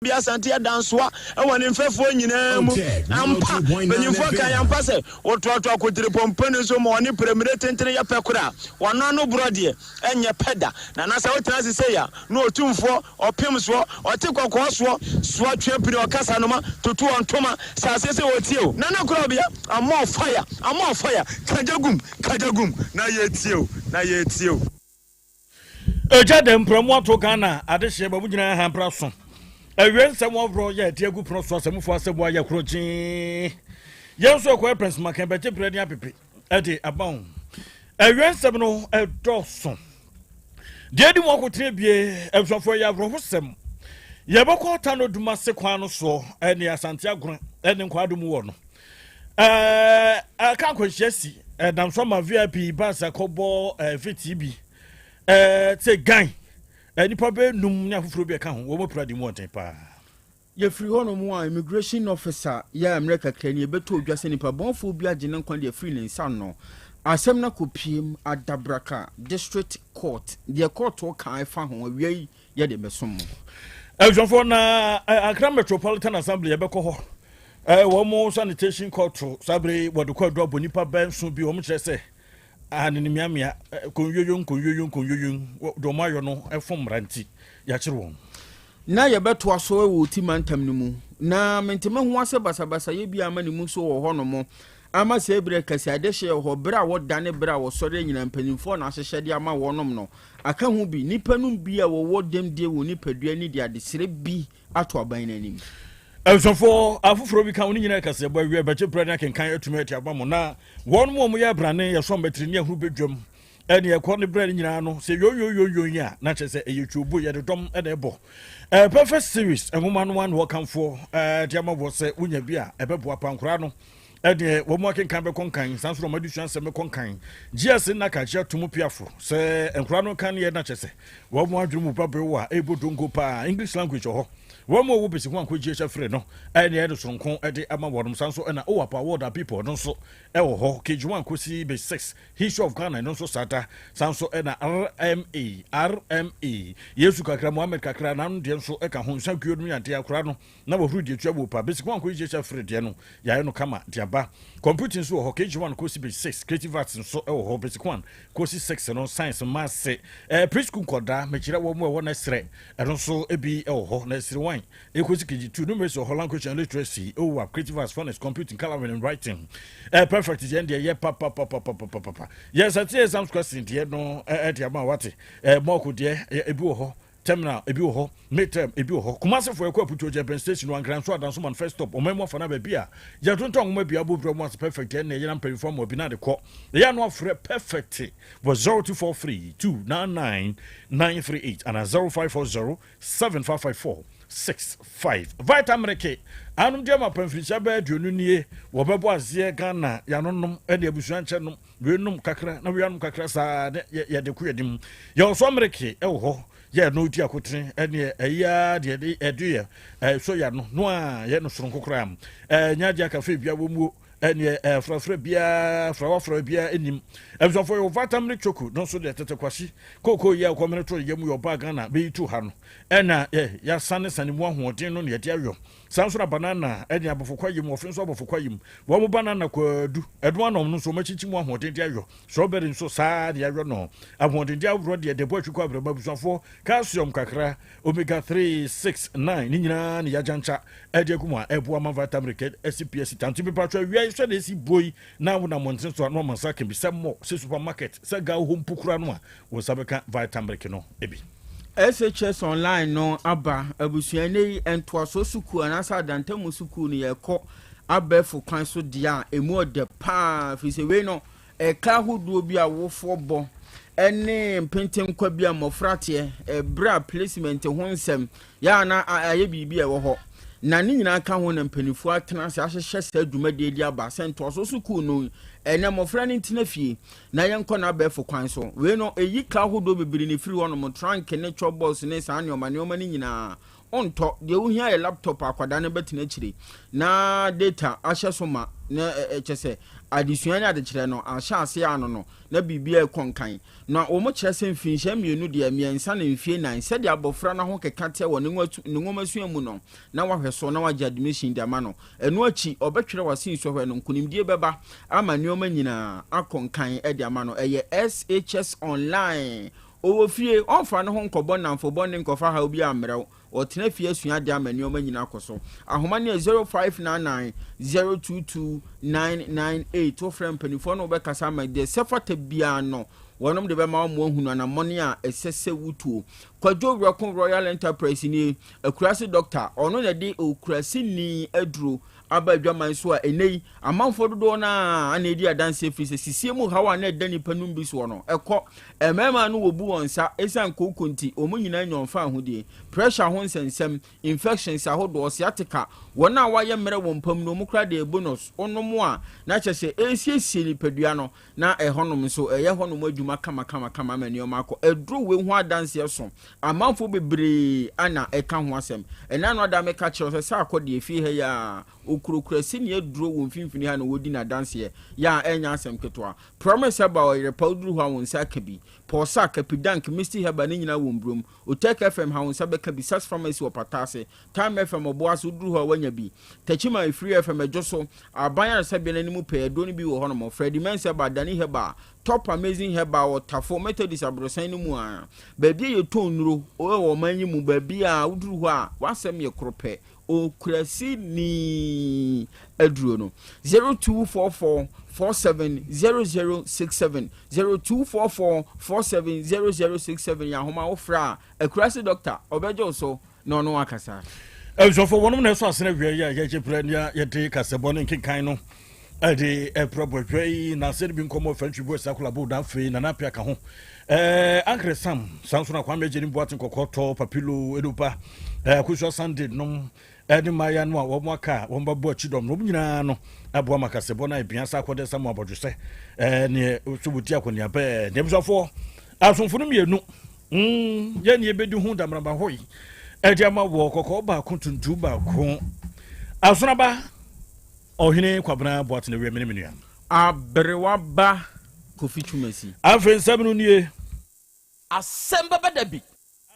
Yaw Asante dansoa e woni mfefo nyina mu ampa benyimfo kan ampa se wototo akotire pompani so mo oni premier tentere ya pekura wono no brode enye peda na na sa wotra se ya no otumfo opem so ote kokko so twepire okasa no ma tutu ontoma sa se wotie na na Krobea am fire kajagum na yetie eja dem promo to Ghana adehye babu nyina ha praso Ewen some bro ya tiagu pro so asemfo asebo ya krochi yenso ko prince makan bete prenia pepe ede abon ewen sem no edoso de di mo ko trebie efofo ya bro hosem ye beko ta no duma se kwan no so ene Asante agron ene nkwado mu wo no aka ko hyesi dam so ma VIP bus akobo VTB te gan nipa be num nya foforo bi ka ho wo mo pradi mu onten pa ye free hono mu a immigration officer ya America krani beto odwase nipa bonfo bi agye nan kwan de free ne nsa no asem na kopiem Adabraka district court the court o kan fa ho awie ye de besom eljonfo na Accra Metropolitan Assembly be ko ho wo mo sanitation court sabre wodukwa do bonipa benso bi wo mo kire se ani miamia konyoyon do mayo no efom ranti ya kire won na ye beto aso e wo timantam ni mu na mentema ho ase basabasa ye bia amani mu so wo ho no mo ama se ebre kasi adehye ho bra wo dane bra wo sore nyina mpanimfo na ahyehye de ama wonom no aka hu bi nipanum bi a wo dem de wo nipadua ni de adesere bi ato aban na nim eljonfo afoforo bi kan woni nyina kase bo awie beche prana kenkan atumati abamo na won mo ya brane ye so mbetri ni ahuru bedwam ene ye ko ne brane nyina no se yo ya na chese eyetwobo ye de dom ene ebo perfect series enwoma no wan wo kanfo diama bo se unya bi a ebebo apankora no ene wo mo kenkan be konkan sansoro madusuan se me konkan GS na ka chia tumu piafo se enkora no kan ye na chese wo mo adwumu babewo a ebodongo pa English language ho wo mo wo besi ho ankogie chefre no ene ye de sonkon ede ama wodum sanso na o wapa woda people no so e wo ho kejuan kosi be 6 history of Ghana no so sata sanso na RMA Yesu kakra Muhammad kakra na no de so e ka ho nsakuo no yante akora no na wo huru de tuabo pa besi ho ankogie chefre de no ya no kama diaba computing so ho kejuan kosi be 6 creative arts so e wo ho besi ho kosi 6 no science maths preschool koda mekira wo mo wo na sre e no so e bi e wo ho na sre wan equals KG2 numerous of language and literacy creative arts phonics computing coloring and writing perfect is end yeah papa yes I tell some question there no ama what more could there ebi wo ho terminal ebi wo ho midterm ebi wo ho kumase for ekwa puto Japan station one grand so adan so man first stop o memo for na ba bia ya tonton mo bia bobro mo perfect and ye na perform obi na de ko ya no afre perfect was 0243 299 938 and 0540 7554 65 vitamin K anum dia ma pamfiricha ba aduonu nie wo bebo azie Ghana ya nonom ene abusuan che nom we nom kakra na we anum kakra sa ye de kuyedim ye so America e wo ho ye no di akotre ene eya de eduye so ya no a ye no soronko kra nya dia cafe bia wo mu ene frafra bia enim so for your vitamin choku no so de tete kwasi koko ye akomene to ye mu yo ba Ghana be tu ha no ena ya sane mu ahoden no ne de ayo sansura banana ene abofokwa yim ofin so abofokwa yim wo mu banana kwadu edo anom no so machichi mu ahoden de ayo strawberry nso saa de ayo no ahoden de awro de bo atwikwa abraba busafo calcium kakra omega 3 6 9 ni nyina ne ya jancha ede kuma ebo ama vitamin K SPC tanti bi patwa wi so de si boy na wo na monten so no mansa can be some se supermarket se ga home pukura no a wo sabeka vitamin K no ebi SHS online no aba abusuane entoaso suku anasa adantamu suku ne yekọ abefo kwan so dia emu de pa fise we no ka hoduo bi awofo bo ene mpentem kwa bi amofrate bra placement ho nsem ya na aye bibi e wo ho na ni nyina ka ho na mpanifu atena se ahyehye sa adwumade di aba sentoaso suku no ene mofra ni ntina fie na yenko na abefo kwan so we no eyi ka hodo bebiri ni free one mo trunk ne chobos ne sa ne omani ni nyina onto de wo hia laptop akwada ne betina chire na data ahye so ma na chese adesua ne de kire no ahye ase ano no na bibia konkan na wo mo kire se mfinhye mienu de miensa na mfie nan se de abofra na ho keka te wo ne ngomasua mu no na wahweso na wagye admission de ama no eno achi obetwere wasin so hwe no nkunimdie beba ama nioma nyina akonkan e de ama no eye SHS online owo fie onfa ne ho nkobɔ namfo bɔ ne nkɔfa ha obi amrew otena fie asua de ama nioma nyina akoso ahoma ne 0599 022998 to frem panifo no be kasa ma de sefata bia no wonom de be ma mo hunu na money a esese wutuo kwadwo wrekon Royal Enterprise ni akurase doctor ono na de okurase ni aduro abadwaman so a enei amanfo dodo na ana edi adanse free sisie mu hawa na edani panum bi so no ekọ emema no wobu wonsa esan kokonti omunyina nyonfa ahudie pressure ho nsensem infections ahodo sciatica wona waye mere wompam no mukra de bonus onomo a na kyese esiesie ni padua no na ehonom so eye honom adwuma kama manioma akọ edro we ho adanse so amanfo bebre ana eka ho asem ena no da meka kyerɛ sɛ akɔ de efi ha ya okurokura ni eduro wo mfimfini ha na wodi na dance ya enya asem ketwa promise about your powder ho won sa kabi posa kapidank Mr. Heba ni nyina wo mbrom Otec FM ha won sa be kabi sas pharmacy opatase time FM oboaso duru ho wanya bi tachima free FM ejoso abanya sa bi nanimu pe do ni bi wo hono mo Freddy Mensa ba Dani Heba top amazing Heba o tafo methodist abrosan ni mu a ba bi ye ton nuro o wo manyi mu ba bi a uduru ho a wasem ye krope okurasi ni aduro no 0244470067 0244470067 ya homa ofra akurasi doctor obejo so no no akasa so for one na so asena wi ya je prania ya de kasebo no nkenkan no ade probably na said bi nkomo fantwi bo sakula bo da fe na napia ka ho Uncle Sam sanso na kwa meje ni boatin kokoto papilo edupa Yaw Asante no edi maya no wo mwaka wo mbabo chidom no nyina no aboa makasebo na ebia sa akode sam abodwose ne subuti akoni abe ne bsofo asomfo no mienu ye ne ebedi hu damraba hoyi edi ama wo kokko ba kontuntu ba ko asonaba ohine kwabna boatin we menenu ya abrewa ba kofi tumasi afen sabnu nie Asem Beba Dabi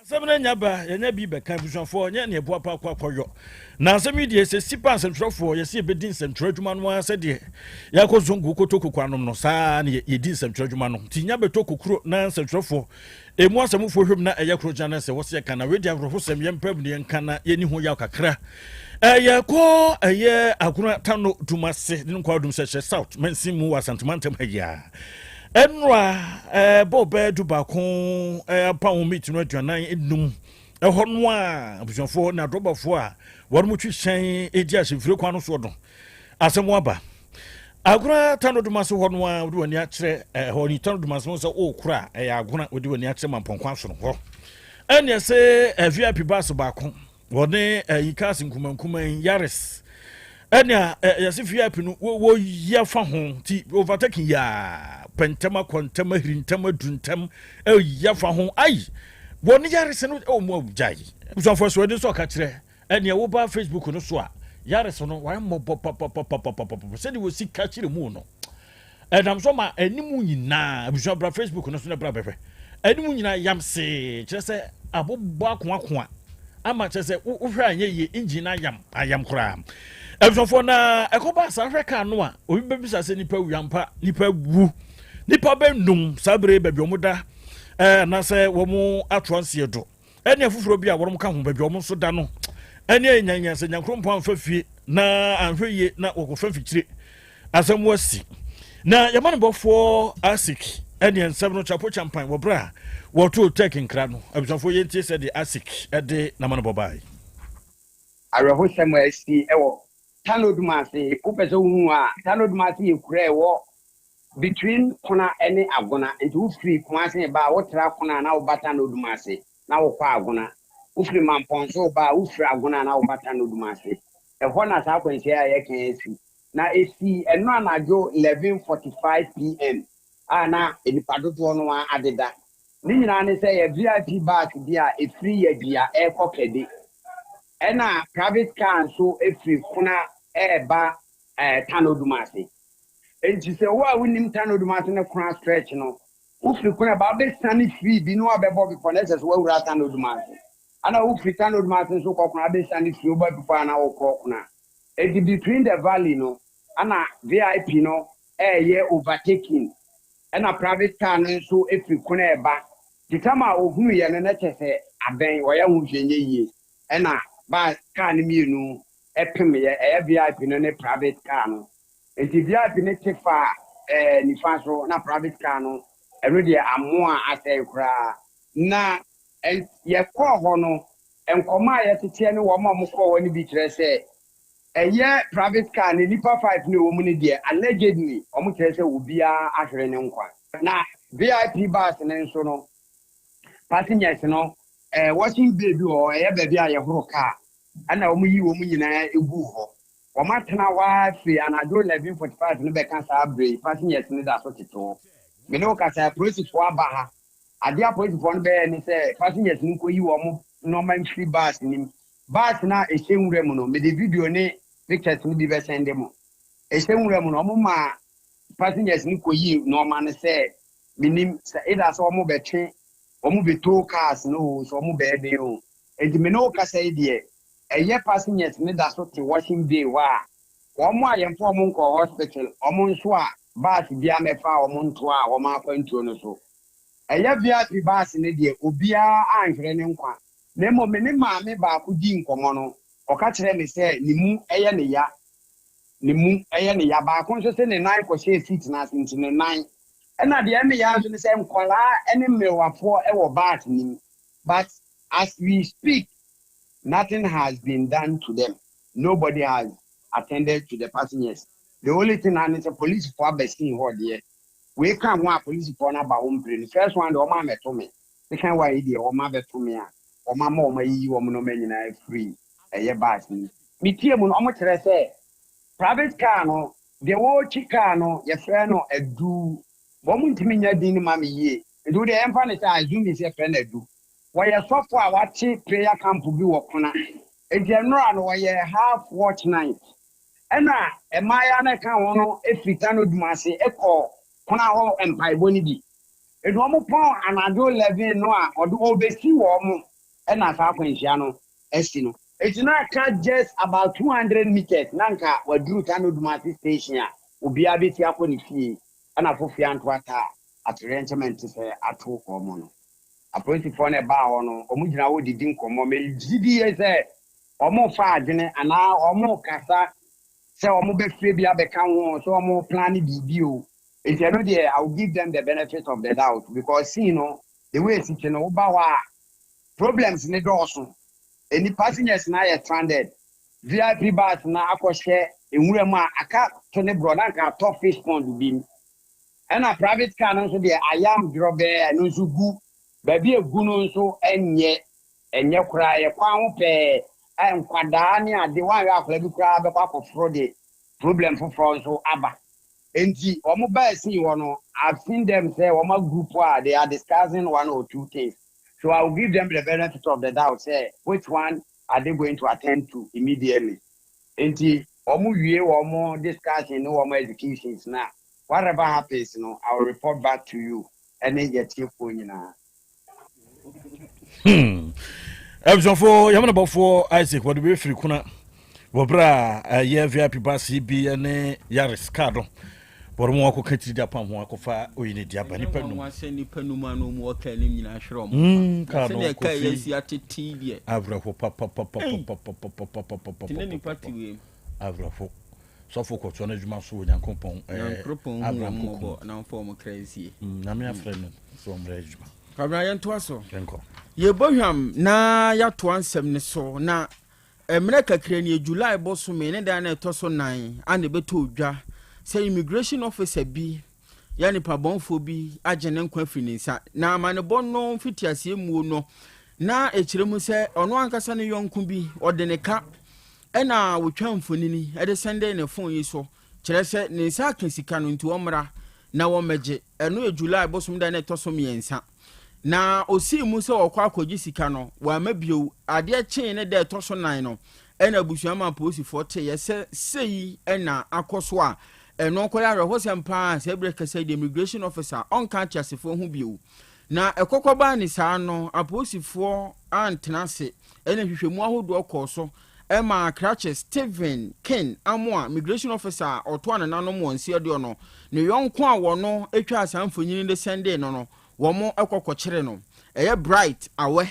asem na ba yenya bi be kan busuafo nya ne eboa pa kwakoyo na asem die se sipa asentwofo ye se bedin sentro adwuma no ase de yakozungu kotoku anom no saa ne yedin sentro adwuma no tinya beto kokuro na sentwofo emu asemfo hwem na eye kroja na se wose kana we dia afro sem yempam ne nkana yeni ho ya kakra eye ko eye akuna tano dumase ne kwa dum se south mensimu wasantimantem haya enwa bobe dubakon pa wo meet no aduanan enum ehonu a abusuafo na drobafo a wormu twihyen edi asefire kwa no so do asemu aba aguna tano dumaso honu a wodi wani akire honi tano dumaso so okura aguna wodi wani akire mamponkwa so no ho enya se VIP bus bakon woni yikas nkumankuman Yaris enya yase VIP no wo yafa ho ti overtaking ya pentama kontama hirintama duntam yafa ho ai woni Yaris no o mo abujai busanfo so de so ka kire enya wo ba Facebook no so a Yaris no wa mo pop se de wo si ka kire mu no edam so ma animu nyina busan bra Facebook no so na bra bebe animu nyina yamse kire se abobbo akoa ama kire se wo hwa anye ye engine ayam kura ebsofo na ekoba Africa no a obi bebisa se nipa wiampa nipa wu nipa benum sabre babiomuda na se wo mu atronse do ene afufuro bi a worom ka ho babiom so da no ene enyanya se nyankrompo amfafie na anhweye na wokofa fikire asem wasi na yamane bofo asik ene ensem no chapo champagne wo bra wo to Otec nkra no ebsofo yentie se de asik ede na mane bobai areho sem asi ewo tanodumase upeso hu a tanodumase ekure ewo between kona ene agona nti wo free kwase ba wo tra kona na wo bata tanodumase na wo kwa agona wo free mamponso ba wo free agona na wo bata tanodumase eho na sa kwanse a ye kan asi na esi eno anajo 11:45 pm ana enipadodo no a adeda ni nyina ne se ye VIP bus dia e free ye dia e kokede ɛna private car nso efiri kuna ɛɛba Tanodumase enti sɛ wo a wonim Tanodumase ne kuna stretch no wofiri kuna ba be sane free bi no abɛbɔ bi for necessary wo wura Tanodumase ana wofiri Tanodumase nso kɔ kuna be sane free wo ba bi pa na wo kɔ kuna edi between the valley no ana VIP no overtaking ɛna private car no nso efiri kuna ɛba ditama ohunu yɛ no na kyɛ aben wɔyɛ ho hwɛnyɛ yie ɛna ba car no mienu epem yɛ VIP no ne private car no enti VIP ne tefa nifa so na private car no ɛno deɛ amoa asɛ kura na yɛ kɔ hɔ no nkɔma yɛ tete ne wɔn a mo kɔ hɔ ne bi kyerɛ sɛ ɛyɛ private car ne nipa 5 ne wɔn ne deɛ allegedly wɔn kyerɛ sɛ obia ahwere ne nkwa na VIP bus ne nso no passengers no watching baby or baby a yɛhoro car ana wɔn yi wɔn nyinaa egu hɔ wɔn atena waa fi anadwo 11:45 ne bɛka saa abre passengers ne da so tete me no kasa police for aba ha adia police for no bɛyɛ ne sɛ passengers ne ko yi wɔn normal free bus nim bus na ɛhyɛ nwura mu no me de video ne pictures ne bi bɛ send them ɛhyɛ nwura mu no wɔn ma passengers ne ko yi normal ne sɛ minim sɛ ida so wɔn bɛtwe wɔn bɛtɔ cars no so wɔn bɛyɛ de o edi me no kasa yi deɛ ɛyɛ passengers ne da so te washing bay wa wɔn a yɛn fɔ wɔn kɔ hospital wɔn nso a bus bia mɛfa wɔn nto a wɔn akɔ ntuo no so ɛyɛ VIP bus ne deɛ obiara anhwere ne nkwa na mmom me ne maame baako di nkɔmɔ no ɔka kyerɛ me sɛ ne mu ɛyɛ ne ya baako nso sɛ ne nan kɔhyɛ seat na asenti ne nan ɛna deɛ me ya nso ne sɛ nkɔlaa ɛne mmewafoɔ ɛwɔ bus nim but as we speak nothing has been done to them. Nobody has attended to the passengers. The only thing I need is police for besting what there. We can't want police for an about home. The first one, the woman met to me. The kind of idea, or my bet to me, or my mom, you woman, no man, free. A year back. Me, tear on much I say. Private car, no, the old chicano, your friend, no, a do. Woman to me, your dinner, mammy, ye. Do the empire, I assume is a friend, a do. Why a software watching prayer camp to be working a general why a half watch night. And now, a Mayana can one if we can do massy echo, Pona and Pibonidi. A normal pond and I do levy noir or do all the sea warm and I found Piano, Estino. It's not just about 200 meters. Nanka were drew Tano Dumati station, will be a bit upon fee and a Fofian Twata at arrangement to say at 2 or mono. Appointed for a bar on Omujina would didn't come on me. GDS or more far, and now or more cassa. So I'm be free become so more planning view. If you're not there, I'll give them the benefit of the doubt because you know the way it's in Obawa problems in the Dawson. Any passengers now are stranded. VIP bus now I share in Wurema, I can't turn a brother, top fish pond beam. And a private car also there. I am Krobea and Uzugu. Baby a guno so enye cry a pound pay and quadania the one you have crab about fraud problem for France so abba. And see, mobile see one. I've seen them say my group they are discussing one or two things. So I'll give them the benefit of the doubt, say which one are they going to attend to immediately. And see, or more discussion, no more executions now. Whatever happens, I'll report back to you and then get your phone now. Episode 4, Yamana Bofo, Isaac, what do we free kuna? Wabra, a year VIP bus, CB, and Yaris Cardo. But more could catch the upon one of our we need Japan. I send you Penuma no more telling in a shroom. Cardo, TV. Avra, Avra, so for Cochonage Masu and Compon, Avra, now form crazy. Namia friend from Regiment. Fabrian Twasso. Ye boham na ya to ansem ne so na America krani July boso me ne da na to so 9 ane beto odwa say immigration officer bi ya ni pa bonfo bi agene nkwa fininsa na amane bonno fitiase mu no na ekiremu se ono ankasa ne yonku bi ode ne ka ena wotwa mfonini ede sende ne phone yi so kire se ne nsa kan sika no nti omra na wo meje eno July boso me da na to so me yensa na osi mu se okwa akogi sika no wa mabio ade chen ne de to so nan no ena busuama polisifoɔ te yɛ sɛ sei ena akoso a ɛno nkɔla rɛ ho sempa se breka say the immigration officer on kan chiasefo ho bio na ɛkɔkɔba ni saa no apolisifoɔ antenase ena hwehwɛmu ahodoɔ kɔ so Emma Cratches Stephen Ken Amwa immigration officer ɔto anana no mo nsia de no ne yɔnko a wɔno atwa asamfonyini de sende no wɔmo ɛkɔkɔkyere no ɛyɛ bright awe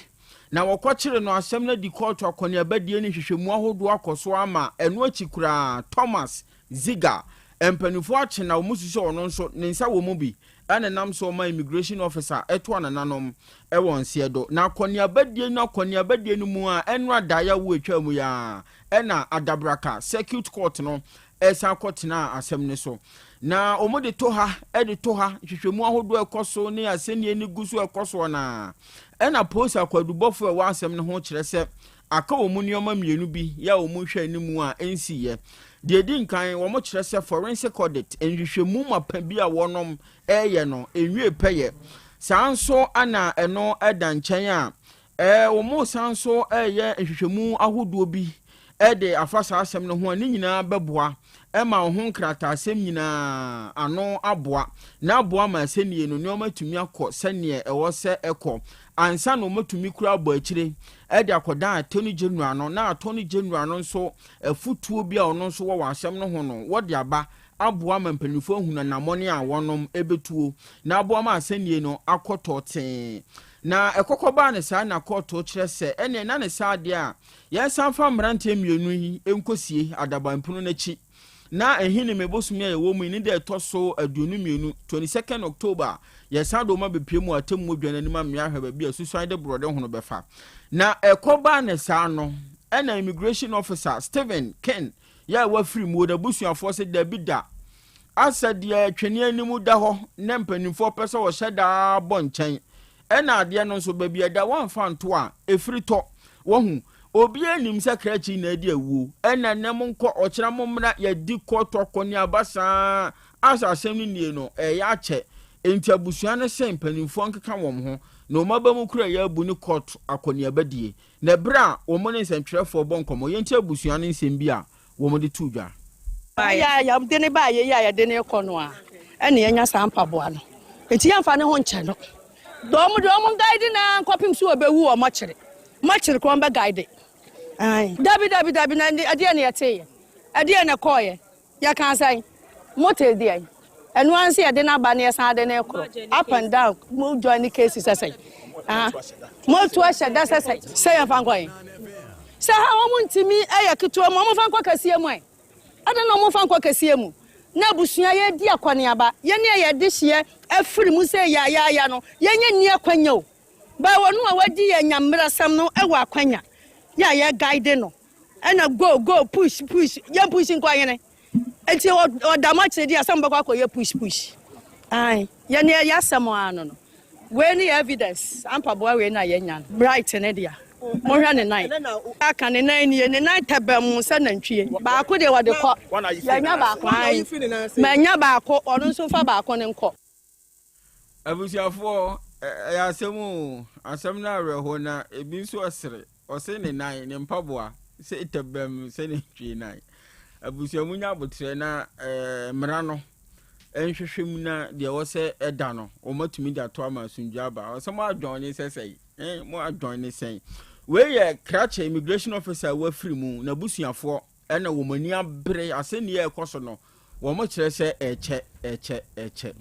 na wɔkɔkyere no asɛm na di court akɔne abadie ne hwehwɛmu ahodoɔ akɔso ama ɛno akyi kura Thomas Ziga empanifo akye na wɔn susu ɔno nso ne nsa wɔ mu bi ɛna nam so ma immigration officer ɛto anananom ɛwɔ nsia do na akɔne abadie no mu a ɛno adaya wo atwa mu ya ɛna adabraka circuit court no ɛsa akɔtena asɛm ne so na omo de to ha hwehwɛmu ahodoɔ ɛkɔso ne asɛnnie ne gusu ɛkɔso na ɛna post akwadubɔfo ɛwɔ asɛm ne ho kyerɛ sɛ aka wɔ mu nneɛma mmienu bi ya wɔ mu hwɛ animu a ɛnsiye de di nkan wɔ mo kyerɛ sɛ forensic audit nhwehwɛmu mapa bi a wɔnom ɛyɛ no enwie pɛyɛ sanso ana ɛno ɛda nkyɛn a wɔ mo sanso ɛyɛ nhwehwɛmu ahodoɔ bi ɛde afa saa asɛm no ho a ne nyinaa bɛboa ɛma ho nkrata asɛm nyinaa ano aboa na aboa ma asɛnnie no nneɛma tumi akɔ sɛnea ɛwɔ sɛ ɛkɔ ansa no matumi kura abɔ akyire ɛde akɔda attorney general no na attorney general no nso afutuo bi a ɔno nso wɔ asɛm no ho no wɔde aba aboa ma mpanifo hu na namɔne a wɔnom ɛbɛtuo na aboa ma asɛnnie no akɔtɔ tee na ɛkɔkɔba ne saa na kɔtɔ kyerɛ sɛ ɛne na ne saa deɛ a yɛnsan fa mmeranteɛ mmienu yi ɛnkɔsie adabanpono n'akyi na ehini mebosumi a yɛwɔ mu ni de ɛtɔ so aduonu mmienu 22nd October yɛsan do ma bepie mu atem mu dwan anim amia hwɛ ba bi asusuan de brode hono bɛfa na ɛkɔba ne saa no ɛna immigration officer Stephen Ken ya wa free mu da busuafo se da bi da asɛdeɛ twene anim da hɔ ne mpanimfo pɛ sɛ wɔhyɛ da bɔ nkyɛn ɛna adeɛ no nso ba bi da wɔmfa nto a efiri tɔ wɔhu obi anim sɛ krachi na adi awu ɛna nem nkɔ ɔkyerɛ momra yɛdi kɔtɔ kɔne abasa asasɛm no nie no ɛyɛ akyɛ enti abusua no sɛ mpanimfoɔ nkeka wɔm ho na ɔmaba mu kura yɛ abu ne court akɔne abadie na bra wɔn ne nsɛntwerɛfoɔ bɔ nkɔmɔ yɛnti abusua no nsɛm bi a wɔn de tu dwa ya de ne ba ya de ne kɔ no a ɛne yɛnya saa mpaboa no enti yɛmfa ne ho nkyɛ no dɔm guide na nkɔpem so obewu ɔmɔ kyere kɔn bɛ guide dabi na adeɛ ne yɛte adeɛ ne kɔɔ yɛ ka san motel deɛ ɛno anse yɛde na ba ne yɛsan de ne kɔ up and down mo join cases sɛ mo to ahyɛ da sɛ yɛ fa nkɔ sɛ ha wɔn ntimi ɛyɛ ketewa mo fa nkɔ kasie mu ada na mo fa nkɔ kasie mu na busua yɛ di akɔne aba yɛ ne yɛ de hye afiri mu sɛ ya no yɛnyɛ ni akwanya o ba wɔn a wadi yɛ nyamra sam no ɛwɔ akwanya ya guide no ɛna go push yɛ push nkɔ ayene enti o da ma kyerɛ di asɛm bɛkɔ akɔ yɛ push ai yɛ ne yɛ asɛm ano no we ne evidence ampa boa we na yɛ nya bright ne dia mo hwɛ ne nan aka ne nan ne nan tabam sɛ nantwie baako de wɔde kɔ yɛ nya baako ai ma nya baako ɔno nso fa baako ne nkɔ abusiafo asɛm na awerɛho na ebi nso ɔsere ɔse ne nan ne mpaboa sɛ tabam sɛ ne ntwie nan abusiamu nya abotrɛ na mmara no ɛnhwehwɛ mu na deɛ wɔsɛ ɛda no ɔmatumi de ato ama asundwa aba ɔsɛ mo adwɔn ne sɛsɛi mo adwɔn ne sɛn wei yɛ krakyɛ immigration officer wafiri mu na busuafoɔ ɛna wɔn ani abere asɛnniɛ ɛkɔ so no wɔn mo kyerɛ sɛ ɛkyɛ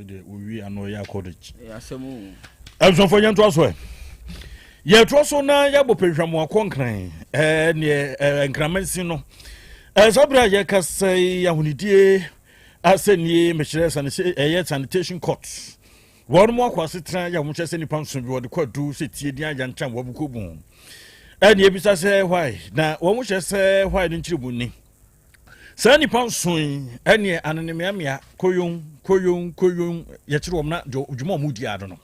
de owi ano yɛ akɔdich asɛm ɛnsɔfo yɛnto aso yɛto so na yɛbɔ pɛhwɛmo akɔnkran ne nkramansi no sabra yɛkasa ahonidie asɛnnie mehyerɛ sanitation court wɔn mo akwase tra yɛ mo kyerɛ sɛ nipa nso bi wɔde kwadu sɛ tie din agya nkyɛn wɔ buko bu ɛne ebisa sɛ why na wɔn mo kyerɛ sɛ why no nkyerɛ bu ni sɛ nipa nso ɛne anonymia koyon yɛkyerɛ wɔn na dwuma mu di ado no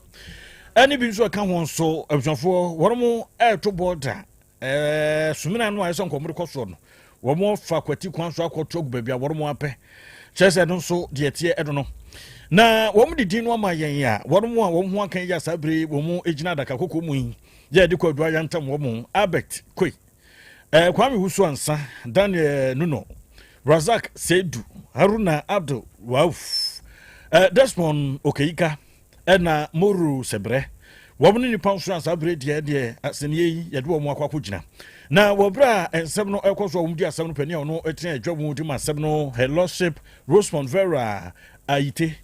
ɛne bi nso ka ho nso abusuafoɔ wɔn mo ɛto border sumina no ayɛ sɛ nkɔmɔ de kɔ so no wɔn mo fa kwati kwan so akɔtɔ gu baabi a wɔn mo apɛ kyerɛ sɛ no nso deɛ tie ɛdo no na wɔn de din no ama yɛn ya wɔn mu a wɔn ho aka ya sabre wɔn mu egyina daka koko mu yi yɛ de kɔdua yantam wɔn Albert Koi Kwame Wusu Ansa Daniel Nuno Razak Seidu Haruna Abdul Wauf Desmond Okeika ɛna Moru Sebre wɔn ne nipa nso sabre deɛ asɛnye yi yɛde wɔn akɔ gyina na wɔbra ensɛm no ɛkɔ so wɔn di asɛm no pani a ɔno ɛtena adwa mu di ma asɛm no her lordship Rosemond Vera Ayite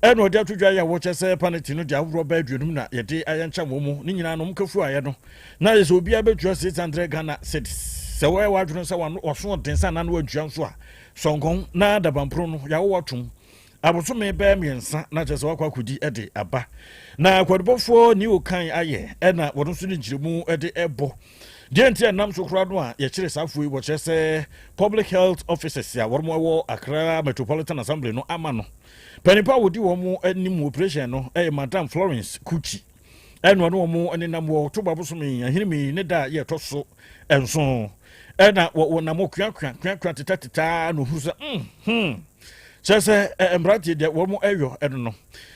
ɛna ɔde atodwa ya wɔkyɛ sɛ paneti no de ahorow ba aduonum na yɛde ayɛnkyɛ wɔn mu ne nyinaa no mkafu ayɛ no na yɛ sɛ obi abɛdua 600 Ghana cedis sɛ wɔyɛ wadwene sɛ wɔso densa na no adua nso a sɔnkɔn na dabampro no yɛawo wɔtom abosome bɛɛ mmiɛnsa na kyɛ sɛ wakɔ akɔdi ɛde aba na akɔdebɔfoɔ ni okan ayɛ ɛna wɔn nso ne nkyerɛmu ɛde ɛbɔ deɛ nti ɛnam so koraa no a yɛkyerɛ saafo yi wɔkyerɛ sɛ public health officers a wɔn wɔ Accra Metropolitan Assembly no ama no panipa a wɔdi wɔn anim operation no ɛyɛ Madam Florence Kuchi ɛna ɔno wɔn nenam wɔ October bosome ahenemi ne da yɛ tɔ so ɛnso ɛna wɔnam kuakua teta no hu sɛ kyerɛ sɛ mmerante deɛ wɔn ɛyɔ ɛno no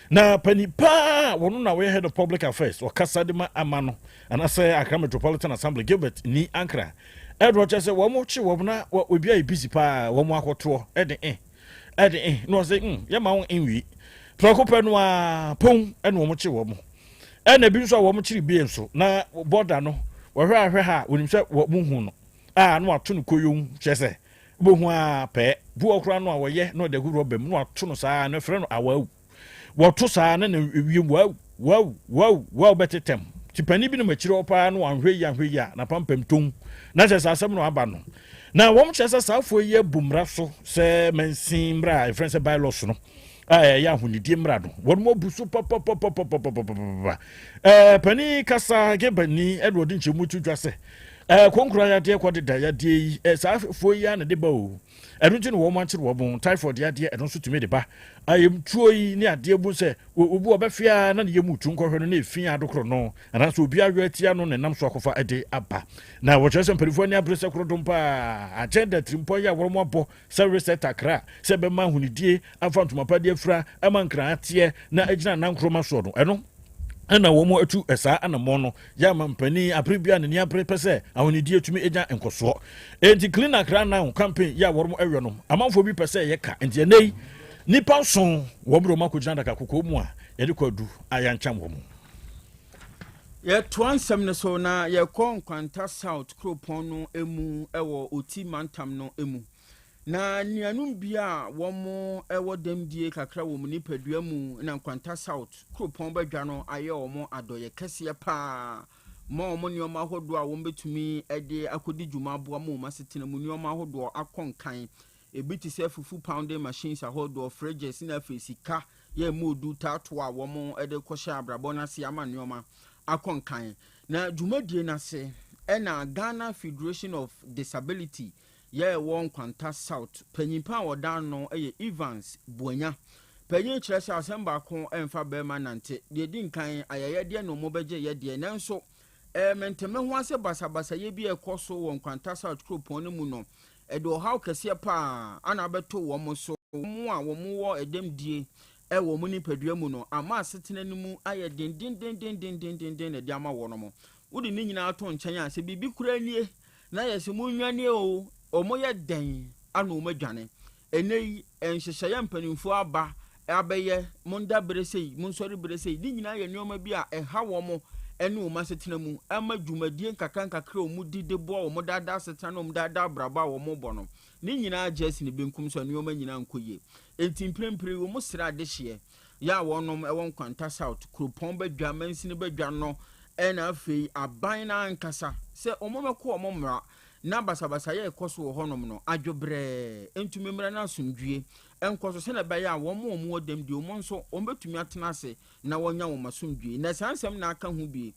na panipa wɔn na wɔyɛ head of public affairs wɔkasa de ma ama no anasɛ Accra Metropolitan Assembly Gilbert ni Ankara ɛdɔ kyerɛ sɛ wɔn kye wɔn na obi a busy pa wɔn akɔtoɔ ɛde no sɛ yɛma wɔn nwi prɔko pɛ no a pon ɛna wɔn kye wɔn ɛna bi nso a wɔn kyiri bi nso na border no wɔhwɛ ahwɛ ha wɔnim sɛ wɔn hu no a no ato no koyom kyerɛ sɛ bohu a pɛ bu okra no a wɔyɛ no de gu rɔba mu no ato no saa na frɛ no awawu wɔto saa na wiem wow betetem tipani bi no makyire opa no anhwe ya na pampam tom na kyerɛ sɛ asɛm no aba no na wɔm kyerɛ sɛ saafo yi abumra so sɛ mansin mra efrɛ sɛ bylaws no ya ahunidie mra no wɔn mo busu papa pani kasa gebani Edward Nchemu tudwa sɛ konkra ya de kwadeda ya de saafo yi na de ba o ɛno nti no wɔn mankyere wɔn typhoid ya de ɛno nso tumi de ba ayem tuo yi ne ade bu sɛ obi obɛfia na ne yemu tu nkɔhwɛ no na efia adokoro no anaso obi ayo atia no ne nam so akɔfa ɛde aba na wɔkyerɛ sɛ mperifo ne abrese krodom pa agenda trimpo ya wɔn mo abɔ sɛ reset Accra sɛ bɛma hunidie afa ntoma de afra ama nkran ateɛ na agyina nankroma so no ɛno ɛna wɔn atu ɛsaa anamɔ no ya mampani abribia ne niabre pɛsɛ ahonidie tumi egya nkɔsoɔ enti clean Accra now campaign ya wɔn ɛwɛ no amanfo bi pɛsɛ yɛka enti enei nipa son wɔn bro makɔgyina daka kokɔ mu a yɛde kɔdu ayankyam wɔn yɛ toansɛm ne so na yɛkɔ nkwanta south kropon no emu ɛwɔ oti mantam no emu na nianum bia wɔn ɛwɔ demdie kakra wɔ mu nipadua mu na nkwanta south kropon badwa no ayɛ wɔn adɔyɛ kɛseɛ paa ma wɔn nneɛma ahodoɔ a wɔn betumi ɛde akɔdi dwuma aboa ma wɔn asetena mu nneɛma ahodoɔ akɔnkan ebi ti sɛ fufu pounding machines ahodoɔ fridges na afei sika yɛ modu tato a wɔn ɛde kɔhyɛ abrabɔ na se ama nneɛma akɔnkan na dwumadie na se ɛna Ghana Federation of Disability yɛ wɔn kwanta south panyimpa a wɔdan no ɛyɛ Evans Buanya panyin kyerɛ sɛ asɛm baako ɛmfa bɛma nante deɛ di nkan ayɛyɛdeɛ no mo bɛgye yɛdeɛ nanso menteme ho asɛ basabasa yɛ bi ɛkɔ so wɔn kwanta south kropon no mu no ɛde ɔhaw kɛseɛ paa ana bɛto wɔn so wɔn a wɔn wɔ ɛdɛmdie ɛwɔ mu nipadua mu no ama asetena no mu ayɛ den na de ama wɔn mo wodi ne nyinaa to nkyɛn a sɛ bibi kura nie na yɛ sɛ mu nwane o omo ye den anu madwane enei enhyehyɛ mpanimfo aba abɛyɛ monda beresei monsori beresei di nyina yɛ nneɔma bi a ɛha wɔ mo ɛne wo masetena mu ama dwumadie nkakra o mu dide bo o mu dada setena no mu dada braba wo mo bɔ no ne nyina jesi ne benkum so nneɔma nyina nkoye enti mprempre wo mu sra de hye ya wɔnom ɛwɔ nkwanta south kropon badwa mansine badwa no ɛna afei aban na ankasa sɛ ɔmomɛkɔ ɔmomra na basabasa ye ekoso wo honom no adwobre entumi mra na asomdwie enkoso se na baya wo mo dem di o mo nso o betumi atena ase na wonya wo masomdwie na sansem na aka hu bi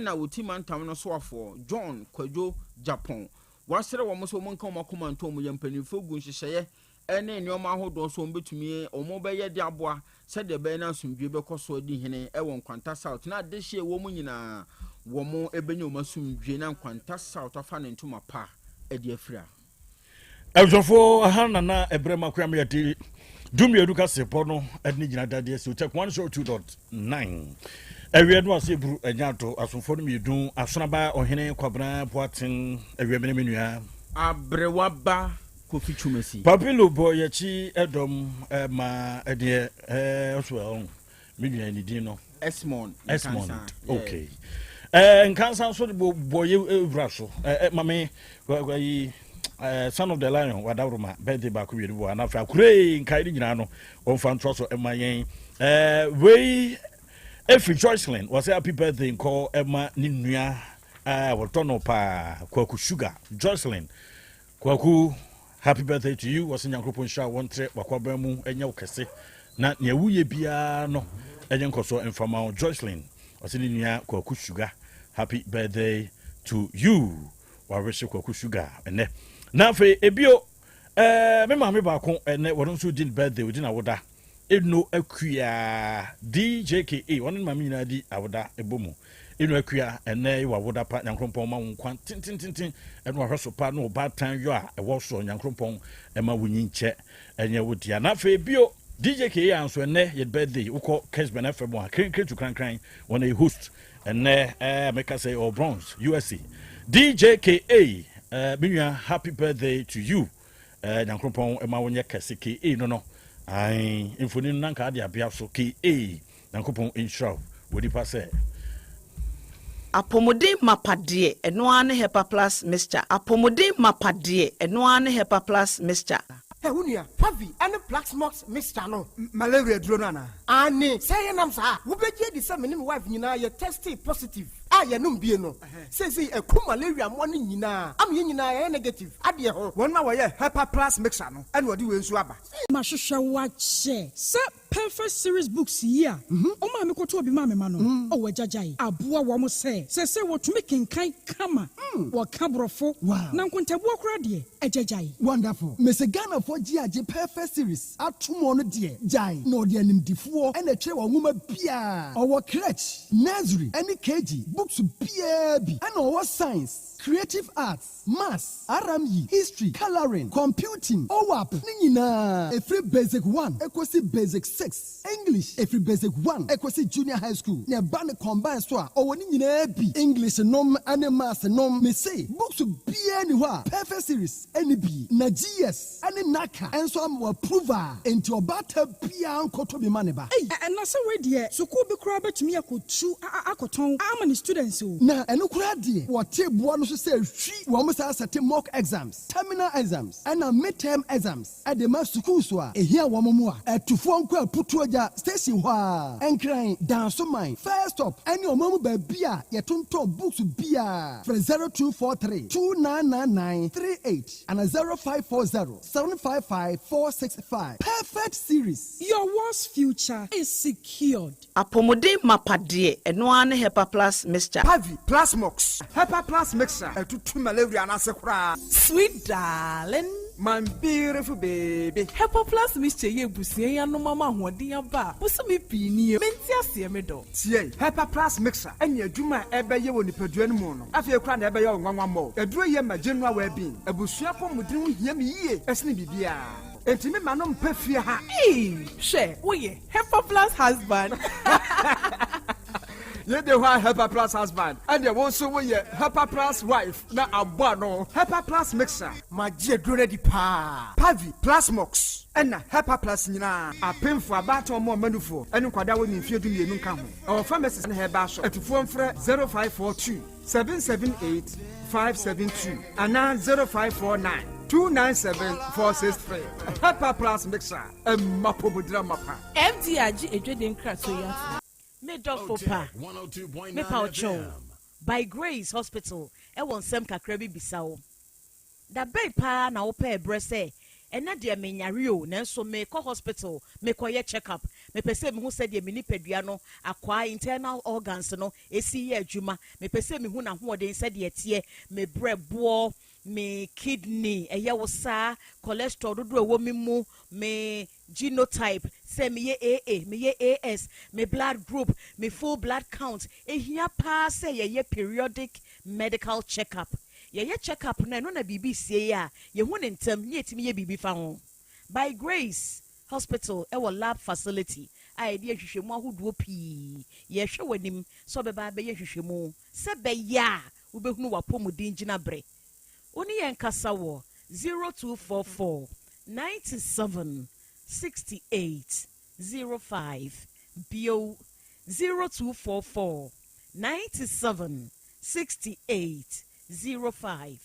na woti mantam no so afo John Kwadwo Japan wasere wo mo so mo nka mo komanto mo yampanifo gu nhyehyeye ene nneoma ahodo so o betumi o mo beye de aboa se de be na asomdwie bekoso di hene wo nkwanta south na de hye wo mo nyina wo mo ebenye o masomdwie na nkwanta south afa ne ntoma pa edi afira Elzofo ahana na ebrema kwam yati Dumi eduka sepo no edni gina dade so Otec 1029 ewie no ase bru enyato asomfo no medun asonaba ohene kwabra boaten ewie menua abrewaba kofi chumesi papilo boy yachi edom ma ede oswell menua ni din no Esmond okay nkansan so de boy evra so mame son of the lion wadawroma birthday ba ko wiru bo na fa kure nkai ni nyina no on fan troso emayen we every Joycelyn was happy birthday call Emma Ninua wotono pa kwaku sugar Joycelyn kwaku happy birthday to you was nyankropon sha wontre wakwaba mu enya ukese na ne wuye bia no enye nkoso enfama Joycelyn was Ninua kwaku sugar happy birthday to you wa wish kwaku sugar ene na fe ebio me mama ba ko ene won so din birthday wodi na woda eno akua DJKA won mama nyina di awoda ebomu eno akua ene wa woda pa nyankrompon ma wonkwan tintintintin eno ahweso pa no ba tan yo a ewo so nyankrompon ema wonyi nche enye wodia na fe ebio DJKA anso ene ye birthday ukọ Kesben FM a kretu krankran won a host ene make say all bronze USA DJKA Binya, happy birthday to you. Nyankropon ema wonye kese KA no. Ai infoni nanka ade abia so KA. Nyankropon inshallah wodi pa se. Apomodin mapade eno ane Hepa Plus Mr. Apomodin mapade eno ane Hepa Plus Mr. Unia, Pavi, and the black smokes, Mr. No, malaria dronana. Annie, say nam sa, who be the same wife, you know, you're tested positive. Ah, ya num bieno. Says he a cool malaria morning, you know. I'm negative. Adia, 1 hour, Hepa Plus Mixano, and what do you swabba? Mashusha watch, sir. Perfect series books here. Oh, mammy, go to be mammy mano. Oh, Jajai. Abua wamo say what to make in kind kama. What cabrofo. Wow. Nankunta walk ready. A Jajai. Wonderful. Miss Ghana for GIG Perfect series. At 2 more dear. Jai. No, dear name D4 and a chair woman Pia. Our crutch. Nursery. Any KG. Books BAB. And our science. Creative arts. Maths. RME. History. Coloring. Computing. OWAP. Nina. A free basic 1. Equasi basic 6. English, every basic 1, equasi junior high school. Ne band combined so or ni English nom and maths nom me say books to be anywhere. Perfect series, NB, na GS, and Naka, and so I'm approver into a battle pian koto be maneba. Hey, and na so we dear, so could be crab to me. I could chew akoton. How many students so? Na and no crowd dear. What tape one should say she almost has a mock exams, terminal exams, and a midterm exams at the master school so a here one more at 2 phone Putuaja station wa and crying down so mine first stop and your mama beer yet to books beer for 0243 299938 and a 0540 755 465. Perfect series. Your worst future is secured. Apomodin mapade eno ane Hepa Plus Mr. Pavi Plus Mox Hepa Plus Mixer to 2 malaria and a sweet darling. My beautiful baby. Hepa Plus Mr. Yebusi ya no mama hodi aba. Muso me pini. Menti ase me do. Tie, Hepa Plus Mixer. Enya adwuma ebe ye woni padua no mu no. Afie kra na ebe ye nwanwa mo. Aduro ye ma general well being. Abusua po mudin hu hia me yie. Esne bibia. Enti me ma no mpa fie ha. She, wo ye Hepa Plus husband. You the one Hepa Plus husband, and you also we Hepa Plus wife. Na abano Hepa Plus Mixer. My dear ready pa. Pavi Plus Mox. And Hepa Plus nina. A pin for a battle more manufo. And kwada we in field you come. Our pharmacist and her basho at phone for 0542 778 572 and now 0549 297-463. Hepa Plus Mixer. A mapo drama pa. FDRG edwedin krasoya. Me doctor pa. Me pa ocho. By Grace Hospital. E won sem kakra bi bisawo. Da bay pa na wo pa ebrese. Ena de me nyare o nanso me ko hospital me koye check up me pese me hu se de me nipadua no akwa internal organs no esi ye adwuma me pese me hu na ho de se de tie me brebo me kidney eye wo sa cholesterol dodo ewo mi mu me genotype say me ye AA me ye AS me blood group me full blood count ehia pa say ye periodic medical checkup ye checkup na no na BBC ya ye hu ne ntam ye timi ye bibi fa ho by Grace Hospital ɛwɔ lab facility a yɛde ahwehwɛmu ahodoɔ pii yɛhwɛ w'anim sɛ ɔbɛba bɛyɛ ahwehwɛmu sɛ bɛyɛ a wobɛhunu w'apɔmuden gyina berɛ wone yɛn kasa wɔ 0244 97 68 05 bio 0244 97 68 05.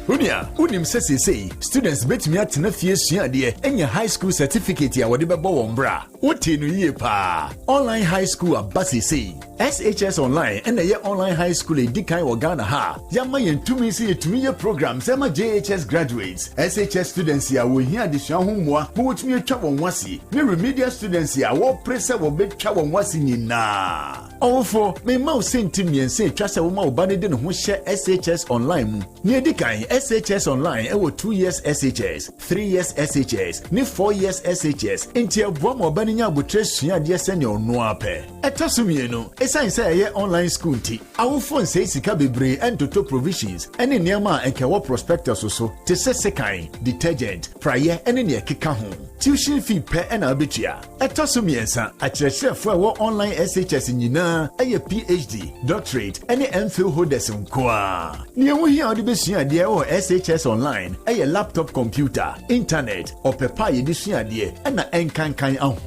Unia, unim say students bet me at Nafia Siadia and your high school certificate ya whatever bombra. Utinu ye pa. Online high school at Bassi say. SHS Online and a year online high school a Dikai or Ghana ha. Yamayan 2 programs, Emma JHS graduates. SHS students ya will hear the Shahumwa, who would me a chawon wasi. Me remedial students ya war presser will be chawon wasi na. All for me mouse sent to me and say trust a woman abandoned who share SHS Online. Near Dikai. SHS Online, 2 years SHS, 3 years SHS, 4 years SHS, into a bomb or banning out with Tressia, dear senior noape. At Tosumiano, a science online school tea. Our phone says Sikabibre and Toto provisions, and in Yama and Kawa prospectus also, to Sekai, detergent, prayer, and in your kikahon. Tuition fee per and arbitria. At Tosumiensa, at your chef for online SHS in Yina, a PhD, doctorate, and the MPhil holders in Kwa. Near we hear the best idea. SHS Online, a laptop computer, internet, or papa edition idea, and an encancan and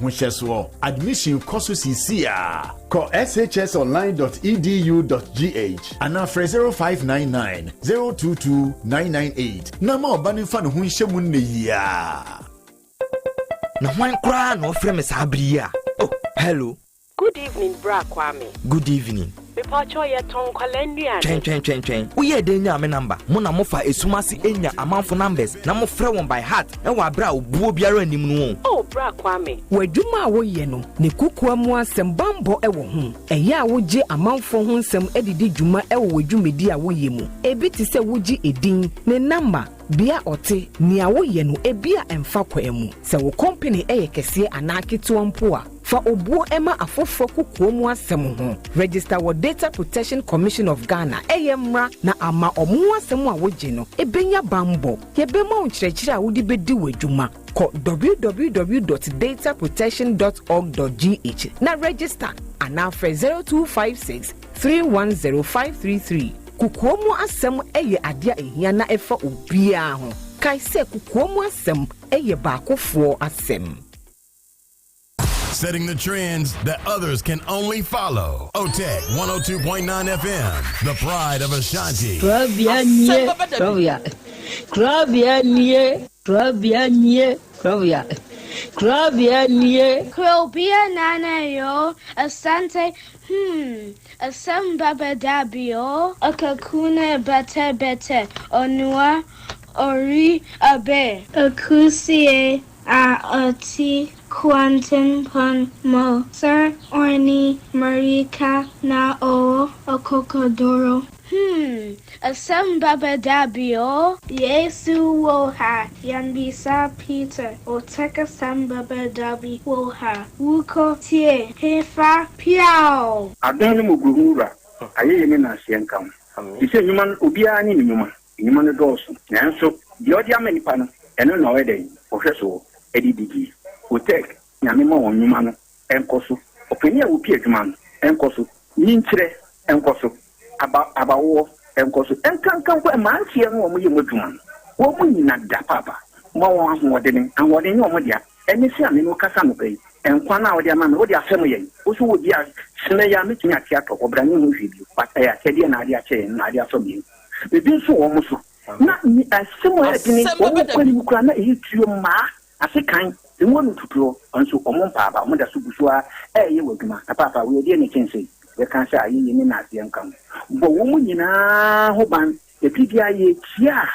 admission courses CCA. Call shsonline.edu.gh and after 0599 022 998. No more banning fun who shamunne ya. No one cry no frame is habria. Oh, hello. Good evening, Bra Kwame. Good evening. Mepacho ye ton kwalendia. Twen. Uye de nya me number. Mo na mo fa esumasi enya amanfo numbers. Na mo frɛ won by heart. E wa bra obuo biara anim no. Oh, Bra Kwame. Wadwuma a wo ye no. Ne kukua mu asɛm bambɔ e wo ho. Ɛyɛ a wo gye amanfo ho nsɛm edidi dwuma e wo wadwumedi a wo ye mu. Ebi ti sɛ wo gye edin ne number. Bia ote ni awo ye no ebia emfa kwa emu se wo company eye kese anaketo ampo a fa obuo ema afofo kokuo mu asem ho register with Data Protection Commission of Ghana mra na ama omu asem a woje no ebenya bambo yebema onkyerɛkyerɛ a wodi bedi wadwuma ko www.dataprotection.org.gh na register ana for 0256 310533 kukuomu asem eye adia ehia na efa obia ho kai se kukuomu asem eye baakofo asem. Setting the trends that others can only follow. Otec 1029 FM, the pride of Ashanti. Krobea nana yo asante Asem Beba Dabi akakune bete onua ori abe akusie a oti quantum pon mo sir orni marika na o okokodoro Asem Beba Dabi Yesu woha yanbisa Peter Otec Asem Beba Dabi woha wuko tie hefa piao adanu muguhura ayeye me na asienka ise nyuma obia ni nyuma no doso nanso di odi amanipa no eno na weden ohweso edidigi Otec nyame ma won nyuma no enkoso openi a wo pie adwuma no enkoso nyinkyere enkoso abawo enkoso enkankan ko mantie no mo yemu adwuma no wo mo nyina da papa mo won ahoden ahoden ni mo dia eni se ame no kasa no bai enkwa na wo dia ma no wo dia asem yen wo so wo dia sene ya metumi atia to ko brani ho hwidi pata ya kede na dia che na dia so bi bebi so wo mo so na ni asem wo edini wo ko ni kura na e tuo ma asekan enwo no tutuo onso omo papa mo da so busua ye wadwuma na papa wo dia ne kense we kan sha ayi ni na ase nkan bo wo mu nyina ho ban e bibia ye tia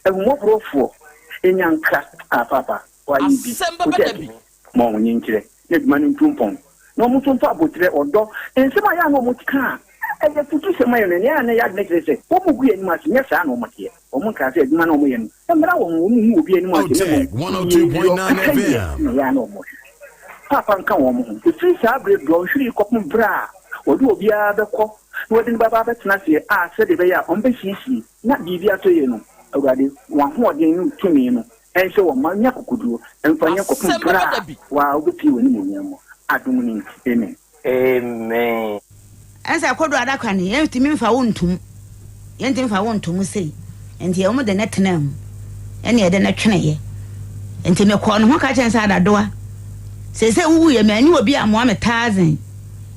mo brofo enyanka papa wa yi bi mo nyinkire ne duma ni tumpon no mo tumfa abotre odo ensema ya no mo tika e ye tutu sema yo ne ya na ya nekese wo mu guye ni ma se nyesa na mo tie o mo ka se duma na mo ye no emra wo mu obi ni mo tie 102.9 FM ya no mo papa nkan wo mo fi sa bre do hwiri kopum bra odu obi a bekọ no de baba betena se a se de be ya on be hisi na bibia to ye no awurade wa ho ode ni tumi no and so one yakudru and for yakopra while the few in Adumini. Amen. Amen. As I called Adakani, empty me if I want to. Yentin if I want to say, and the only the net name. Any other net train. And Timmy Corn, what catch inside that door. Say, we a man, you will be a Mohammed Tarzan.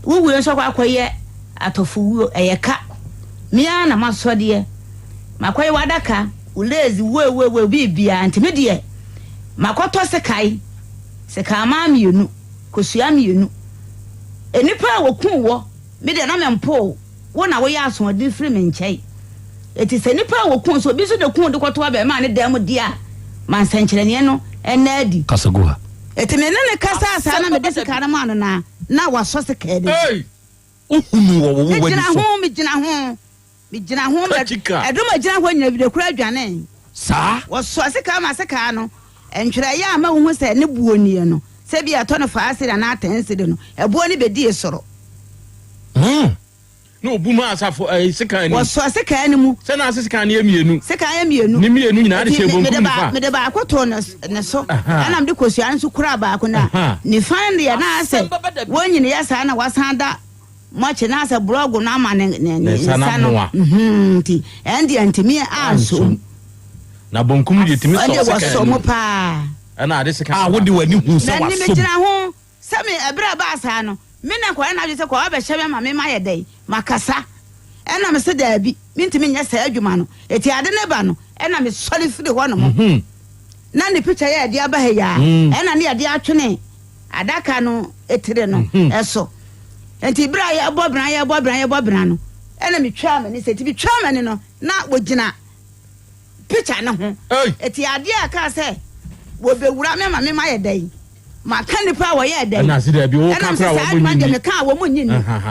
We will so quiet at a fool a cat. Miana must so dear. Makwai Wadaka, who lays will be beyond intermediate. Makoto Sekai, Sekama, you know, Kusiam, you know. Any power will cool, made an amen pole, 1 hour ass on a different in chay. It is any power will come so busy the cool to go to a man, damn dear, man Sancheliano, and Neddy Casagua. It may not cast us, and I'm a basic caramana now was so sick. Hey, home. Bijina home I do my job when you the crowd your name. Sir was so as a camasacano and Traya who said no buoniano. Say be a ton of acid and not incident. A buoni bedia sorrow. No boomas have for a second was so as a canimu. Send us a can hear me. Second you Nimi and the bacotonus and so and I'm the question to Krabacuna. Ni find the answer when you yes Anna was handa. Much and as a blog on Aman and the antimia answer. Now, Boncum, you to me was so mopa. And I just what do you do? Sammy a brabasano. Mina quite not just a coab, Shabama, my day, Macassa. And I'm a sedabi, mean to me, yes, Edumano, it's Adenabano, and I'm a solid for the one of them. None the picture, dear Bahia, and I near the Archene. Adakano, etireno, eso. And he bra Bob Brano. Enemy charming, he said to be charming, not with Jina. Picture no. It's the idea I can't say. Will be Ramma my day. My candy power, yeah, day. And I said, the car woman, to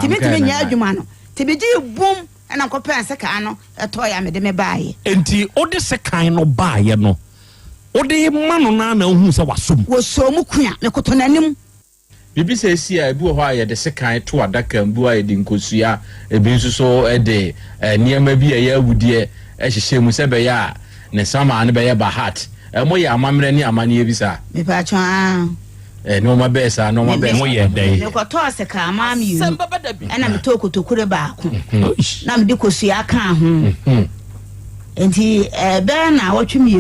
meet me, Yadumano. To be boom, and Uncle Pensacano, a toy I made me buy. And the other second of buy, you know. Or the man on who's a was so muquia, the cotonanum. Bibi says here, Buaya, the second to a duck and Buaya Dincosia, a Bisu a day, near maybe a year would dear, as she said, Musabaya, Nesama and Baya Bahat, and Moya Mamrani Amani Visa. No, my best, no, my best, day. You got tossed a car, mammy, and I'm talking to Krobea. Nam Dicosia can't. And he, Ben, I watch me,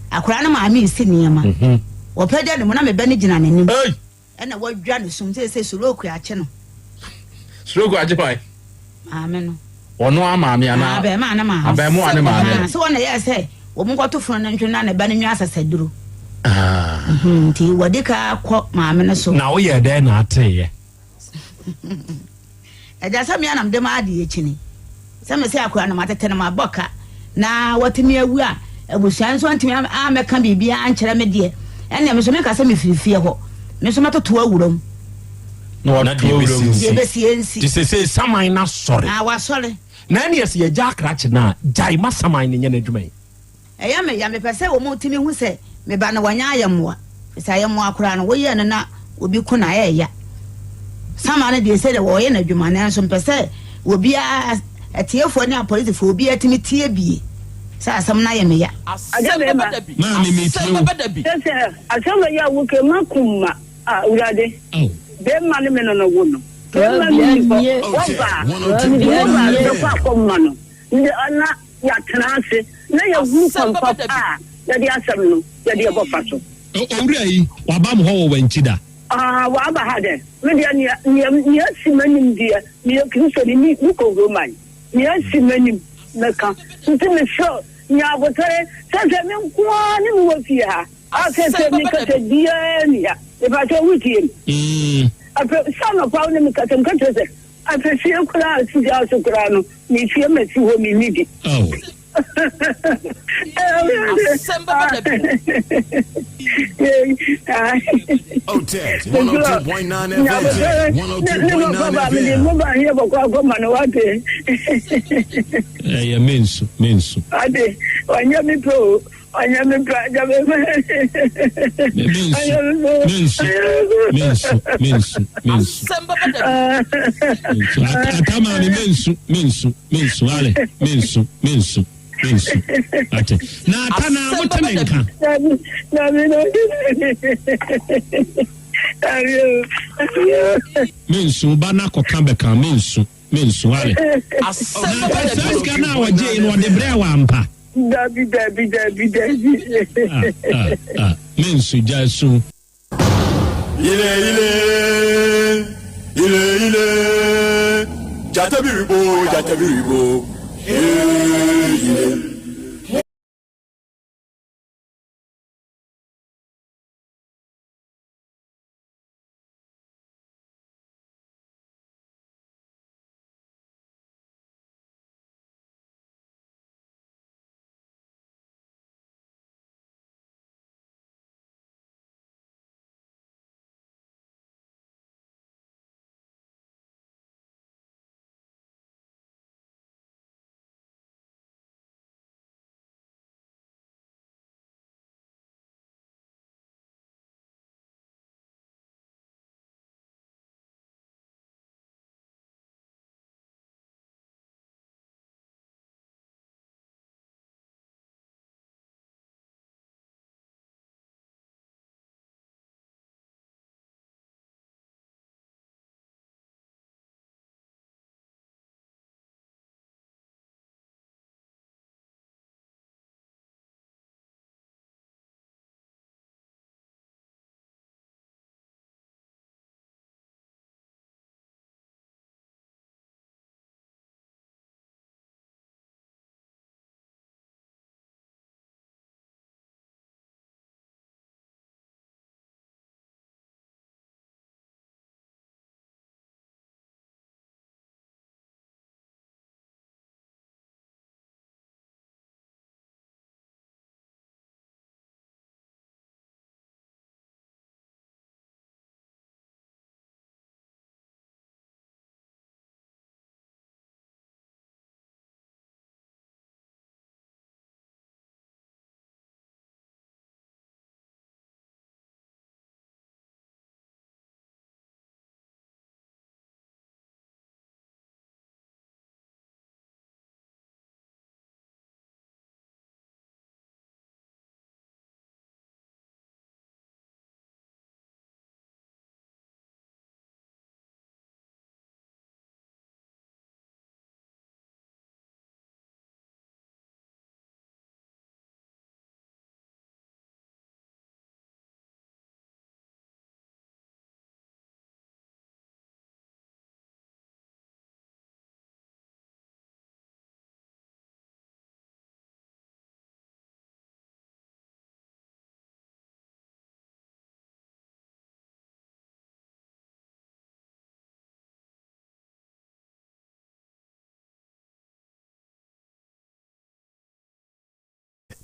a crown of my me sitting, or Pedro, when I'm a Benjamin. And I was Johnny soon say Suloquia channel. Suloquia, amen. Or no, mammy, and I bear man, so one I say, woman got to front and turn on a banning as I said, Drew. Tea, what dick I quote mamma so. Now, yeah, then I tell you. And that's a man I'm demadi, chinny. Some say I can't matter tell my boca. Now, what to me we are, I will send one to me, I'm a can be beyond Cheramedier, and I must make a semi fear. Miss Mato to a woodum. No, not this is some I not sorry. I was sorry. Nanny is a jack ratchet now, Jai Massamine in Yenajme. I am a yammy per se or more to me who say, me ban one I am more. As I am more crown away and not would be kuna ya. Some other they said a war in a human and some per se will be a tear for any police will be a timid tear be. Some Nayamia. I tell you, we can Makuma. Urade. Dem mani meno no wono. Dem mani mano. Ana ya transe. Na ya wu papa. Ya di asem no. Ya di abofaso. Owrai, waba mo ho wenchida. Waba hade. Me dia ni asimanim dia. Ni Kristo ni ko roman. Ni asimanim meka. Ntime show. Nya botare. Sase me kwa ni mo fia. Ase me ka te dia ni ya. If I tell you, some of our Nimicat and countries, I prefer Kura to the Autograno, me fear me to whom you need it. Otec 1029 FM. 1029 Mensu. Ade, when you pro. I am a Mensu. nka mensu ba na koka beka mensu ale asɛska na wɔgye no wɔde brɛ wa mpa Dabi. mensu gya so ile jatabiribo ile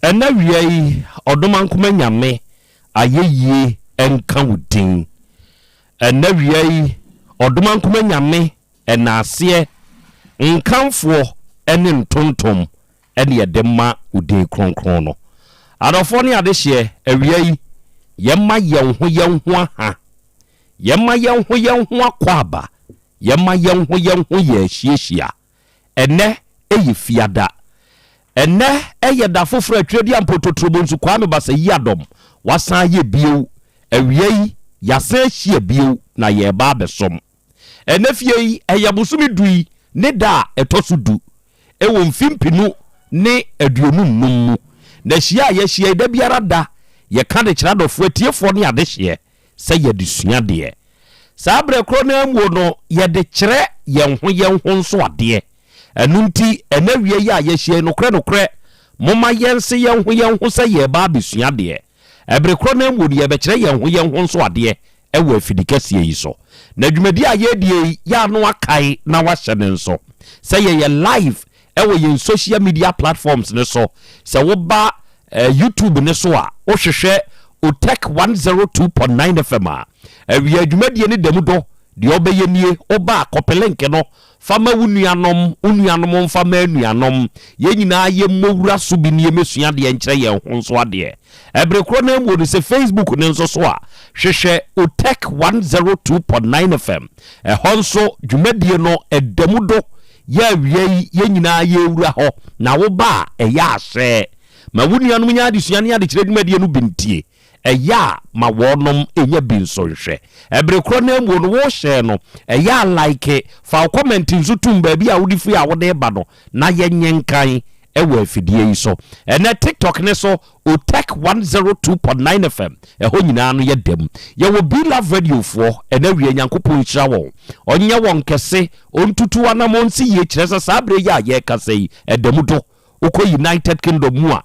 ɛna wia yi ɔdoma nkoma nyame ayeyie enka wudin ɛna wia yi ɔdoma nkoma nyame ɛnaase nkanfo ɛne ntontom ɛne yɛdema udin kronkron no adɔfo ne adehye awia yi yɛma yɛnho aha yɛma yɛnho akwaba yɛma yɛnho yɛ hyiehia ɛnɛ ɛyɛ fiada ɛnɛ ɛyɛ da foforo atwedi ampototrobo nsu kwa me basa yi adom wasan ye bio awia yi yasan hia bio na ye ba besom ɛnɛ fie yi ɛyɛ busumi dui ne da ɛtoso du ɛwɔ mfimpinu ne aduonu num na hia ye hia da biara da ye ka de kyerɛ adɔfo atiefo ne ade hye sɛ ye de sua de saa bre kro na amuo no ye de kyerɛ yɛnho nso ade enunti enawia ya yehie nokre moma yense yenho sɛ ye ba besua de ebrekro na mu ye be kire yenho nso ade ewo afidikase yi so na dwumadi a ye die ya no akai na wa hye ne nso sɛ ye live ewo ye social media platforms ne so sɛ wo ba YouTube ne so a wo hwehwɛ Otec 1029Fm a awia dwumadi ne damudo de obeye nie oba kopelenke no fama wunuanom fama anuanom ye nyina ye mowura so bi ne mesua de enkyere ye ho nso ade ebrekro na mu se Facebook ne nso so a hwehwe Otec 102.9FM honso dwumadie no edamudo ye awia ye nyina ye wura ho na wo ba eya ahye ma wunua no nya adesua ne ade kyerɛ dwumadie no bintie ɛya ma wɔnom ɛnya bi nso nhwɛ ɛbere kro na mu no wo share no ɛya like fa comment nso tum ba bi a wodi fi a wode ba no na yenyen kan ɛwɔ afidie yi so ɛna TikTok ne so Otec 1029Fm ɛho nyinaa no yɛ dem yɛwɔ Be Love Radio fo ɛna wie nyankopɔn hyira wɔn ɔnyɛ wɔn kɛse ontutu anamon si ye kyerɛ sɛ saa bere ya yɛ kasa yi ɛdem do ukɔ United Kingdom mu a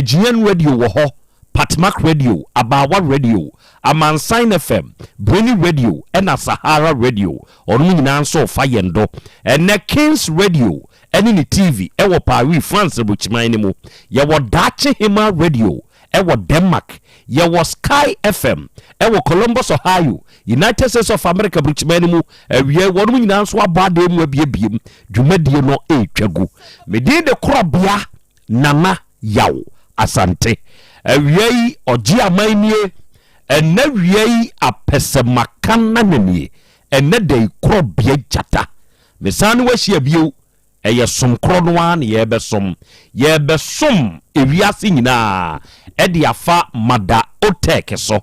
GN Radio wɔ hɔ Patmark Radio, Abawa Radio, Amansign FM, Brini Radio, and Sahara Radio, or Nina so Fayendo, and Kings Radio, and in the TV, Ewa Paris, France, which my name, Yawa Dache Hima Radio, Ewa Denmark, Yawa Sky FM, Ewa Columbus, Ohio, United States of America, which my name, we are one winner, so bad them will be a beam, Jumedio no a chagu. Me did the Krobea, Nana Yaw Asante. Awiei oji amanie ena wiei apesemakana nanie ena de Krobea jata mesane wahia bio eye somkro no an yebesom ewiase nyina e de afa mada Otec so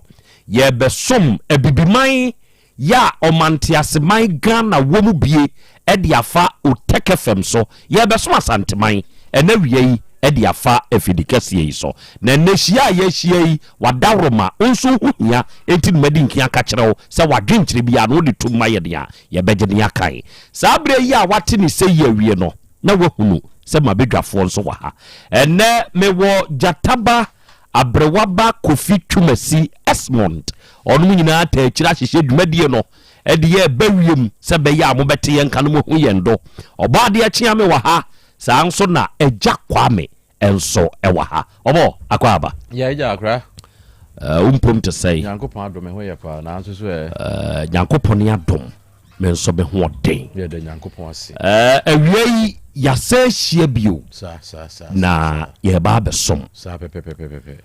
yebesom ebibiman ya omantiaseman Ghana womu bie e de afa Otec FM so yebesom asanteman ena wiei edi afa efidikasi yi so na nehia yehia yi wadawroma onso huhia enti madi nkia ka kyerɛw sɛ wadwenkyere bia no de tumma yɛ dia ye begye akan saa bre yi a wate ne sɛ yi awie no na wahunu sɛ mabedwafo nso wa ha ene mewo jataba abrewaba kofi twumasi Esmond onum nyina ta kyira hyehye dwumadie no edi ye bawiem sɛ be ya mo bete yɛn kan mo hu yɛn do ɔbaade akyea me wa ha saa nso na eja kwame enso ewa ha obo akwaba ya eja akra umpom to say yankopon adom ho ye pa na nso so yankopon adom me nso be ho den ye de yankopon ase awiei ya se hia bio sa na ye ba be som sa pepepepepe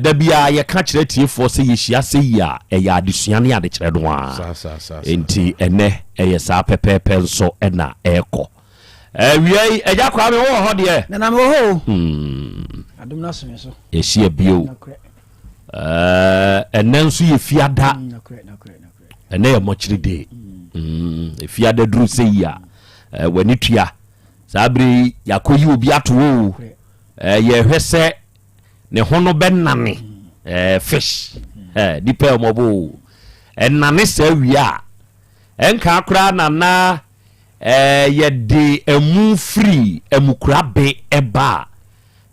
da bia ye ka kire tiefo se ye hia se ya e ya adesua ne ade kire do a sa enti ene ye sa pepepe nso ena eko wiei eja kwa me wo ho de na na me ho adom na so so ye hia bio enenso ye fiada ene ye mochiri de fiada duru se ya wani tua sabri yakoyi obi ato wo ye hwese ne hono benane fish dipa mobo enane se wia enka akra na yɛde emu free emukura be eba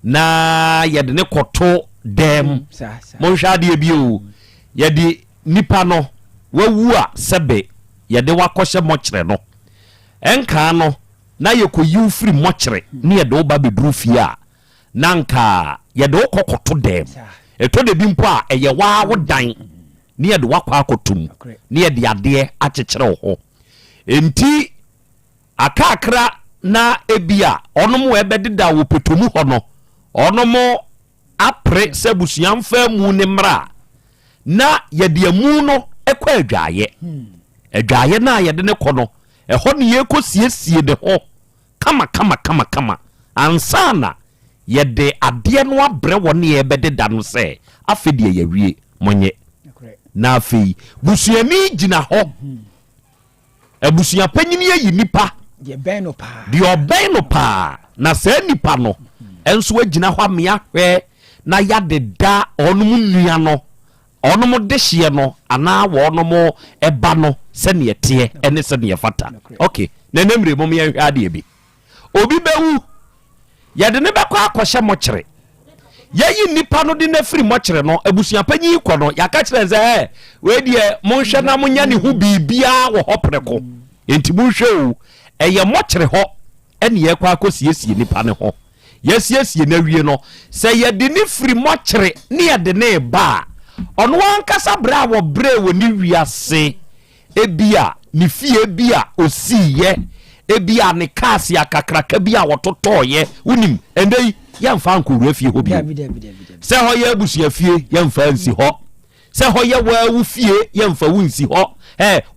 na yɛde ne koto dem monhwade bio yɛde nipa no wawu a sebe yɛde wakɔhye mokyere no enka no na yɛkoyi free mokyere ne yɛde oba beduru fie a nanka yɛde okokoto dem eto de bi mpo a ɛyɛ wa wodan ne yɛde wakɔ akotum ne yɛde ade akyekyere ho enti akakra na ebia onomo ebedida wo petomu hono onomo apre sebusuamfa mu ne mra na yede amu no ekwa adwaye na yede ne kono eho ne yekosiesie de ho kama ansana yede ade no abre woni ebedida no se afedie yawie monye na afei busuami gina ho abusua panyini yi nipa de ben no pa na se nipa no enso agina hwa mea hwe na yade da onum nua no onum de hye no ana wo onum eba no se ne yete ene se ne yefata okay na nemre mom ye hwe ade bi obi bewu yade ne bekwa akohye mokyere yeyi nipa no de na firi mokyere no abusua panyi kɔ no yaka kyerɛ sɛ we de monhwɛ na monya ne hu bibia wo hopreko enti monhwɛ o eye mokyere ho ene ye kwa akosiesie nipa ne ho yesiesie na wie no sɛ yɛde ne firi mokyere ne yɛde ne ba ɔno ankasa bra wo bre wo ni wiase ebia ne fie bia osiye ebia ne kasi akakraka bia wototoye unim endei yemfa nkuru afie ho bia sɛ ho ye abusua fie yemfa nsi ho sɛ ho ye wa wu fie yemfa wu nsi ho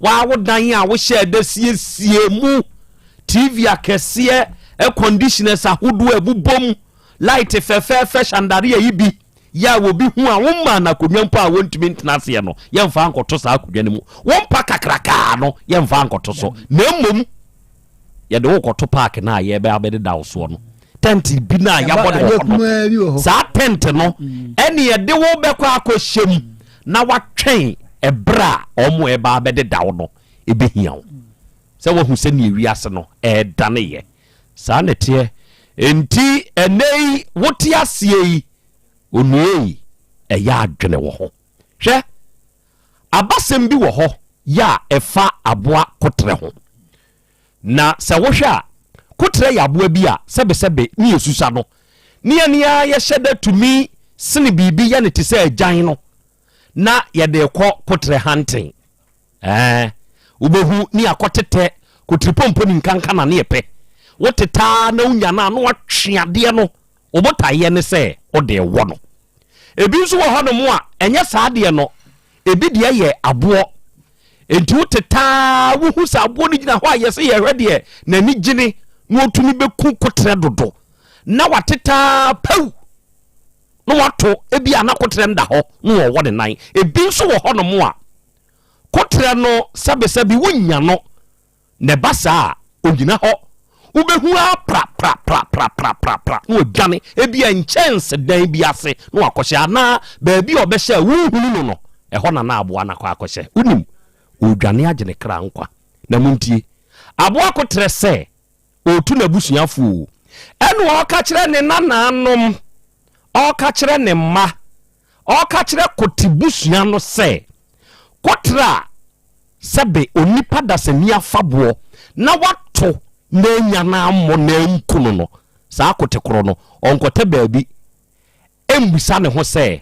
wa wo dan a wo hye da siesie mu TV akese conditioners ahodo abubom light fɛfɛɛfɛ shandare a yibi ya wo bi hu a wo ma na konwa mpo a wontumi ntena ase no yɛmfa ankoto saa konwa no mu wompa kakraka no yɛmfa ankoto so na mmom yɛde wo kɔto park na yɛbɛ abɛde da wo so no tent bi na yɛbɔ de saa tent no ɛne yɛde wo bɛkɔ akɔhyɛm na watwɛn ɛbra ɔmo ɛba abɛde da wo no ɛbɛhia wo sɛ wohu sɛ ne wiase no ɛdane yɛ saa ne teɛ enti ɛnɛyi wote aseɛ yi onue ɛyɛ adwene wɔ hɔ hwɛ abasɛm bi wɔ hɔ yɛ ɛfa aboa kotrɛ ho na sɛ wohwɛ a kotrɛ yɛ aboa bi a sɛbesɛbe ne yɛsusa no neania yɛhyɛ da tumi sene biribi yɛ ne te sɛ agyan no na yɛde kɔ kotrɛ hunting wobɛhu ne akɔtetɛ kotripɔmpɔ ni nkanka na ne yɛpɛ wotetaa na wonya no a na watwe adeɛ no wobɔtaeɛ ne sɛ wode wɔ no ebi nso wɔ hɔ no mu a ɛnyɛ saa adeɛ no ebi deɛ yɛ aboɔ enti wotetaa wohu sɛ aboɔ no gyina hɔ a yɛsɛ yɛhwɛ deɛ n'ani gyene na wɔtumi bɛku kotrɛ dodo na watetaa pɛw na wato ebi a na kotrɛ nda hɔ na wɔwɔ ne nan ebi nso wɔ hɔ no mu a kotrɛ no sɛbesɛbi wonya no ne ba saa ogyina hɔ wobɛhu a pra na ɔdwane ebi a nkyɛnse dan bi ase na wakɔhyɛ anaa baabi a ɔbɛhyɛ a wohunu no ɛhɔ na na aboa no akɔ akɔhyɛ wonim ɔdwane agye ne kra nkwa na montie aboa kotrɛ sɛ ɔtu n'abusuafoɔ ɛne ɔka kyerɛ ne nanaanom ɔka kyerɛ ne mma ɔka kyerɛ kotibusua no sɛ kotrɛ a sɛbe onipa dasani afaboɔ na wato na nya na mmɔ na nkuno no saa kotekoro no ɔnkɔtɛ baabi embisa ne ho sɛ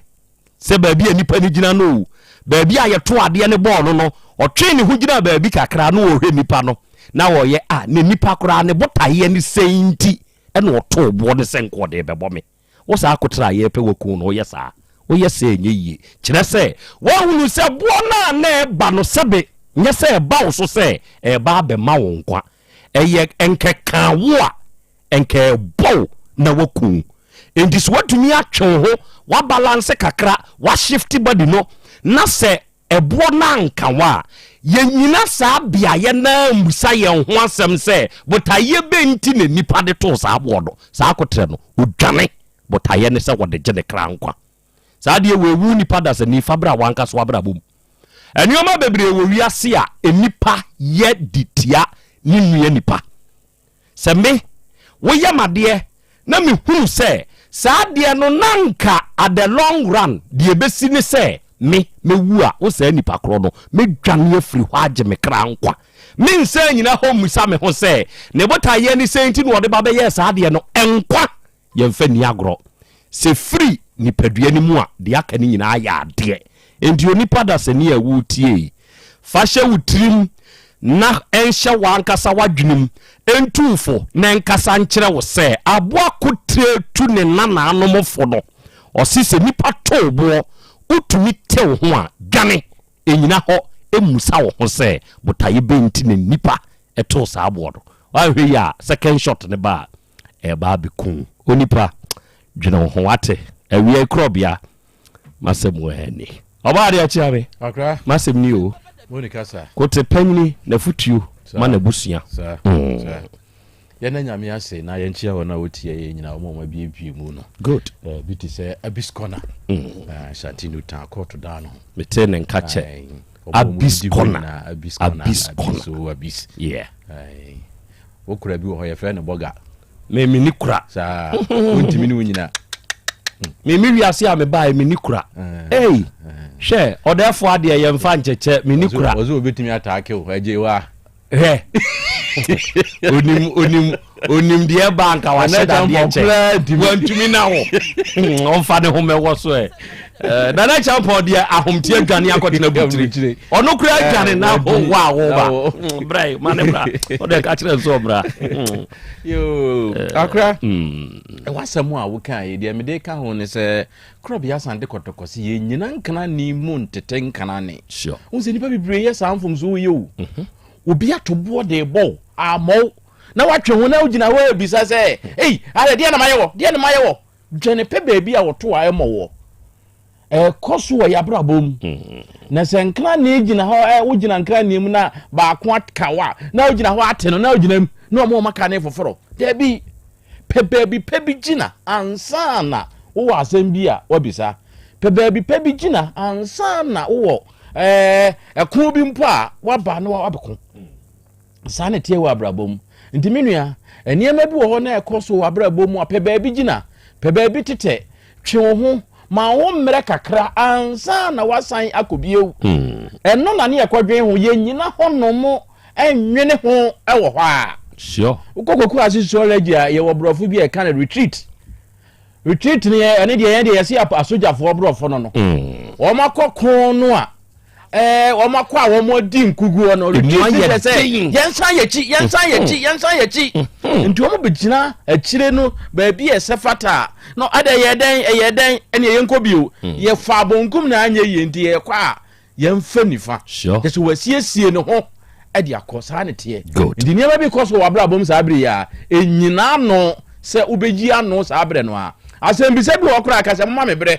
baabi a nipa ne gyina no baabi a yɛto adeɛ ne bɔɔlo no ɔtwe ne ho gyina baabi kakra no wɔhwɛ nipa no na wɔyɛ ne nipa koraa ne botaeɛ ne sɛnti ɛna ɔtoo boɔ ne sɛ nkɔɔde bɛbɔ me wo saa kotra yɛpɛ waku no woyɛ saa woyɛ sɛ ɛnyɛ yie kyerɛ sɛ wɔhunu sɛ boɔ no a na ɛba no sɛbe nyɛ sɛ ɛba wo so sɛ ɛba abɛma wo nkwa ɛyɛ nkɛka wo a nkɛbɔw na waku enti so watumi atwe ho wabalance kakra washifti body no na sɛ ɛboɔ no anka wo a yɛnyina saa beayɛ na mmusa yɛn ho asɛm sɛ botayɛ bɛnti na nipa de too saa boɔ no saa kotrɛ no odwane botayɛ ne sɛ wɔde gye ne kra nkwa saa deɛ wɔwu nipa da sɛ nifa bra wanka so abra bom ɛnneɔma bebree wɔ wiase a nipa yɛ ditia ne nnua nipa sɛ me woyɛ madeɛ na mehunu sɛ saa deɛ no nanka at the long run deɛ bɛsi ne sɛ mewu a wo saa nipa korɔ no medwane afiri hɔ agye me kra nkwa mensɛ nyina hɔ musa me ho sɛ ne botayɛ ne sɛnti na wɔde ba bɛyɛ saa deɛ no ɛnkwa yɛmfa ni agorɔ sɛ firi nipadua no mu a deɛ aka ne nyinaa yɛ adeɛ enti onipa da sɛni a wotie fa hyɛ wo tirim na ɛnhyɛ wankasa wadwenem ɛntumfo na ɛnkasa nkyerɛ wo sɛ aboa kotrɛ tu ne nanaanomfo no ɔse sɛ nipa too boɔ wotumi tew ho a dwane ɛnyina hɔ ɛmusa wo ho sɛ botaeɛ bɛnti ne nipa ɛtoo saa boɔ no wahwɛ yi a second shot ne ba a ɛbaa bɛku onipa dwene wo ho wate awie Krobea masɛm wɔ ani ɔbaa de akyia me masɛm ni o kote panyini na futuo ma na busua yɛna nyame ase na yɛnkyia wɔ na wɔtie yɛ nyina ɔma biebie mu no good bi te sɛ abiskona shantino ta kɔto da no mete ne nka kyɛ abiskona yeah wokura bi wɔ hɔ yɛfrɛ no bɔga meni kura saa wontimi ne wo nyina memi wiase a mebaa meni kura ei hwɛ ɔdɛfo adeɛ yɛmfa nkyɛkyɛ meni kura ɔsɛ obɛtumi ataake wo agye wa hɛ onim deɛ ba nka wahyɛ dadeɛ kyɛ wantumi na wo ɔmfa ne ho mɛwɔ so nana champion deɛ ahomteɛ adwane akɔtena butiri ɔno kura adwane na wowɔ a woba brɛ ma ne bra ɔde ka kyerɛ nso ɔbra akra ɛwasɛm a wokaeɛ deɛ mede ka ho ne sɛ Krobea Asante kɔtɔkɔse yɛ nyina nkana ne mu ntete nkana ne wo sɛ nnipa bebree yɛ saa mfom so woyɛ o obi ato boɔ de bɔ amɔ na watwe ho na wogyina hɔ abisa sɛ ei ade deɛ na mayɛ wɔ dwene pe baabi a woto a ɛmɔ wɔ koso wɔ yabrabom na sɛ nkra ne gina hɔ wo gina nkra ne mu na baako atkawa na wo gina hɔ ate no na wo gina mu na ɔmo maka ne foforo da bi pe baabi pe bi gina ansa na wo wɔ asɛm bi a wabisa pe baabi pe bi gina ansa na wo wɔ ɛko bi mpo a waba na wabɛko saa ne tie wɔ abrabom nti menua eniema bi wɔ hɔ na ɛkɔ so wɔ abrabom a pe baabi gina pe baabi tete twe wo ho ma wo mmere kakra ansa na wasan akobiew ɛno na ne yɛkɔdwen ho yɛnyina hɔ no mo enwene ho ɛwɔ hɔ a sure ukokoku asisiology a yɛwɔ brɔfo bi ɛka na retreat ne ɛne deɛ yɛde yɛse asogyafoɔ brɔfo no wɔmakɔ kon no a wɔmakɔ a wɔmɔdi nkuguo no retreat sɛ yɛnsan yɛkyi nti wɔn bɛgyina akyire no baabi ɛsɛ fata no ada ɛyɛ dɛn ɛne yɛnkɔ bio yɛfa abonkum na anyɛ yie nti yɛkɔ a yɛmfa nifa yɛsɛ wɔasiesie ne ho ɛde akɔ saa ne teɛ nti nneɛma bi kɔ so wɔ abrabom saa bere a ɛnyina no sɛ wobɛgyi ano saa bere no a asɛmbisa bi wɔ kora ka sɛ mma me berɛ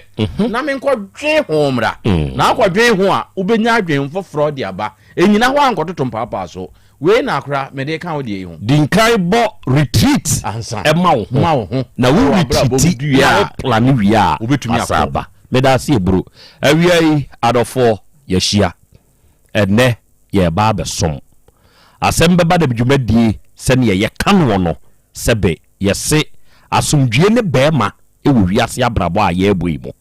na menkɔdwe ho mmra na akɔdwe ho a wobɛnya adwen foforɔ de aba ɛnyina hɔ ankɔtoto mpaapaa so wei na akora mede ka wo deɛ yi ho dinkai bɔ retreat ansa ɛma wo ho na wo retreat ya plan wie a wobɛtumi asaba meda ase ebro awia yi adɔfoɔ yɛhyia ɛnɛ yɛba abɛsom asɛm bɛba da dwumadie sɛne yɛka no no sɛbe yɛse asomdwie ne bɛɛma ɛwɔ wiase abrabɔ a yɛbɔ yi mu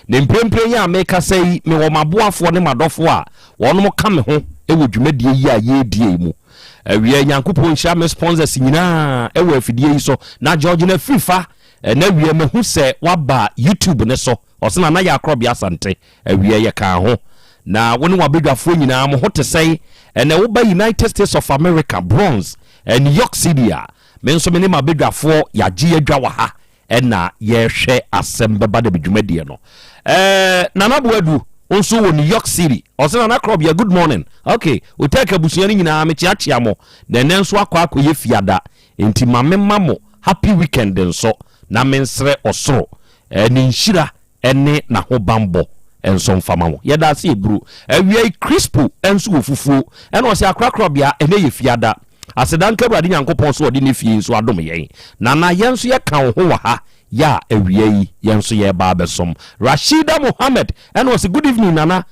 ne mprempren yi a meka sɛ yi me wɔ maboafoɔ ne madɔfoɔ a wɔnom ka me ho ɛwɔ dwumadie yi a yɛdie mu awia nyankopɔn hyia me sponsors nyinaa ɛwɔ afidie yi so na George na fifa na awia mahu sɛ waba YouTube ne so ɔsena na yɛ Krobea Asante awia yɛka ho na wone wabedwafoɔ nyinaa mo ho te sɛ ɛna woba United States of America Bronx New York City a me nso me ne mabedwafoɔ yagye adwa wɔ ha ɛna yɛhwɛ Asem Beba Dabi dwumadie no Nana Boadu nso wɔ New York City ɔsena na Krobea good morning okay Otec abusua no nyinaa me kyeakyea mo na ɛnɛ nso akɔ fiada enti ma mo happy weekend nso na me nsrɛ ɔsoro ne nhyira ɛne na ho bambɔ enso mfama mo yɛda se ebru awia crispo enso ofufuo ɛna ɔse akra Krobea ɛne yɛ fiada asedan kabra de nyankopɔn so ɔde ne fie nso adom yɛn na yɛnso yɛka wo ho wɔ ha ya awia yi yɛnso yɛ ba besom Rashida Mohammed ɛna ɔse good evening nana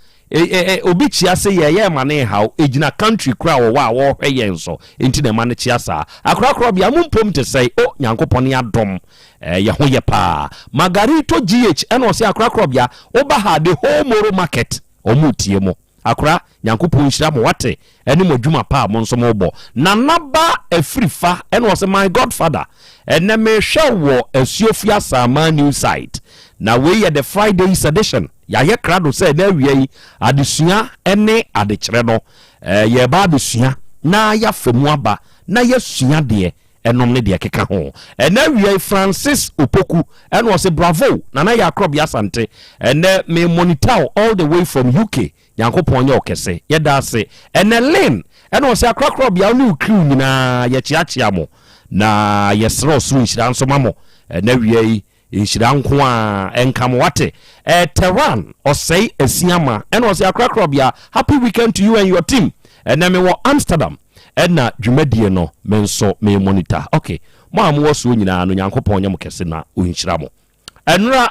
obi chia se yɛ ma ne haw egina country kra wɔ a wɔhwɛ yɛn so enti na ma ne chia saa akra Krobea mumpom te sɛ o nyankopɔn ne adom yɛ ho yɛ pa Margarito GH ɛna ɔse akra Krobea oba ha the whole Moro market ɔmo tie mo akra nyankopɔn nhyira mo wate ɛne mo adwuma pa mo nso mo bɔ na naba afirifa ɛna ɔse my godfather ɛnɛ mehwɛ wɔ asuofia Asama new site na we yɛ the Fridays edition yɛayɛ krado sɛ na awia yi adesua ɛne adekyerɛ no yɛba adesua na yɛafa mu aba na yɛsua deɛ ɛnom ne deɛ keka ho ɛna awia Francis Opoku ɛna ɔse bravo na yɛ Krobea Asante ɛnɛ me monitor all the way from UK nyankopɔn nyɛ ɔkɛse yɛda ase ɛnɛ Lane ɛna ɔse akra Krobea ne ukriw nyinaa yɛkyeakyea mo na yɛsrɛ ɔsoro nhyira nso ma mo ɛna awia yi nhyira nko a ɛnka mo wate Teran ɔsɛe asiama ɛna ɔse akra Krobea happy weekend to you and your team ɛnɛ me wɔ Amsterdam ɛna dwumadie no me nso me monitor okay mo a mo wɔ so nyinaa no nyankopɔn nyɛ mo kɛse na ɔnhyira mo ɛnra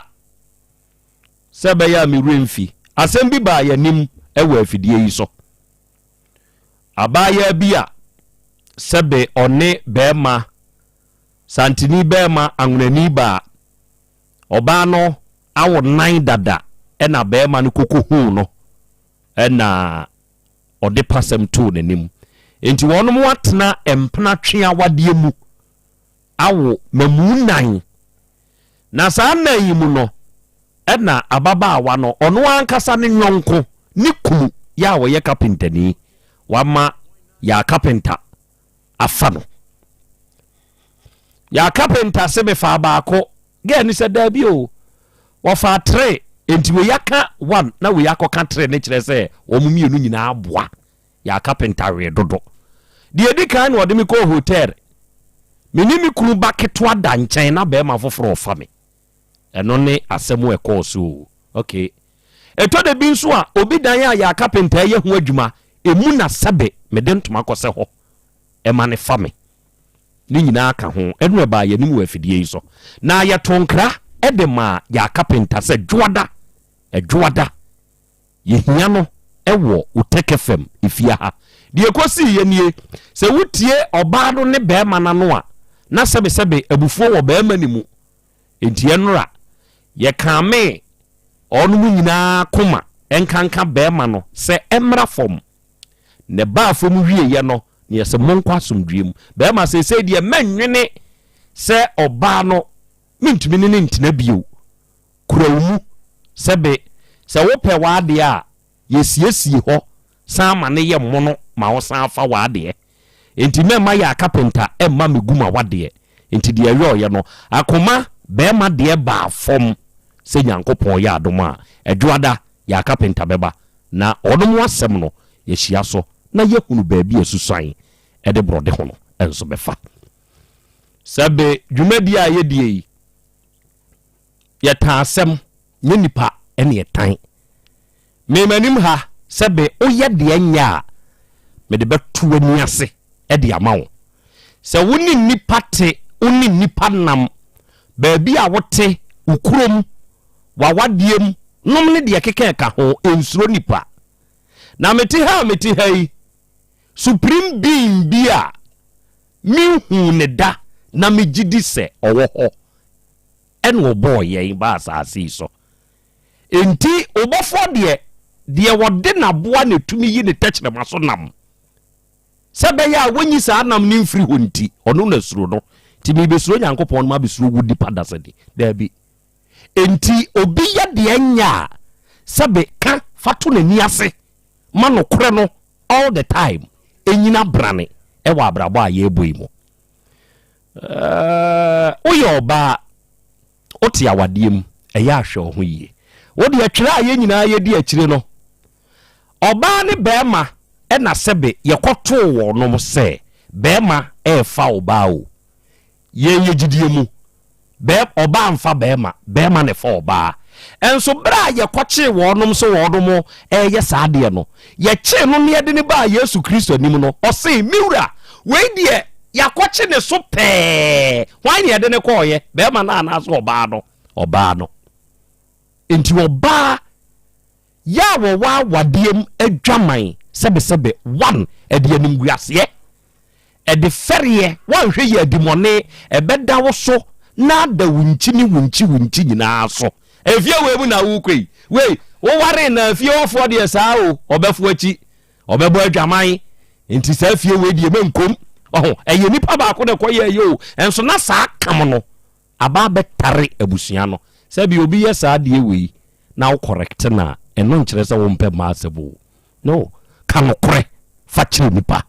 sɛ bɛyɛ a me remfi asɛm bi ba yɛnim ɛwɔ afidie yi so abaya bi a sɛbe ɔne bɛɛma santini bɛɛma anwunani ba ɔbaa no awo nan dada ɛna bɛɛma no koko hu no ɛna ɔde pasɛm to n'anim enti wɔn mo atena empena twe awadeɛ mu awo mamu nan na saa nan yi mu no ɛna ababaawa no ɔno ankasa ne nyɔnko ne kunu ya wɔyɛ kapentani wama ya kapenta afa no ya kapenta se me fa baako ge ni sɛ da bi o wɔfa 3 enti we yaka 1 na we yakɔka 3 ne kyerɛ sɛ wɔn mienu nyinaa aboa ya kapenta we dodo de edi kan no de me kɔ hotel me ni me kunu ba ketwa da nkyɛn na bɛɛma foforo fa me ɛno ne asɛm ɛkɔɔ so okay ɛtɔ da bi nso a obi dan a yɛ carpenter yɛ ho adwuma emu na sɛbe mede ntoma kɔsɛ hɔ ɛma ne fa me ne nyinaa ka ho ɛno ɛbaa yɛnim wɔ afidie yi so na yɛto nkra ɛde ma yɛ carpenter sɛ dwoada yɛhia no ɛwɔ Otec FM efia ha deɛ kɔsi yɛnie sɛ wotie ɔbaa no ne bɛrima na no a na sɛbe abufuo wɔ bɛrima ne mu enti ɛnora yɛkame ɔno mu nyinaa koma ɛnkanka bɛrima no sɛ ɛmmra fam ne baa fam wieyɛ no ne yɛsɛ monkɔ asomdwem bɛrima sɛ deɛ mɛnwene sɛ ɔbaa no mentumi ne ntina bio kurawo mu sɛbe sɛ wopɛ waadeɛ a yɛsiesie hɔ san ma ne yɛ mono ma wo san fa waadeɛ enti mɛma yɛ carpenter ɛmma me guma wadeɛ enti deɛ yɛyɛ no akoma bɛrima deɛ baa fam sɛ Nyankopɔn yɛ adom a ɛdwoada yɛ carpenter bɛba na ɔnom asɛm no yɛhyia so na yɛhunu baabi asusuan ɛde brɔde ho no ɛnso bɛfa sɛbe dwumadi a yɛdie yi yɛtaa asɛm nyɛ nipa ɛne yɛtan memanim ha sɛbe woyɛ deɛ nyɛ a mede bɛto ani ase ɛde ama wo sɛ wo ne nipa te wo ne nipa nam baabi a wote ukurom wawadiem nom ne deɛ keka ka ho ensuro nipa na mete ha yi supreme being bi a mihu ne da na megidi sɛ ɔwɔ hɔ ɛne ɔbɔɔ yɛn ba asase so enti ɔbɔfo deɛ wɔde naboa ne tumi yi ne tɛkyerɛma so nam sɛ bɛyɛ a wɔnyi saa nam ne mfiri hɔ nti ɔno na suro no nti mebɛsuro Nyankopɔn no ma bɛsuro wudi pada sɛ de daabi enti obi yɛ deɛ nya a sɛbe ka fato n'ani ase ma no korɛ no all the time enyina brane ɛwɔ abrabɔ a yɛbɔ yi mu woyɛ ɔbaa wote awadeɛ mu ɛyɛ ahwɛ wo ho yie wode atwerɛ a yɛn nyinaa yɛdi akyire no ɔbaa ne bɛrima ɛna sɛbe yɛkɔtoo wɔ nom sɛ bɛrima ɛɛfa ɔbaa o yɛnyɛ gyidie mu ɔbaa mfa bɛrima ne fa ɔbaa ɛnso berɛ a yɛkɔkyee wɔnom so wɔnom ɛyɛ saa deɛ no yɛkyee no ne yɛde ne baa Yesu Kristo anim no ɔse miwura wei deɛ yɛakɔkye ne so pɛɛ hwan ne yɛde ne kɔɔyɛ bɛrima no anaasɛ ɔbaa no enti ɔbaa yɛ a wɔwɔ awadeɛm adwaman sɛbesɛbe one ɛde animguaseɛ ɛde fɛreɛ wanhwɛ yɛ adimɔne ɛbɛda wo so na da wunkyi nyinaa so efie we mu na wo kwei we wo ware na fie wofoɔ deɛ saa o ɔbɛfo akyi ɔbɛbɔ adwaman enti saa fie we deɛ menkom ɛyɛ nipa baako na kɔyɛ yɛ o enso na saa kam no aba bɛtare abusua no sɛ bi obi yɛ saa deɛ we na wo correct na ɛno nkyerɛ sɛ wo mpɛ ma asɛbo no ka no korɛ fa kyerɛ nipa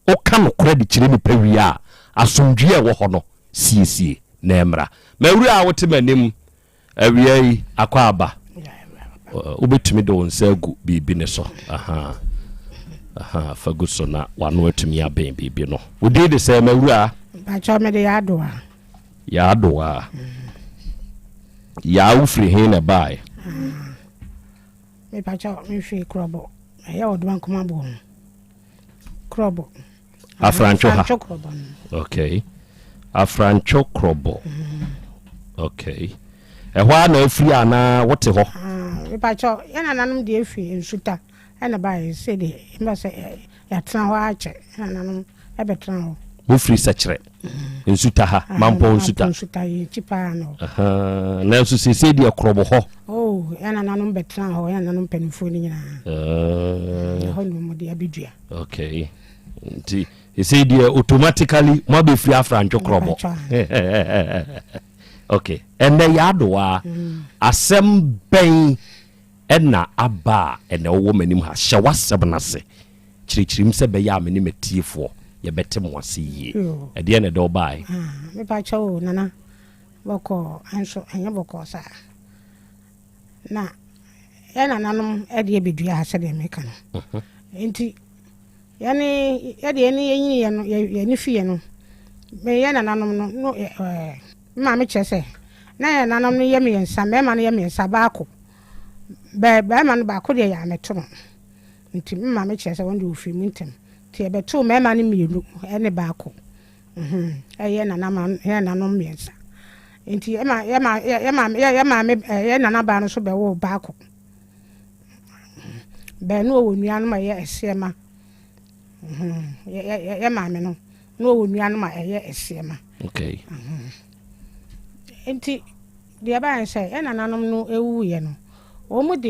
o ka no korɛ de kyerɛ nipa wi a asomdwie wɔ hɔ no siesie na emra mawura a wote manim awia yi akɔ aba wobɛtumi de wo nsa agu biribi ne so fagu so na wano atumi abɛn biribi no wodi de sɛ mawura bakyɛ mede yɛadoa yɛa wofiri he na bae mepakyɛ mehwɛ Krobea ɛyɛ ɔdoma nkoma bɔ no Krobea afrancho ha okay afrancho Krobea okay ɛhɔ na afiri ana wote hɔ mepakyɛ yɛna nanom de afiri nsuta ɛna bae sɛ de mba sɛ yɛtena hɔ akyɛ ɛna nanom ɛbɛtena hɔ wofiri sɛkyerɛ nsuta ha mampɔ nsuta na nso sɛsɛ deɛ Krobea hɔ ɛna nanom bɛtena hɔ ɛna nanom panifoɔ no nyinaa hɔ no mu de abɛdua okay nti ɛsɛ deɛ automatically mo abɛfiri afrancho Krobea okay ɛnɛ yɛadoa asɛm bɛn ɛna aba ɛna wɔwɔ manim ha hyɛ wasɛm no ase kyerɛkyerɛm sɛ bɛyɛ a mene matiefoɔ yɛbɛte mo ase yie ɛdeɛ ne dɛ ɔbae mepakyɛ o nana bɔkɔ ɛnso ɛnyɛ bɔkɔ saa na yɛna nanom ɛde abɛdua ha sɛdeɛ meka no nti yɛne yɛnyini yɛne fie no yɛna nanom no ma mekyerɛ sɛ na yɛ nanom no yɛ mmiɛnsa mɛma no yɛ mmiɛnsa baako bɛɛma no baako deɛ yɛ ameto no nti mma me kyerɛ sɛ wɔn de ofiri mu ntɛm nti yɛbɛto mɛma no mmienu ɛne baako ɛyɛ nanom mmiɛnsa nti yɛ nanaba no so bɛwɔ baako bɛɛ no wɔ nuanom a ɛyɛ ɛsiɛma yɛ maame no na wɔ nuanom a ɛyɛ ɛsiɛma nti deɛ bɛyɛ sɛ yɛ nananom no ɛwuiɛ no wɔn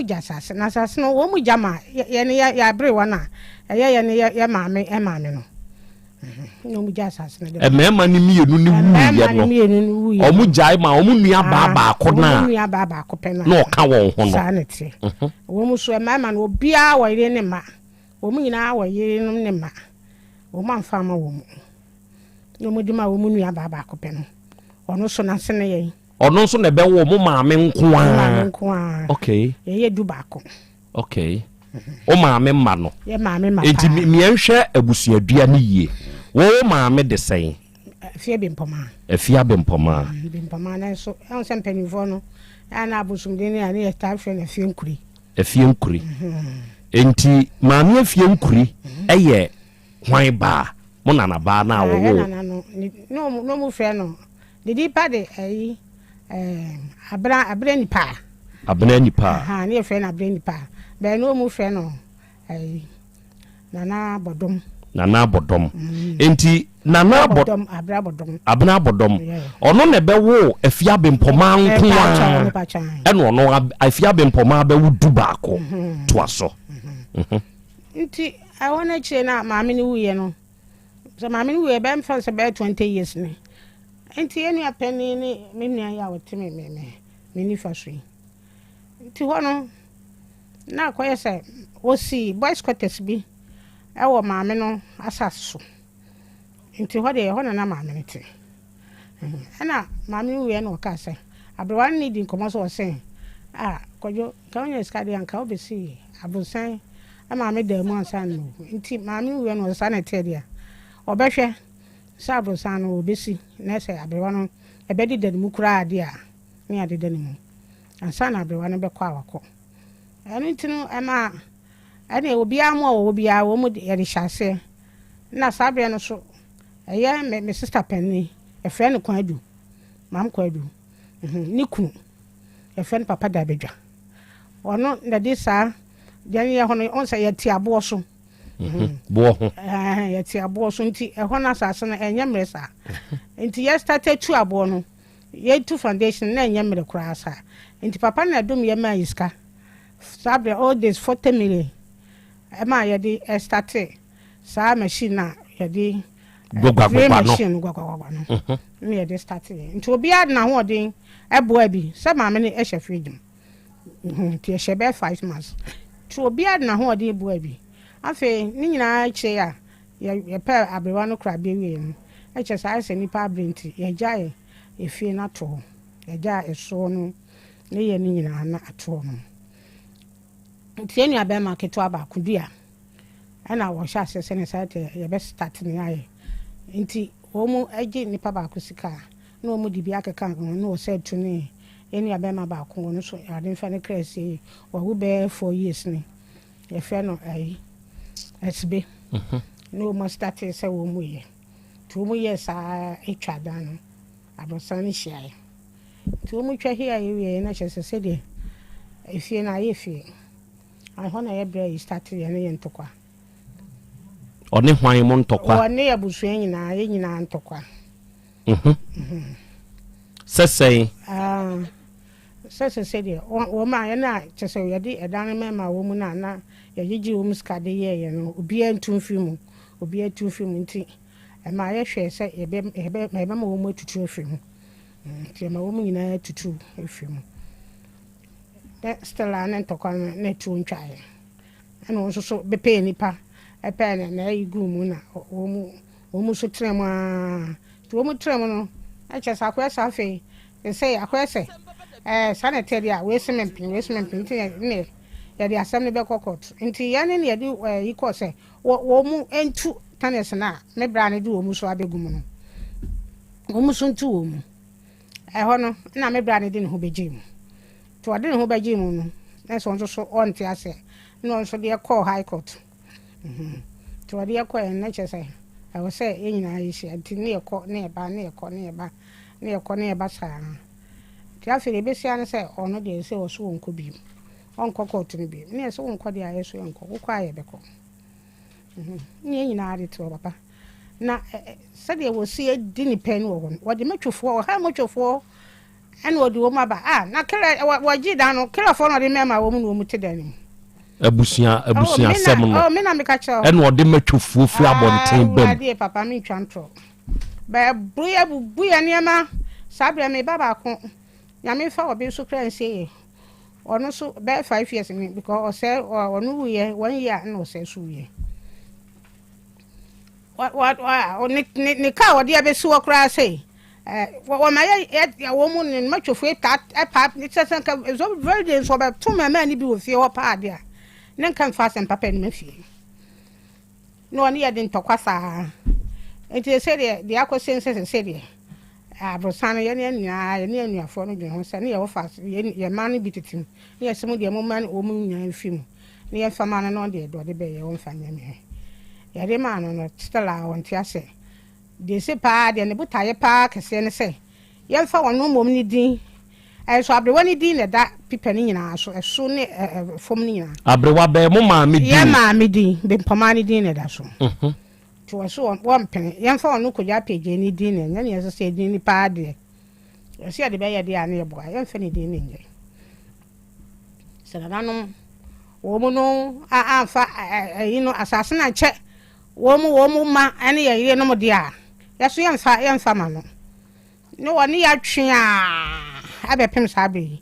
gya asase na asase no wɔn gya ma yɛne yɛabere wɔn a ɛyɛ yɛne yɛ maame no na wɔn gya asase no de mmarima no mmienu no wuiɛ no wɔn gyae ma wɔn nua baa baako na pɛ na ɔka wɔn ho no saa ne te wɔn so mmarima no obiara wɔ yere ne ma wɔn nyinaa wɔ yere no ne ma wɔn amfa ama wɔn na wɔn de ma wɔn nua baa baako pɛ no ɔno so na se ne yɛn ɔno nso na ɛbɛwɔ mo maame nko a okay yɛyɛ du baako okay o maame ma no yɛ maame ma enti miɛnhwɛ abusuadua ne yie wo maame de sɛn afia bempɔma bempɔma na so ɛn sɛ mpanimfoɔ no ana abosomde ne ane yɛ taa hwɛ na afia nkuri enti maame afia nkuri ɛyɛ hwan baa mo nana baa na wo no mo frɛ no didi pa de ayi abra nipa ha ne frɛ na abra nipa bɛɛ no mu frɛ no ayi nana bodom enti nana bodom abra bodom ɔno na bɛwo afia bempɔma nko a ɛno ɔno afia bempɔma bɛwo du baako to aso nti I want to change na maame ni wuye no so maame ni wuye bɛm fa sɛ bɛɛ 20 years ni nti enu apɛni ni me nua ya wote me ni fa so nti hɔ no na akɔyɛ sɛ osi boys quarters bi ɛwɔ maame no asase so nti hɔ de hɔ na maame ne te ɛna maame wuye no ka sɛ abrewa ni di nkɔmɔ so ɔsɛ kɔjo ka onye skadi anka obesi abunsan maame da mu ansa no nti maame wuye no ɔsa na te dia ɔbɛhwɛ sɛ abunsan no obesi na sɛ abrewa no ɛbɛdi da mu kura ade a ne ade da ne mu ansa na abrewa no bɛkɔ awakɔ ɛno nti no ɛma ɛne obiara mu a obiara wo mu yɛde hyase na sabre no so ɛyɛ me sister penny ɛfrɛ no Kwadu mam Kwadu ni kunu ɛfrɛ no papa da bedwa ɔno na de saa gyan yɛ hono on sɛ yɛte aboɔ so boɔ ho yɛte aboɔ so nti ɛhɔ na asase no ɛnyɛ mmerɛ saa nti yɛ started tu aboɔ no yɛ tu foundation na ɛnyɛ mmerɛ koraa saa nti papa na dom yɛ ma iska sabre all this 40 million ɛma yɛde started saa machine na yɛde gwagwagwa no ne yɛde started nti obiara na ho ɔden ɛboa bi sɛ maame ne ɛhyɛ fridge nti ɛhyɛ bɛ 5 months nti obiara na ho ɔden boa bi afei ne nyinaa kyerɛ a yɛpɛ abrewa no kora bɛwie no ɛkyɛ saa sɛ nipa abre nti yɛgya efie no ato hɔ yɛgya ɛsoɔ no ne yɛ ne nyinaa na ato hɔ no nti enu abɛma ketewa baako dua ɛna wɔhyɛ ase sɛ ne saa te yɛbɛ start ne ayɛ nti wɔn agye nipa baako sika na wɔn de bi akeka ho na wɔsɛ tu ne enu abɛma baako wɔn nso ade mfa ne krɛse wɔwo bɛɛ 4 years ne yɛfɛ no ayi ɛsbe na wɔn start sɛ wɔn mu yɛ nti wɔn yɛ saa etwa dan no abɔsan ne hyia yɛ nti wɔn twa hia yɛ wie na kyerɛ sɛ sɛdeɛ efie na ayɛ fie ahɔ na yɛbrɛ yi start yɛ ne yɛ ntɔkwa ɔne hwan mo ntɔkwa ɔne yɛ busua nyinaa yɛ nyinaa ntɔkwa sɛsɛn sɛsɛ deɛ wɔn ma yɛ na kyerɛ sɛ yɛde ɛdan mɛma wɔn mu na yɛgyegye wɔn sika de yɛyɛ no obiara ntu mfiri mu nti ɛma yɛhwɛ sɛ yɛbɛma wɔn mu atutu afiri mu nti ɛma wɔn mu nyinaa atutu afiri mu still ne ntɔkwa no na tu ntwaeɛ ɛna wɔn nso so bɛpɛ nipa ɛpɛ na ɛyi gu mu na wɔn mu so tena mu nti wɔn mu tena mu no ɛkyɛ sɛ akɔyɛ sɛ afei sɛ akɔyɛ sɛ sanitary a wɔasi mempin nti ne yɛde asɛm no bɛkɔ court nti yɛne ne yɛde yi kɔ sɛ wɔn mu ntu tanes na me bra ne de wɔn mu so abɛgu mu no wɔn mu so ntu wɔn mu no na me bra ne de ne ho beji mu to ade ne ho beji mu no na so so on ti ase no so de call high court to ade call na chese I was say enyina yishi anti ne ekọ ne eba sa ti afere be sia ne say ono de say oso wonko bi onko court ne bi ne so wonko de ayeso onko kokọ aye beko ne enyina ade to papa na sade wo si di ni pen wo de metwofo ha metwofo ene wo de wo maba na kere wo gi da no kere fo no de mema wo mu no mu te da ni abusia sem no me na me ka cho ene wo de metwofo fi abonten bam ade papa me twantro ba buya niama sabre me baba ko ya me fa obi so kran say ono so be 5 years me because o say onu ye 1 year na o say so ye what ni ka wo dia be so kra say wo ma ya wo mu ni matwofo ta pap ni tsan ka so very day so ba to ma ni bi wo fie wo pa ade a nen kan fa sem papa ni ma fie no ni ya din tokwasa enti say de akosen say de abrosana ye ne anuafo no dwen ho say ne ye wo fa ye ma ni bititim ne ye semu de mo man o mu nyan fim ne ye fa ma no de do de be ye wo fa nyame ya de ma no stella won ti ase de se pa de ne butaye pa kese ne se ye fa wono mom ni din so abrewa ni din ne da pipa ni nyina so ne fom ni nyina abrewa be mo ma me din ye ma me din be mpama ni din ne da so to so won pen ye fa wono ko ja page ni din ne nya ne se din ni pa de se de be ye de ane bo ye fa ni din ne nje se na no wo mu no fa asase na che wo mu ma ane ye ye no mo de a yaso ye mfa ma no no woni ya twe a abepem sabe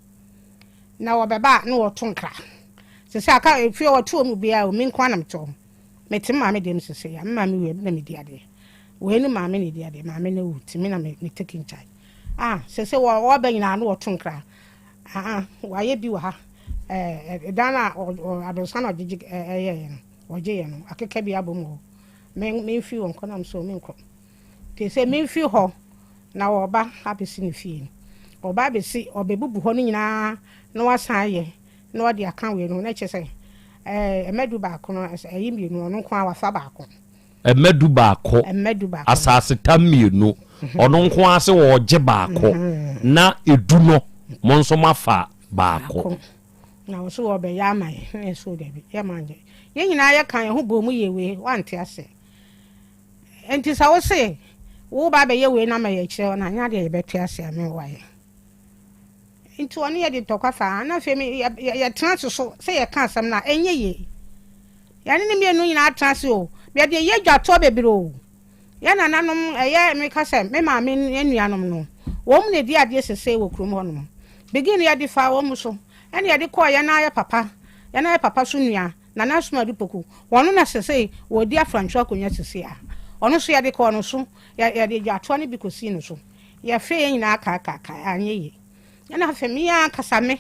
na wo beba no wo tonkra se aka efi wo to mu bia o min kwanam to metim ma me dem se ya ma me we na me di ade we ni ma me ni di ade ma me na wuti me na me taking charge se wo ba nyina no wo tonkra wa ye bi wa ha dana o adosana jiji ye no je ye no akeka bi abomo me fi won konam so me nko te se me fi ho na wo ba abesi ne fi oba abesi obebubu ho no nyina na wasan ye na wo de aka we no na chese emedu ba ko no ayi mienu no kwa wafa ba ko emedu ba ko asase tamienu ono nko ase wo je ba ko na edu no mo nso mafa ba ko na wo so wo be ya man na so de bi ya man je ye nyina ya kan ho bo mu ye we wante ase enti sa wo se wo ba be ye we na ma ye kire na nya de ye betu ase ame wa ye enti oni ye de tokwafa na fe me ya trans so se ye kan asam na enye ye ya ne mienu nyina trans o be de ye dwato bebiro ya na nanom eye me ka se me ma me enuanom no wo mu ne di ade sese wo krom ho no begin ya di fa wo mu so ene ya di ko ya na ya papa so nua na na so ma di poku wono na sese wo di afrancho akonya sese a ono so ya de ko no so ya de dwato ne bi kosi no so ya fe ye nyina aka anye ye na fe me ya kasa me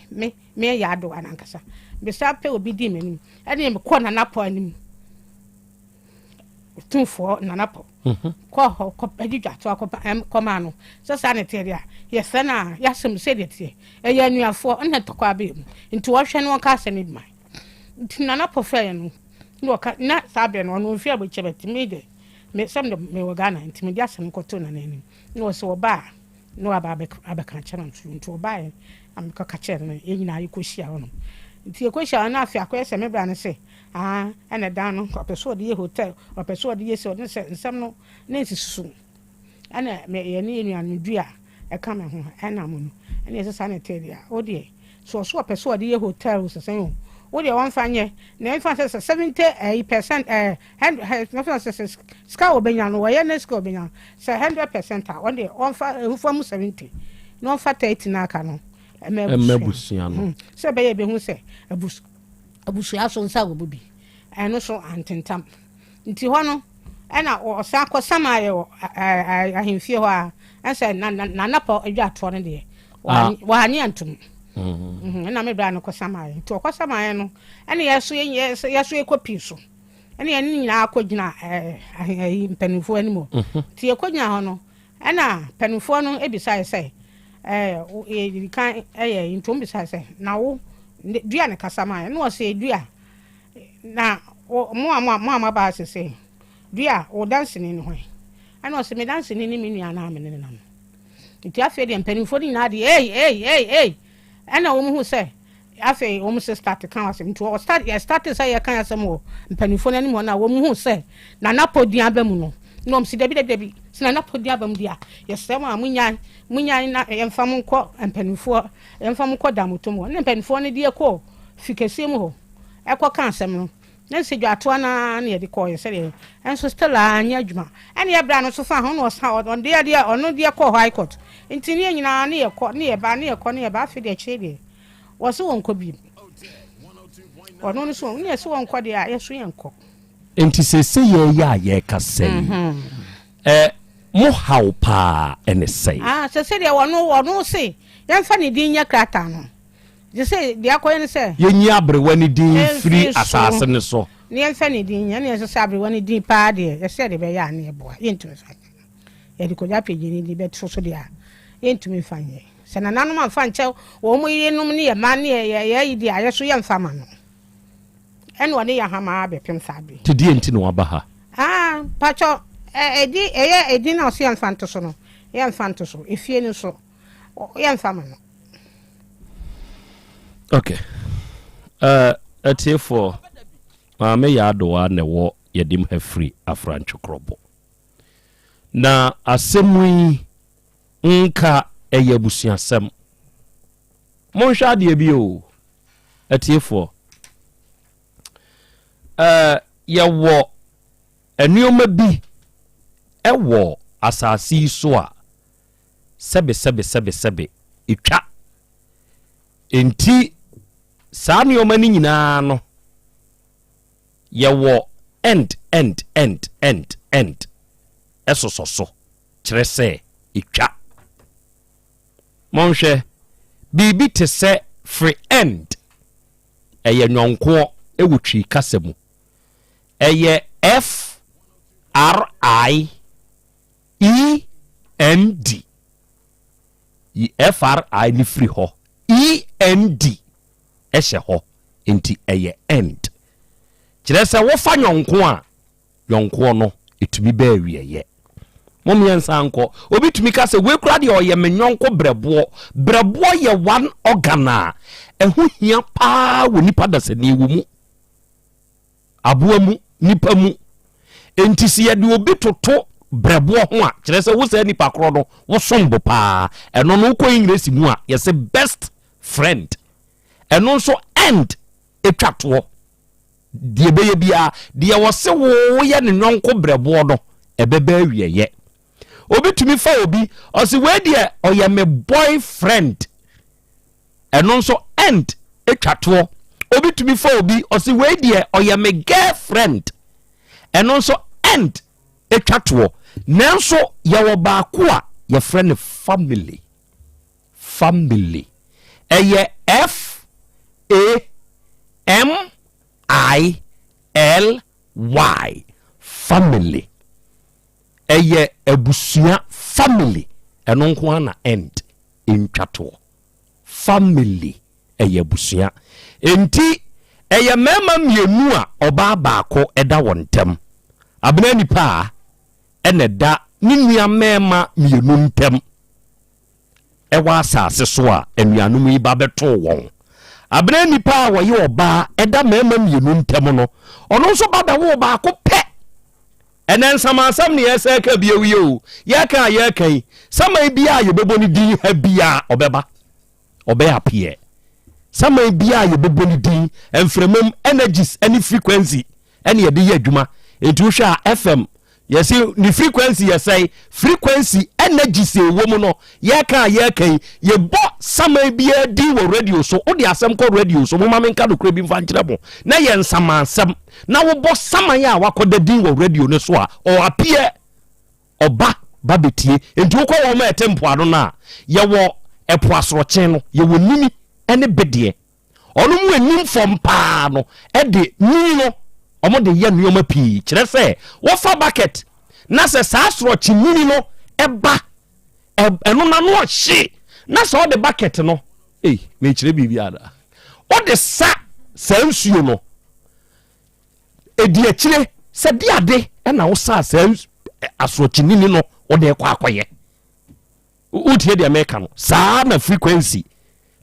ya do ana kasa be sa pe obi di menim ene me ko na napo anim tunfo na napo ko edi dwato ko ma no so sa ne teria ye fe na ya sem se de tie e ya nuafo na to kwa be nti wo hwe no ka se ne mai nti na napo fe no no ka na sa be no no fi aboche beti me de me sam de me wagana nti me dia sem ko to na nanim no so ba no abaka chana nti oba e am ka chere no ye nyina ayi ko hia hono nti e ko hia na afi akoye se me bra ne se ene dan no opeso de ye hotel opeso de ye se o se nsam no na nsusu ana me ye ne enuan dua e ka me ho ana mo no ene se sanitary a o de so opeso de ye hotel se sen o de wan fanye na en fa se 70% no fa se ska obenya no ye na ska obenya se 100% a on de on fa mu 70 no fa 30 na aka no emebusia no se be ye be hu se abusu so nsa go bobi eno so antentam nti ho no ena o sa ko samaye ahemfie ho a ense na napo adwato ne de wa anye antum na me bra no ko samaye to ko samaye no ene yeso ekopi so ene ye nyina akogina mpanifo animo ti ekogina ho no ena panifo no ebisa ye say e kan ntom bisa se na wo dua ne kasama no se dua na mo ba se dua o dance ni ho ana se me dance ni me nua na me ne na no nti afi de mpanimfo ni na de ana wo mu se afi wo mu se start kan wase nti wo start say ya kan asem wo mpanimfo ni mo na wo mu se na napodi abamu no nom si debi sina napodi abam dia yesem a munya na yemfam nko mpanimfo yemfam nko damotom wo ne mpanimfo ne de ko fikesem ho ekọ kan asem no na se dwato na na ye de ko yese de enso still anya adwuma ene ye bra no so fa ho no sa on de ono de ko high court nti ne nyina na ye ko ne ye ba fi de che de wo so won ko bi ono no so ne so won ko de a ye so ye nko enti se ye ya ye ka sei mo how pa ene sei se de wono se ye fa ne din nya krata no je say de akoye ne say ye nyi abre wani din free asase ne so ne en fa ne din nya ne se abre wani din pa de ye say de be ya ne boa ye ntumi fa ye de ko ja peje ni be so de a ye ntumi fa ye se na nanu ma fa nche wo mu ye num ne ye ma ne ye yi de aye so ye mfa ma no en woni ya ha ma be pem sa be te die enti no aba ha pacho edi na so ye mfa nto so no ye mfa nto so efie ni so ye mfa ma no. Okay. Atiefo me ya doa ne wo yedim ha free afrancho krobo. Na asemwi nka eyabusuasem. Monhwa de bi o. Atiefo. Ya wo enuoma bi ewo asasi so a sebe itwa enti saa nneoma ni nyinaa no yɛwɔ end ɛsososo kyerɛ sɛ itwa monhwɛ biribi te sɛ free end ɛyɛ nyɔnkoɔ ɛwɔ twi kasa mu ɛyɛ FRIEND FRI ni free hɔ END ehye ho enti eye end kire se wo fa yonko no etumi ba wieye mom yensa nko obi tumi ka se we kura de oye me yonko brebo ye one organ eho hia pa wo nipa da se ne wo mu aboa mu nipa mu enti se ye de obi toto brebo ho a kire se wo se nipa kro no wo sombo pa eno no ko ingresi mu a ye se best friend eno nso end etwato die beye bia die wo se wo ye ne nonko brebo no ebeba awieye obi tumi fa obi o se we die oye me boyfriend eno nso end etwato obi tumi fa obi o se we die oye me girlfriend eno nso end etwato nanso ye wo ba ko a ye friend family eye FAMILY family eye abusua family eno nko ana end intwato family eye abusua enti eye mema mienu a oba baako eda wontem abena nipa ene da ninua mema mienu ntem ewa asase so a enuanum yi ba beto won abena nipa wo ye oba eda mema mienu ntem no ono so ba wo ba ko pe enen samansam ne yesa ka biewie o ya kan samai bia ye bebo ni din ha bia obeba appear samai bia ye bebo ni din enfremem energies any frequency any ye de ye adwuma entu hwa FM yes ni frequency yesai frequency energy se wo mu no ye kan ye bo samai bia di wo radio so odi asem ko radio so mo ma menka do kra bi mfa nkyere mo na ye nsamansam na wo bo samai a wakoda di wo radio ne so a o appear oba babetie entu ko wo ma etempo ado na ye wo epo asoroche no ye wo nimi ene bedie onu mu enim fom pa no e de ni no omo de ye nuoma pi kire se wo fa bucket na se sa asoroche nini no eba eno na no hye na sɛ ɔde bucket no mekyerɛ biribi ada ɔde sa saa nsuo no ɛdi akyire sɛ de ade ɛna wo saa saa asorɔkyinini no ɔde ɛkɔ akɔyɛ wotie deɛ mɛka no saa na frequency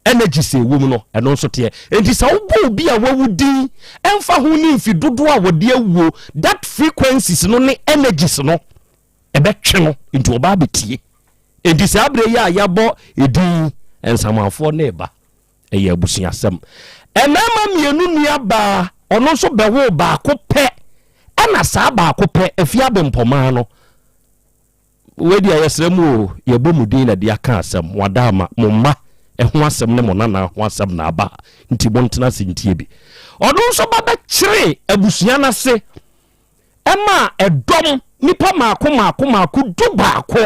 energy sɛ ɛwɔ mu no ɛno nso teɛ enti sɛ wobɔ obi a wawu din ɛmfa ho ne mfi dodoɔ a wɔde awuo that frequencies no ne energies no ɛbɛtwe no nti ɔbaa bɛtie enti saa berɛ yi a yɛabɔ ɛdin ɛnsamanfoɔ ne ɛba ɛyɛ abusuasɛm ɛmɛma mmienu nua baa ɔno nso bɛwo baako pɛ ɛna saa baako pɛ afie abɛmpɔmaa no wedi a yɛsrɛ mu o yɛbɔ mu din na de aka asɛm wada ama mo mma ɛho asɛm ne mo nana ho asɛm na aba nti montena se ntie bi ɔno nso ba bɛkyere abusua no ase ɛma ɛdɔm nipa maako du baako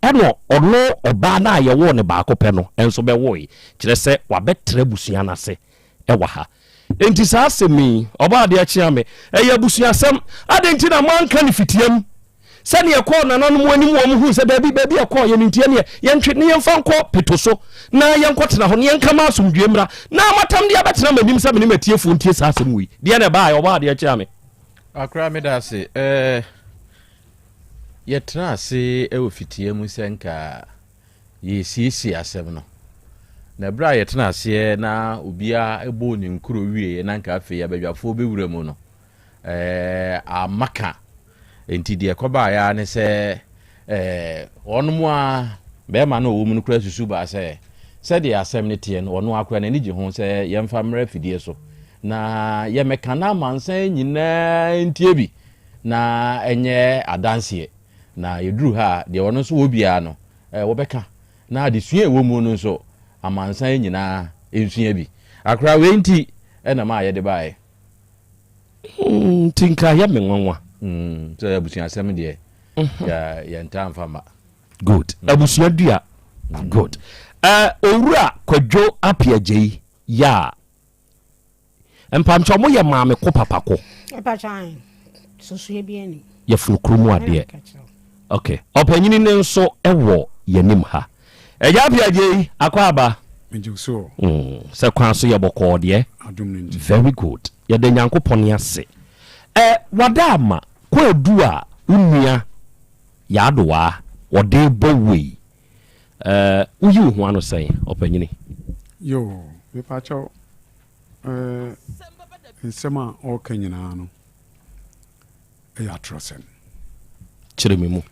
ɛno ɔno ɔbaa no a yɛwɔ ne baako pɛ no ɛnso bɛwoe kyerɛ sɛ wabɛtrɛ abusua no ase ɛwɔ ha enti saa asɛm yi ɔbaa de akyea me ɛyɛ abusuasɛm ade nti na moanka ne fitiam sani ɛkɔ nananom anim wɔ mu hu sɛ baabi ɛkɔ yɛ ntia ne yɛntwe ne yɛmfa nkɔ peto so na yɛnkɔ tena hɔ ne yɛnka ma asomdwe mmra na matam de abɛtena m'anim sɛ mene matiefoɔ ntie saa asɛm wei deɛ ne ɛbaa ɔbaa de akyea me akora meda ase yɛtena ase ɛwɔ fitia mu sɛ nka yɛsiesie asɛm no na ɛberɛ a yɛtena aseɛ na obiaa ɛbɔɔ ne nkuro wie na nka afei abadwafoɔ bɛwura mu no amaka enti deɛ kɔbaa ya ne sɛ ɔnom a bɛrima no ɔwɔ mu no kora susu baa sɛdeɛ asɛm ne teɛ no ɔno akora n'ani gye ho sɛ yɛmfa mmara fidie so na yɛmɛka na amansan nyinaa ntie bi na ɛnyɛ adanseɛ na yɛduru ha deɛ ɔno nso wɔ biara no wɔbɛka na adesua ɛwɔ mu no nso amansan nyinaa ɛnsua bi akora wei nti ɛna ma yɛde baeɛ nti nka yɛ me nwanwa sɛ abusua asɛm deɛ yɛnta mfa ma good abusua dua good owura kwadwo apiagye yi ya mpamcho mo yɛ maame ko papa ko epachan soso bi ani yɛfunu kurumu adeɛ okay ɔpanyini ne nso ɛwɔ yɛnim ha ɛgya apiagye yi akɔ aba menjuso sɛ kwan so yɛbɔkɔɔ deɛ very good yɛde nyankopɔn ase wada ama kwa adu a unua yadoa wɔde bɔ wei uyi wo ho ano sɛn ɔpanyini yo mepacho nsɛm a ɔka nyinaa no ɛyɛ atrɔsɛm kyerɛ me mu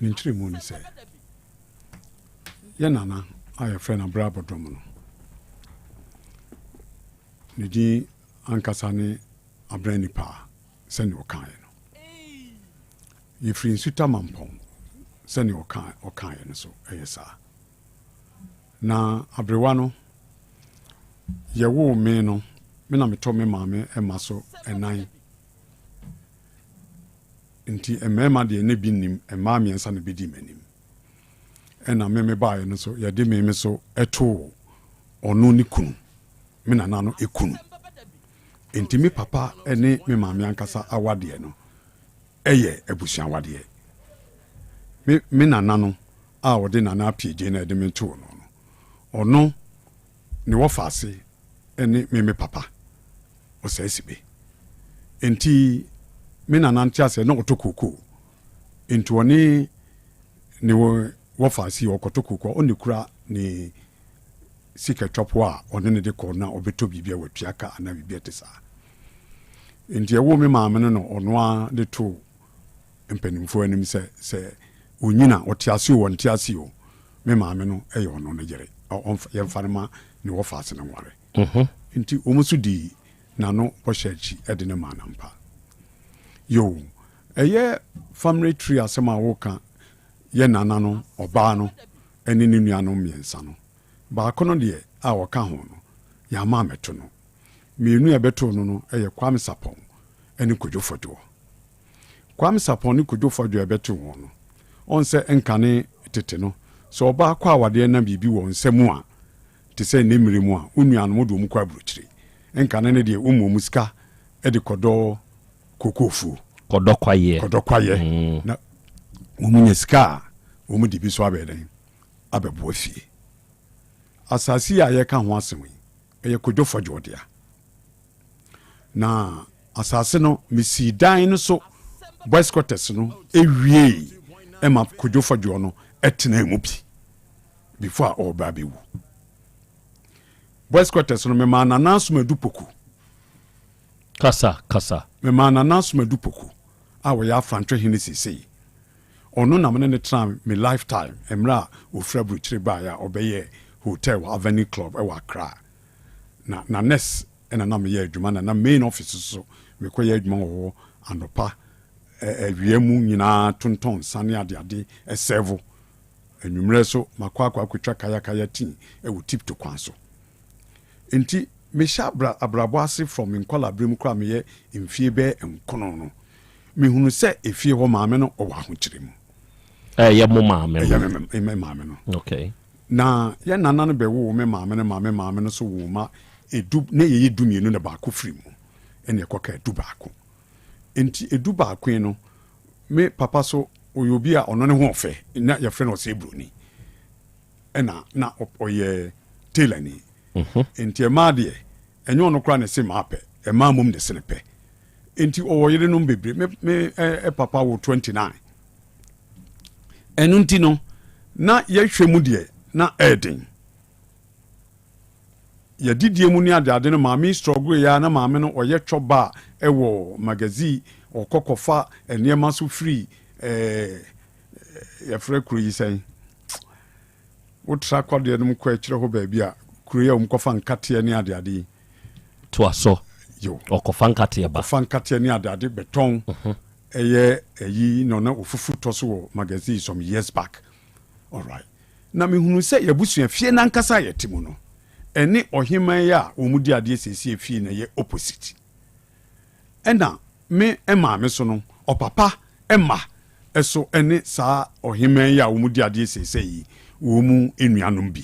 ne nkyerɛ mu ne sɛ yɛ nana a yɛfrɛ no brabɔdɔm no ne din ankasa ne abrɛ nipa a sɛne ɔkaeɛ no yɛfiri nsuta mampɔn sɛne ɔkaeɛ no so ɛyɛ saa na aberewa no yɛwoo me no me na metɔ me maame ɛma so ɛnan nti mmarima deɛ ne bi nim mmaa mmiɛnsa no bɛdi m'anim ɛna me baeɛ no so yɛde me so ɛtoo ɔno ne kunu me nana no ɛkunu nti me papa ne me maame ankasa awadeɛ no ɛyɛ abusua awadeɛ me nana no a ɔde nana apiegye na ɛde me too no ɔno ne wɔfa ase ne me papa ɔsɛ sibe nti me nana nte ase na ɔtɔ koko nti ɔne ne wɔfa ase ɔkɔtɔ koko ɔne kura ne sika twɔpo a ɔne ne de kɔ na ɔbɛtɔ biribi a watua ka ana biribi ɛte saa nti ɛwɔ me maame no ɔno a de to mpanimfoɔ anim sɛ onyina ɔte ase wɔ nte ase o me maame no ɛyɛ ɔno no gyere yɛmfa no ma ne wɔfa ase no nware nti ɔmu so di nano bɔhyɛ akyi ɛde ne ma nampa yo ɛyɛ family tree asɛm a woka yɛ nana no ɔbaa no ɛne ne nuanom mmiɛnsa no baako no deɛ a wɔka ho no yɛama mɛto no mmienu a bɛto no no ɛyɛ Kwame Sapɔn ɛne Kodwo Fɔdwo Kwame Sapɔn ne Kodwo Fɔdwo ɛbɛto wɔn no ɔn sɛ nkane tete no sɛ ɔbaa kɔ awadeɛ na biribi wɔ nsɛm a te sɛ ne mmiri mu a wonuanom de ɔmu kɔ aburokyire nkane ne deɛ ɔmu ɔmu sika ɛde kɔdɔ kokofuo kɔdɔ kwayɛ na ɔmu nya sika a ɔmu de bi so abɛdɛn abɛboa fie asase a yɛka ho asɛm yi ɛyɛ kodwofo dwodia na asase no mesi dan no so boys quarters no ewie ɛma kodwofo dwo no ɛtena mu bi before a ɔba bɛwu boys quarters no mema nana somadu poku kasa mema nana somadu poku a wɔyɛ afrantwe hene sesei ɔno na mene ne tena me lifetime emra ofra bruchire ba ya ɔbɛyɛ hotel Avenue Club ɛwɔ Accra na ness ɛna na meyɛ adwuma na main office so mekɔyɛ adwuma wɔ anopa awia mu nyinaa tonton sane ade ɛservo anwummerɛ so makɔ akɔtwa kaya tin ɛwɔ tip to kwan so enti mehyɛ abrabɔ ase from nkwala brem kora meyɛ mfie bɛ nkono no mehunu sɛ efie hɔ maame no ɔwɔ ahokyere mu yɛ mo maame no okay na yɛ nana no bɛwo me maame no so wo ma edu na yɛ du mienu na baako firi mu ɛna ɛkɔka edu baako enti edu baako no me papa so oyɛ obi a ɔno ne ho ɔfɛ na yɛfrɛ no ɔsɛ broni ɛna na ɔyɛ tailor ni enti ɛma deɛ ɛnyɛ ɔno kora ne se maapɛ ɛma mom ne se ne pɛ enti ɔwɔ yere no bebre me papa wo 29 ɛno nti no na yɛhwɛ mu deɛ na ɛden yɛdidie mu ne ade no maame struggle ya na maame no ɔyɛ twɔba ɛwɔ magazine ɔkɔkɔfa nneɛma so free yɛfrɛ kuro yi sɛn wotra kwadeɛ no kɔ akyerɛ hɔ baabi a kuro yi a wɔmkɔfa nkateɛ ne ade toaso yo ɔkɔfa nkateɛ ba ɔkɔfa nkateɛ ne ade bɛtɔn ɛyɛ ayi na ɔna ofufu tɔ so wɔ magazine some years back alright na mehunu sɛ yɛbusua fie nankasa yɛte mu no ɛne ɔheman yi a wɔn mu di adeɛ siesie fie na yɛ opposite ɛna me maame so no ɔpapa ɛma ɛso ɛne saa ɔheman yi a wɔn mu di adeɛ siesie yi wɔn mu enuanom bi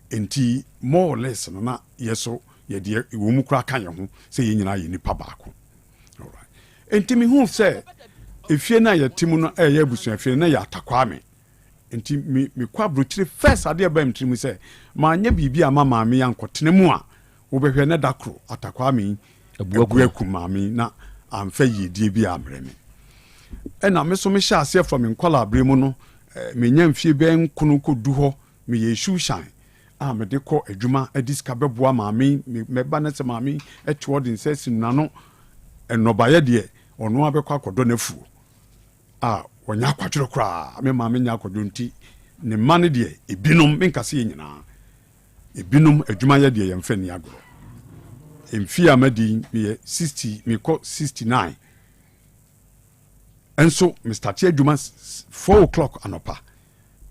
enti more or less no na yɛ so yɛde wɔn mu kora ka yɛn ho sɛ yɛn nyinaa yɛ nipa baako alright enti mehu sɛ efie na yɛte mu no ɛyɛ abusua fie na yɛ atakwame enti me kwa brochire first ade ba mtiri mu sɛ maanya biribi ama maame ya nkɔtene mu a wobɛhwɛ ne dakro atakwame abuaku maame na amfa yidie bi amrɛ me ɛna me so me hyɛ ase from nkwala abre mu no menya mfie bɛ nkono kɔdu hɔ me yɛ shoe shine a me de kɔ adwuma adiska bɛboa maame me ba ne sɛ maame ɛtwe ɔde nsɛ sinano ɛnɔbayɛ deɛ ɔno abɛkɔ akɔdɔ n'afuo a wɔnya akwadwere koraa me maame nya akwadwo nti ne ma ne deɛ ebinom menkase yɛ nyinaa ebinom adwuma yɛ deɛ yɛmfɛ ne agorɔ mfie amadi yɛ 60 mekɔ 69 enso Mr. Tia adwuma 4 o'clock anopa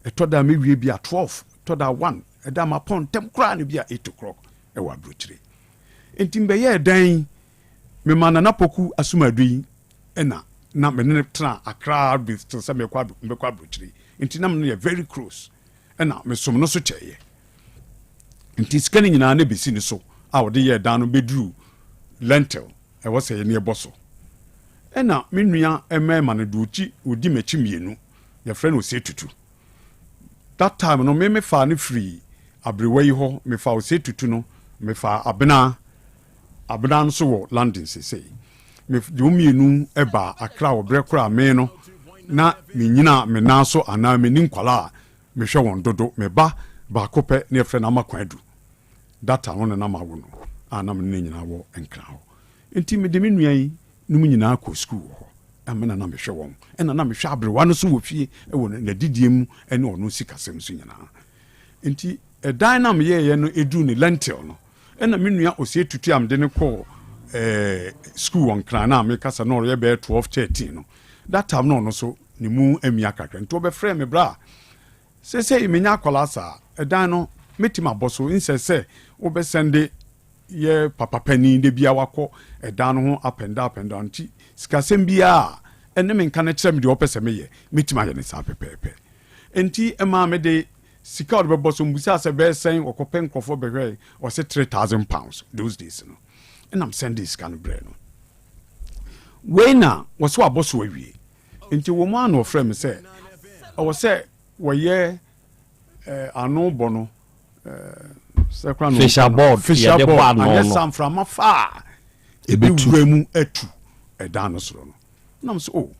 ɛtɔ da me wie bi a 12 ɛtɔ da 1 ɛda ma pɔn tem koraa ne bi a 8 o'clock ɛwɔ abrokyire enti mbɛyɛ dan me manana poku asumadu yi ɛna na me ne tra Accra bi to sɛ mekɔ abrokyire enti na me yɛ very close ɛna me som no so kyɛyɛ enti skani nyinaa na besi ne so a wɔde yɛ dan no beduru lentil ɛwɔ sɛ yɛ ne ɛbɔ so ɛna me nua ɛmɛɛma no de odi m'akyi mmienu yɛfrɛ no ose tutu that time no me fa ne free abrewa yi hɔ me fa ose tutu no me fa abena no so wɔ London sesei me de mmienu ɛba Accra wɔ brɛ kora me no na me nyina me nan so anaa me ni nkwala a me hwɛ wɔn dodo me ba baako pɛ ne yɛfrɛ no amakwan adu that time no na ma wo no a na me ne nyina wɔ Nkra hɔ enti me de me nua yi no mu nyinaa kɔ school wɔ hɔ amena na mehwɛ wɔn ɛna na mehwɛ abrewa no so wɔ fie ɛwɔ na didie mu ɛne ɔno sikasɛm so nyinaa enti ɛdan na meyɛɛ no edu ne lentil no ɛna me nua osie tutu am de ne kɔ school wɔ Nkra na me kasa no ɔyɛ bɛ 12 13 no that time no so ne mu amia kakra nti ɔbɛfrɛ me bra sɛ menya akwala saa ɛdan no metima bɔ so nsɛ wobɛsɛnde ye papa pani de bia wakɔ ɛdan no ho up and down nti sikasɛm bia ɛne me nka ne kyerɛ me de ɔpɛ sɛ meyɛ metima yɛ ne saa pɛpɛɛpɛ enti ɛma me de sika ɔde bɛbɔ so mbusa sɛ bɛsɛn ɔkɔpɛ nkrɔfo bɛhwɛ ɔsɛ £3,000 those days no ɛnam sɛnde sika no brɛ no wei na wɔso abɔ so awie nti wɔ mu ano ɔfrɛ me sɛ ɔwɔ sɛ wɔyɛ ano bɔ no fisher board anya sam from afar ebi wemu atu ɛdan no soro no nam so oh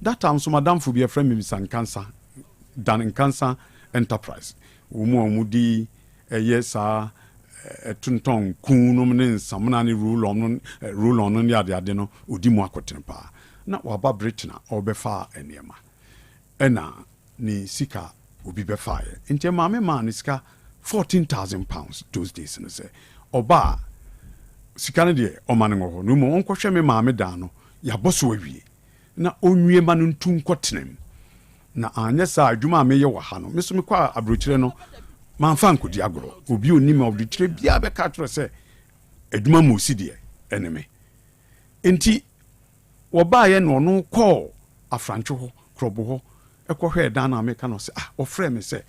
that time so madam fo be friend me san cancer dan cancer enterprise wo mu di yes tunton kunum ne nsamna ne rule on no ade no odi mu akoten pa na waba britain obefa eniema ena ni sika obi befa ye nti maame ma ni sika 14,000 pounds those days no say oba sika ne de o mane ngo no mu onkohwe me maame dan no ya boso awie na onwie ma no ntu nkotenem na anya sa adwuma me ye wa ha no me so me kwa abrochire no manfa nkodi agoro obi onim of the tire bia be ka tro se adwuma mo si de eneme enti wo ba ye no no call afrancho ho krobo ho ekohwe dan na me ka no se o frɛ me se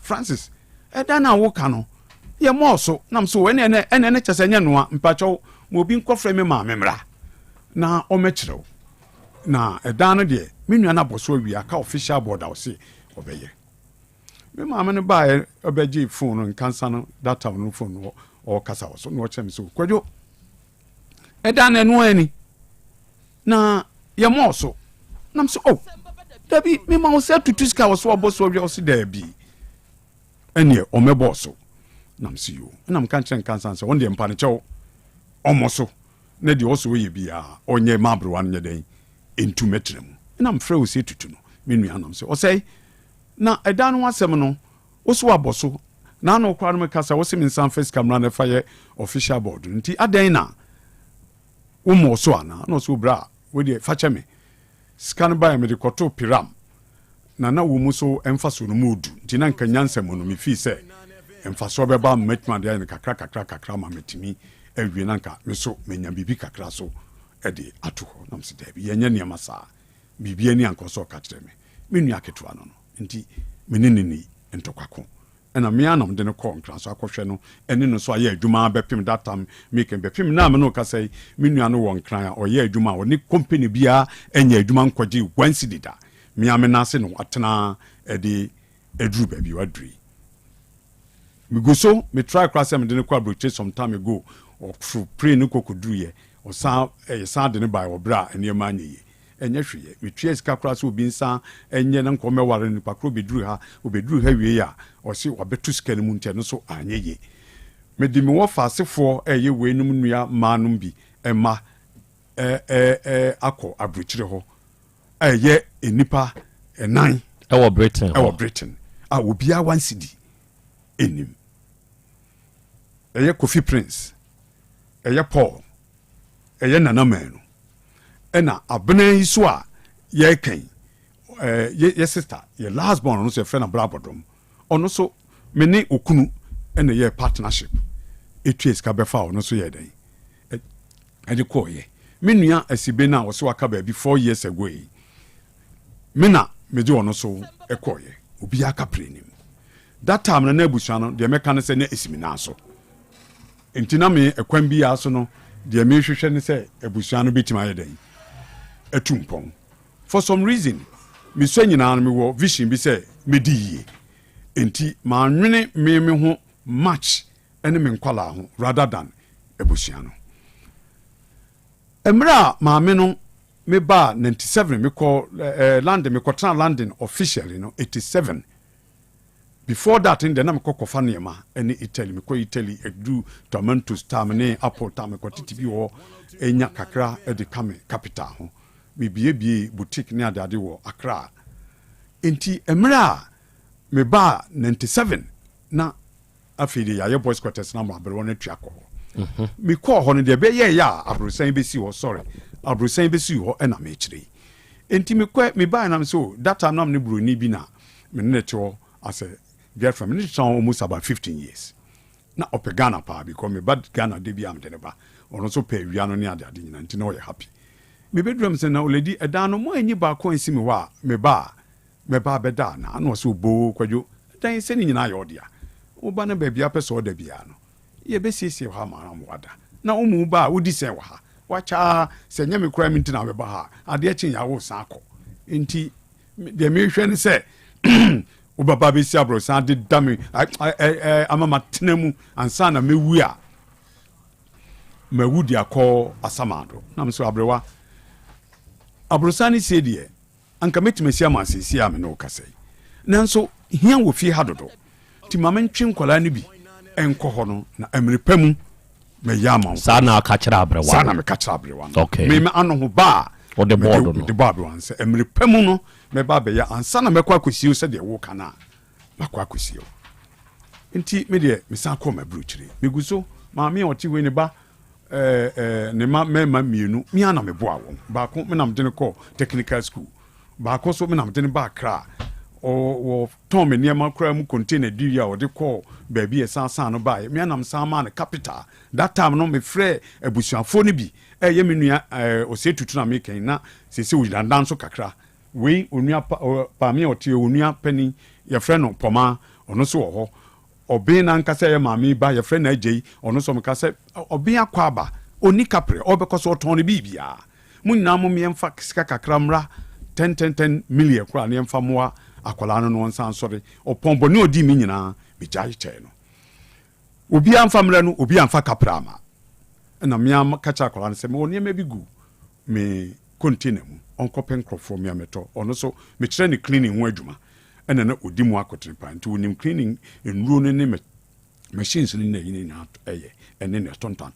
Francis dan na wo ka no ye mo so nam so ene kyese nya no a mpacho mo obi nkɔfrɛ me ma memra na o mekyerew na dan no de me nua na boso awi aka official board aw se obeye me ma me no ba obeji phone no kansa no data no phone no o kasa so no chem so kwadwo dan na no ani na ye mo so nam so oh dabi me ma wo se tutu ska wo so oboso awi o se dabi ene o mebo so nam si yo nam kan chen kansa so wonde mpa ne chew omoso na de oso ye bia onye mabro wan nye den entu metrem nam frɛ wo se tutu no me nua nam se o sei na edan no asɛm no wo so aboso na no kwa no kasa wo se me nsan face camera na fa ye official board nti adan na wo mo so ana no so bra we de fa cheme scan by me de koto piram na wo mu so emfaso no mudu nti na nka nyansa mu no me fi se emfaso beba metma de ne kakra ma metimi awie na nka me so menya bibi kakra so ede ato ho nam se da bi yenya ne masa bibi ani ankoso ka kire me nua ketoa no nti meneneni entokwako ena me anam de ne ko nkra so akohwe no ene no so aye adwuma bepim datam make bepim na me no ka sei me nua no won kran a oye adwuma wo ne company bia enya adwuma nkwaji wansi dida me amenase no atena ede edru ba bi wadri me go so me try class am de ne ko abroche some time ago or pray no kokodru ye o sa de ne bai obra ene ma anyi enye hweye metue sika kra so obi nsa enye na nkome ware ni pakro bedru ha wie ya o se obetu sika ne mu nte no so anyeye medi me wo faasefo eye we num nua manum bi ema akọ abrochire ho eye enipa enan ewo Britain a obi a wan cedi enim eye Kofi Prince eye Paul eye Nana Manu ena abena yi so a ye kan ye sister ye last born no so friend abradom ono so me ne okunu ena ye partnership etue ska befa ono so ye den ade ko ye me nua asibe na wo so aka ba bi 4 years ago yi me na me je ono so ekoye obi aka prenim that time na abusuan no de meka ne se na esimi na so entina me ekwan bi ya so no de me hwehwe ne se abusuan no betima ye den etumpon for some reason me so nyina no me wo vision bi se me di yie enti ma nwene me ho match ene me nkwala ho rather than abusuan no emra ma me no me ba 97 me call London me call London officially no 87 before that in the na me call kofa niema ene Italy me call Italy edu tomatoes tamne apple tam ko titibi wo enya kakra e de kame capital ho me bie boutique ne adade wo Accra enti emra me ba 97 na afidi ya boys quarters na ma bere na tuako me call ho ne de be ye ya abrosan be si ho sorry abrosan be si ho na me kire enti me ba na me so that time na me broni bi na me ne cho as a girlfriend me so almost about 15 years na opegana pa because me bad Ghana de bi am de ba ono so pa wi ano ne adade nyina enti na o ye happy me bedrum se na oledi edan no mo anyi ba ko ansi me wa me ba beda na no so bo kwadwo dan se ni nyina yo dia wo ba na ba bia pese o da bia no ye be siesie ha ma na mo wada na wo mu ba wo di se wa ha wacha se nyame kura mi ntina be ba ha ade a chin ya wo san akọ enti de me hwe ne se Ubaba besi abrosan de dame amama tenemu ansa na mewu a mawudi akọ asamado na mso abrewa abrosan sie de anka metimesi amasesi ame no kasai nanso hia wo fie hadodo ti mamentwe nkola ne bi enko ho no na emrepamu me yama sa na aka kira abrewa sa na me ka kira abrewa okay me ano ho ba o de board no de board wan se emrepamu no me ba be ya ansa na me kwa kosio se de wo kana makwa kosio nti me de me san ko ma bruchire me guso maame oti we ne ba ne ma mienu mi ana me boa wo ba ko me nam de ko technical school ba ko so me nam de ba kra o tom me niam kra mu container di ya o de ko ba bi esan no ba me anam san ma ne capital that time no me frɛ abusuafo ne bi ye me nua o se tutu na me kan na se o dandan so kakra we onua pa me oti onua pani ye frɛ no poma ono so wo ho obi na nkasa ye maami ba ye friend na agei ono so mkasa obi akwa aba oni kapre obekoso oton ne bibia munna mo miemfa sika kakra mra 10 million kra ne mfa moa akola no no nsan sore opombo ne odi mi nyina bi jai che no obi amfa mra no obi amfa kapra ma na miam kacha akola no se me oni ma bigu me container mu onko penkrofo mi ameto ono so me kire ne cleaning ho adwuma ena na odi mu akotre pa nti wonim cleaning enuro ne machines ni na yini na ene ne tonton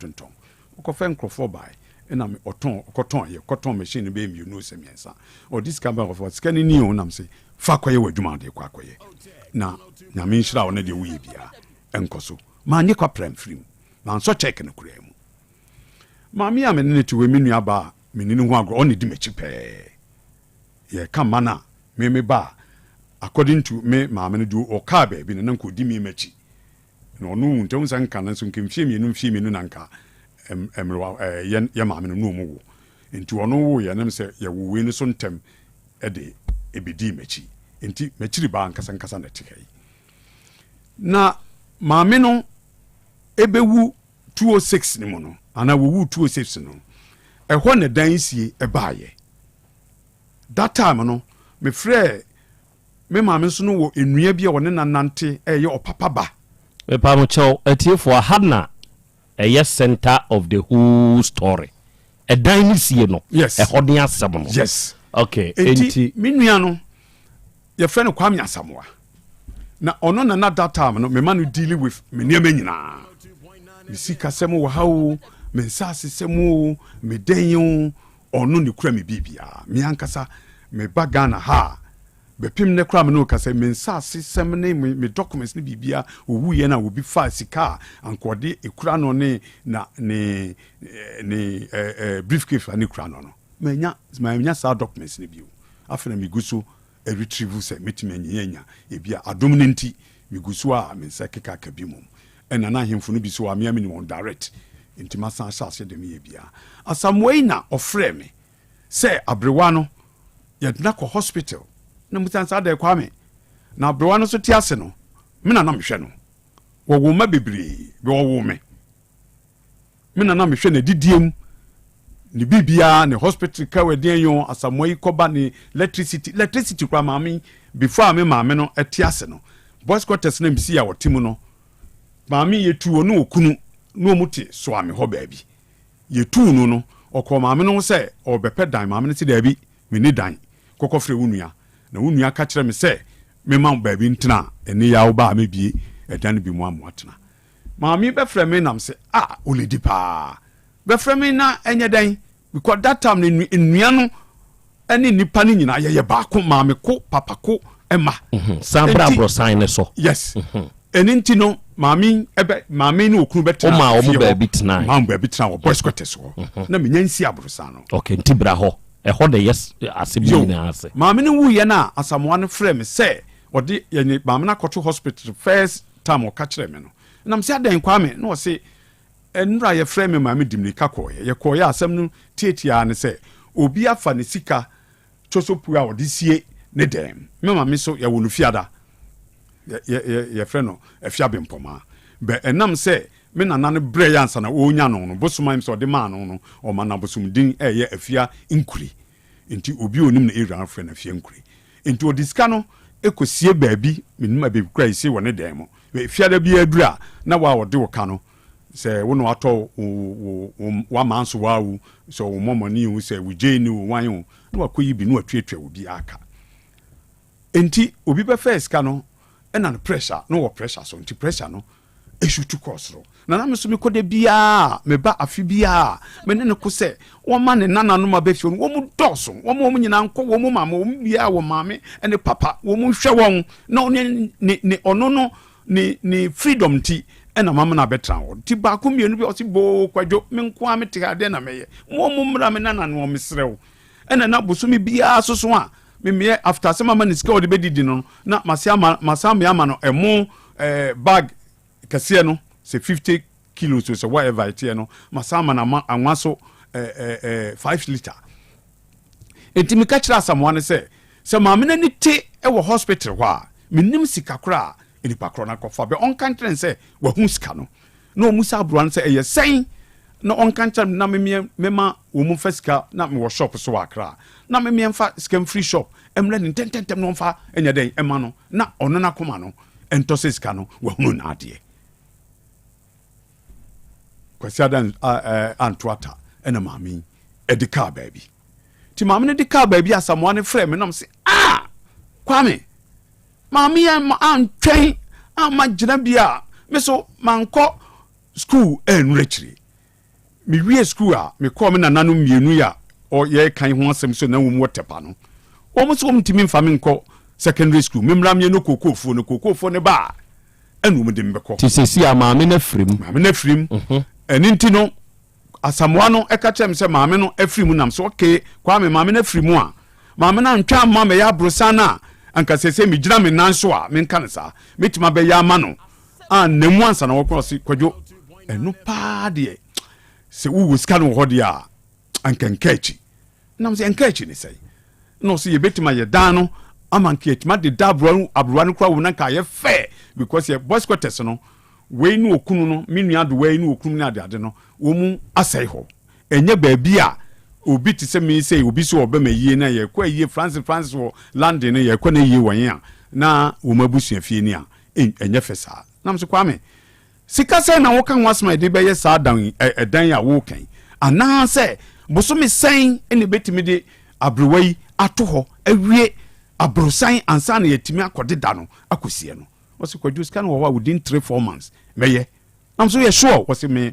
ko fe nkrofo bai ena me koton machine be mi no se miensa o this camera of scan ni o nam se fa koye wadwuma de kwa koye na nyame nhira wo na de wuye bia enkoso ma nye kwa prem film na nso check na kura mu ma mi ame ne ti we mi nua ba mi ni ho agro on di mechi pe ye kama na me ba according to me maame no do o ka ba bi na nko di mi machi no no ntom san kan so nkemfie mi no nanka emrewa ye maame no mu wo enti ono wo ye nam se ye wo we ni so ntem e de ebedi machi enti machiri ba nkasa na tikai na maame no ebewu 206 ni mo no ana wo wu 206 no ehọ ne dan sie e baaye that time no me frɛ me maame so no wo enua bia wo ne nanante ye opapa ba me pa mo chew etiefo ahana eye center of the whole story e dan ni sie no yes. E hode asem no yes okay enti me nua no ye frɛ no Kwame Asamoa na ono na that time no me man deal with me niam nyina me sika sem wo hawo me nsase sem wo me den ono ne kura me bibia me ankasa me bagana ha bepim ne kura me no kasa me nsase sem ne me documents ne bibia owu ye na obi fa sika ankode ekura no ne na ne briefcase ne kura no manya sa documents ne bio afena me guso e retrieve se metime nyanya ebia adom ne nti me guso a me nsa keka ka bi mum ena na hemfo no bi so a me amini won direct intima san sase de me ebia asamwei na ofre me se abrewa no yedna ko hospital na mutansa da Kwame na abrewa no so tiase no me na mhwe no wo ma bebre be wo me na mhwe na didiem ni bibia ne hospital ka weden yo asamwei koba ni electricity kwa maami before me maame no etiase no boys quarters na msi ya wotimu no maami yetu onu okunu no muti so ame ho baabi yetu no okọ maame no se obepe dan maame no ti da bi me ni dan kokọ frɛ wunua na wunua ka kyerɛ me se me ma baabi ntena eni ya wo ba me bie edan bi mu amotena maami be frɛ me nam se oledi pa be frɛ me na enye dan because that time nnua no ene nipa ni nyina ye ba ko maame ko papa ko ema sambra bro sign so yes eninti no maame ni okunu betra o ma o mu ba bitna ma ba bitna wo boys quarters so na menya nsi abrosa no okay nti bra ho e ho de yes asebi na ase maame ni wu ye na Asamoa no frɛ me sɛ odi ye maame na koto hospital first time o ka kyerɛ me no na mse adan Kwame na o se enra ye frɛ me maame dimnika koye ye koye asɛm no tietia ne sɛ obi afa ne sika chosopu a odi sie ne dem me maame so ye wonu fiada ye frɛ no afia bempoma be enam sɛ me nana ne bre yansa na onya no bosoma so de ma no o ma na bosom din ye afia nkuri nti obi onim na area frɛ na afia nkuri nti odiska no ekosie baabi minima be kura isi wɔ ne dan mu fiada bi adura na wa wɔde wo ka no sɛ wo no atɔ wa manso wa wo so wo momoni wo sɛ wo gye ni wo wan wo na wakɔyi bi no atwetwa wo bi aka enti obi be first ka no ɛna no pressure no wɔ pressure so nti pressure no eshutu kɔsoro na me so me kɔde bia me ba afi bia me ne ko sɛ wo ma ne nana no ma be fio wo mu dɔso wo mu nyina nkɔ wo mu mama wo mu bia wo maame ɛne papa wo mu hwɛ wɔn na ne ɔno no ni freedom ti ɛna mama na betra wo ti ba ko mienu bi ɔsi bo kwadwo me nko a me te ade na meyɛ wo mu mra me nana no me serew ɛna na boso me bia soso a me after some mama ni sika ɔde be didi no na masame ama no ɛmo bag kase no say 50 kilos or so whatever it no masama na anwaso 5 liter enti me ka kira someone say maame na ni te e wo hospital hɔ a menim sika kora eni pakro na kofa be on country say wa hu sika no na omusa abroan say eye sen na on country na mema wo mu fasika na me wo shop so akra na me mfa scam free shop emle ni tentem no mfa enya den ema no na ono na koma no ento se sika no wa hu na ade kwasi adan antoata ena maami edika baby ti maami ne dika baby asamoa ne frɛ me nam se Kwame maami ya antwen ama gina bia me so mankɔ school enrichiri me wie school a me kɔ me nananu mienu ya o ye kan ho asɛm so na wo mu tepa no wo mo so mtimi mfa me nkɔ secondary school me mra me no kokofo ne ba enu mu de mbekɔ ti sesi a maami na frim eninti no asamoa no eka kyem se maame no afrimu nam so okay Kwame maame na afrimu a maame na ntwa ma me ya brosa na anka sese me gina me nanso a me nka ne sa metima be ya ma no nemu ansa na wo cross kwadwo enu pa de se wo sika no ho de a anka nkachi nam se nkachi ne sei no se ye betima ye dan no amanka etima de dabro abroa no kwa wo na ka ye fair because ye boys quarters no we nu okunu no menu ado we nu okunu na ade no wo mu asai ho enye baabi a obi ti se me say obi so oba mayie na ye kwa yie Francis wo London na ye kwa na yie wan a na wo mabusua fie ni a enye fesa nam so Kwame sika se na wo kan wasma de be ye sa dan edan a wo kan ana se bosomi sen ene betimi de abrewai ato ho awie abrosan ansa na yetimi akodeda no akosie no was kwadwo sika no wo within 3-4 months meye am so ye sure was me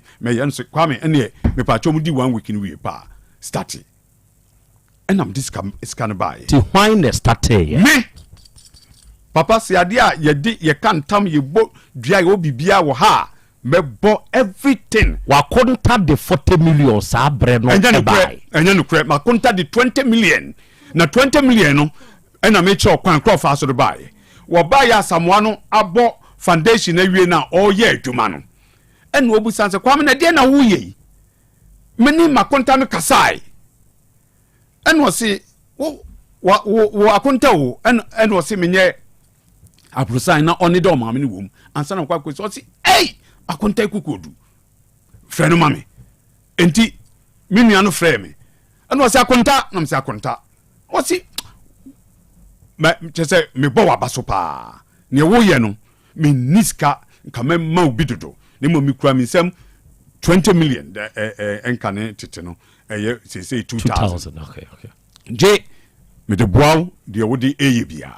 so Kwame ene me pa chom di 1 week in we pa start and am this scan by ti why ne start me papa se ade a ye kan tam ye bo dua ye obibia wo ha me bo everything wa konta de 40 million sa bre no enye no kre ma konta de 20 million na 20 million no ena me che okwan krofa aso de buy wo buy asamoa no abo foundation na wie na oye aduma no ena obusan se Kwame na de na wo ye meni makonta me kasai ena si wo akonta wo ena si menye abrusan na oni do maame ni wom ansa na kwa kwesi o si akonta kukodu frɛ no mame enti me nua no frɛ me ena si akonta na me si akonta o si ma chese me bo wa baso pa ne wo ye no me niska nka me ma obi dodo ne mo mi kura mi nsam 20 million enkane tete no eye say 2000 okay je me de boaw de wo de eye bia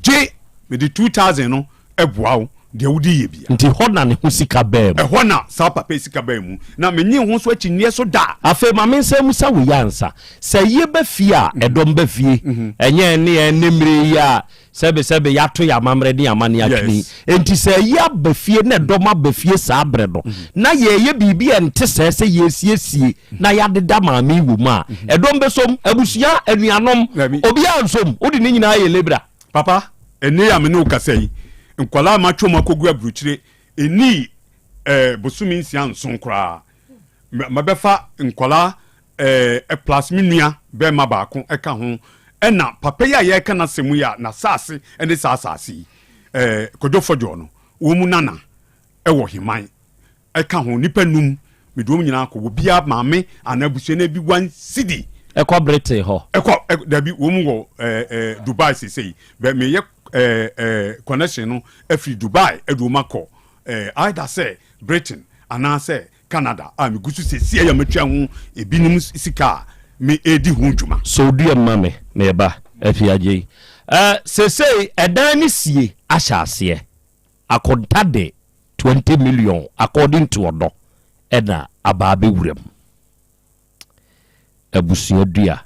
je me de 2000 no boaw de wo de eye bia nti hona ne ho sika ba mu hona sa papa sika ba mu na me nyi ho so akyinnie so da afa ma me nsam sa wo yansa sɛ ye ba fie a ɛdɔm ba fie enye ne enemre ya sebe yato ya mamre ni amane atwi enti sɛ ya ba fie na ɛdɔm ba fie sa abre do na ye bibi ente sɛ yesiesie na ya deda maame wo mu a ɛdɔm be som abusua anuanom obi ansom odi ne nyina ye lebra papa ene ya me ne ukasai nkwala ma twom akogu abruchire eni bosumi nsia nson kra mabefa nkwala plus minua be ma baako eka ho ena papa ya ye ka na semu ya na sase ene sasase kodofojo no wo mu nana ewo himan eka ho nipa num medom nyina akọ wo bia maame anabusua na bi 1 cedi ekwa Britain ho ekwa dabi wo mu go Dubai say be me ye connection no every Dubai edumako either say Britain and say Canada me gusu se ya matwa ho ebinim sika me edi ho dwuma so du mame me ba afiaje say edan ni sie ahyase akontade 20 million according to odo ena ababe wurem abusia dua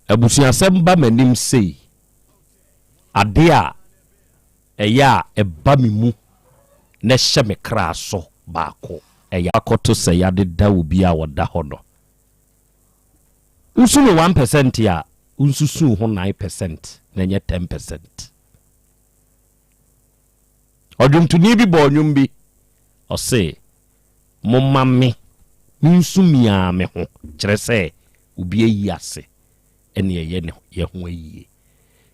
abusia semba manim sei ade a eya eba mimu na hye me kra so baako eya akoto se ya de da obi a woda ho no nsu no 1% ya unsusu ho 9% na nye 10%. Odumtuni bi bo nwum bi o se momame nsu mia me ho kire se obi ayi ase ene ye ne ye ho ayi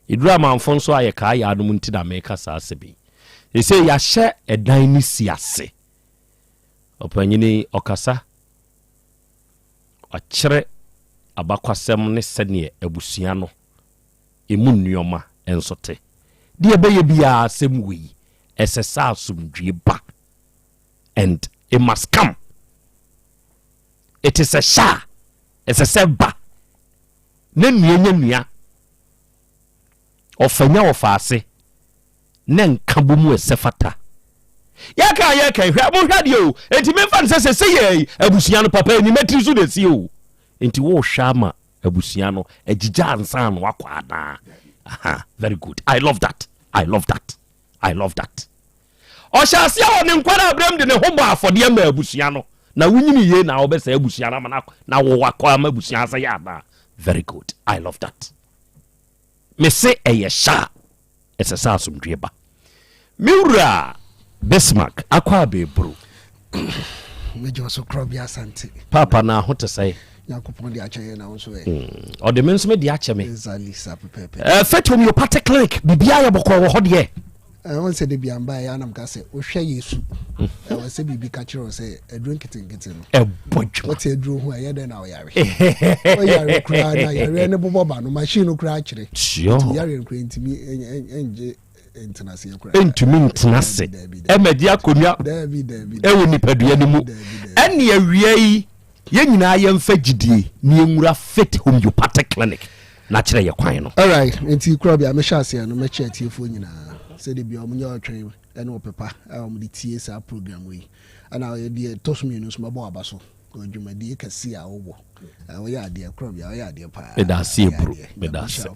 idura manfo nso aye ka ya no munti na meka sa ase bi e se ya hye edan ni si ase opanyini okasa akire abakwasem ne sene abusua no emu nneoma ensote de beye bia asem wi esesa asumdwe ba and it must come. It is a sha. It's a seba. Nenya ofanya ofase nen kabumu esefata yaka hwa mo hwadio enti memfa nsese ye abusua no papa ni metri so de si o enti wo hwa ma abusua no agija ansan no akwada aha very good. I love that. Oshasia woni nkwara abram de ne hobo afode ma abusua no na wunyini ye na obesa abusua na na wo wakwa ma abusua asa ya da very good. I love that. Me say sha esa sa asumdwe ba miura Bismarck akwa bebru mejo so Krobea Asante papa na hote say yakopon de akyeye na wonso o de menso me de akye me exactly sa pepe fet homeopathic clinic bibia ya bokọ wo hode won say de bia mba ya nam ka say wo hwe Yesu won say bibi ka kire say edru nkete no bodwo what edru ho ya de na o yare o yare kura na yare ne bobo ba no machine kura akire yare kura ntimi enje international kura entumintinase emedi akonua ewo nipadua ni mu ene awia yi ye nyina ye mfa gidie ni enwura fit homeopathic clinic na kire ye kwan no all right enti Krobea me hyase no me kire tiefo nyina se de bia omunya otwen ene opepa de tie sa program we ana ye de tosumi no so mabo abaso odwumadi kase a wo wo ya de Krobea wo ya de pa me da se bro me da se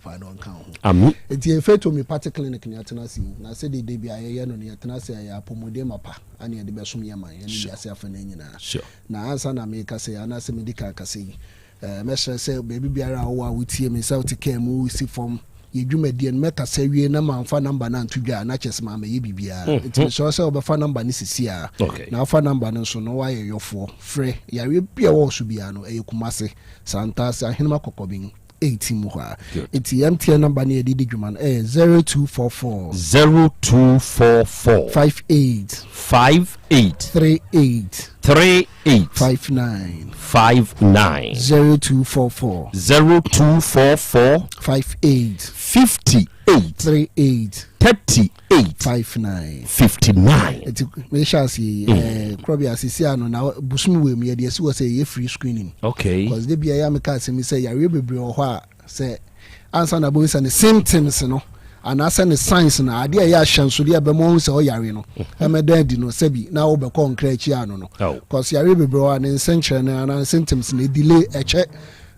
ami enti efeto me party clinic ni atenasi na se de bia ye no ni atenasi ya apomode mapa ani de besom ye man ye ni ase afa na nyina na ansa na me kase ana se medical kase me se baby biara wo a wutie me sa utika mu si form yedwumadi en meka sawie na manfa number na ntudwa na chesma ma ye bibia enti so se obefa number ni sisi a na afa number no so no wa ye yofo frɛ yare bia wo so bia no kumase santase ahenema kokobin 18 mu ha enti MTN number ni edidi dwuma no 0244 58 59 0244 58 59 enti me shasi Krobea sisi ano na busum we me de si say free screening okay because they bia ya me ka say yare bebre ho a say answer na bo say the symptoms no and as any signs na ade ya hyanso de abemo say o yare no emeda di no sabi na wo be konkre chi ano no because yare bebre ho an senche na symptoms na delay eche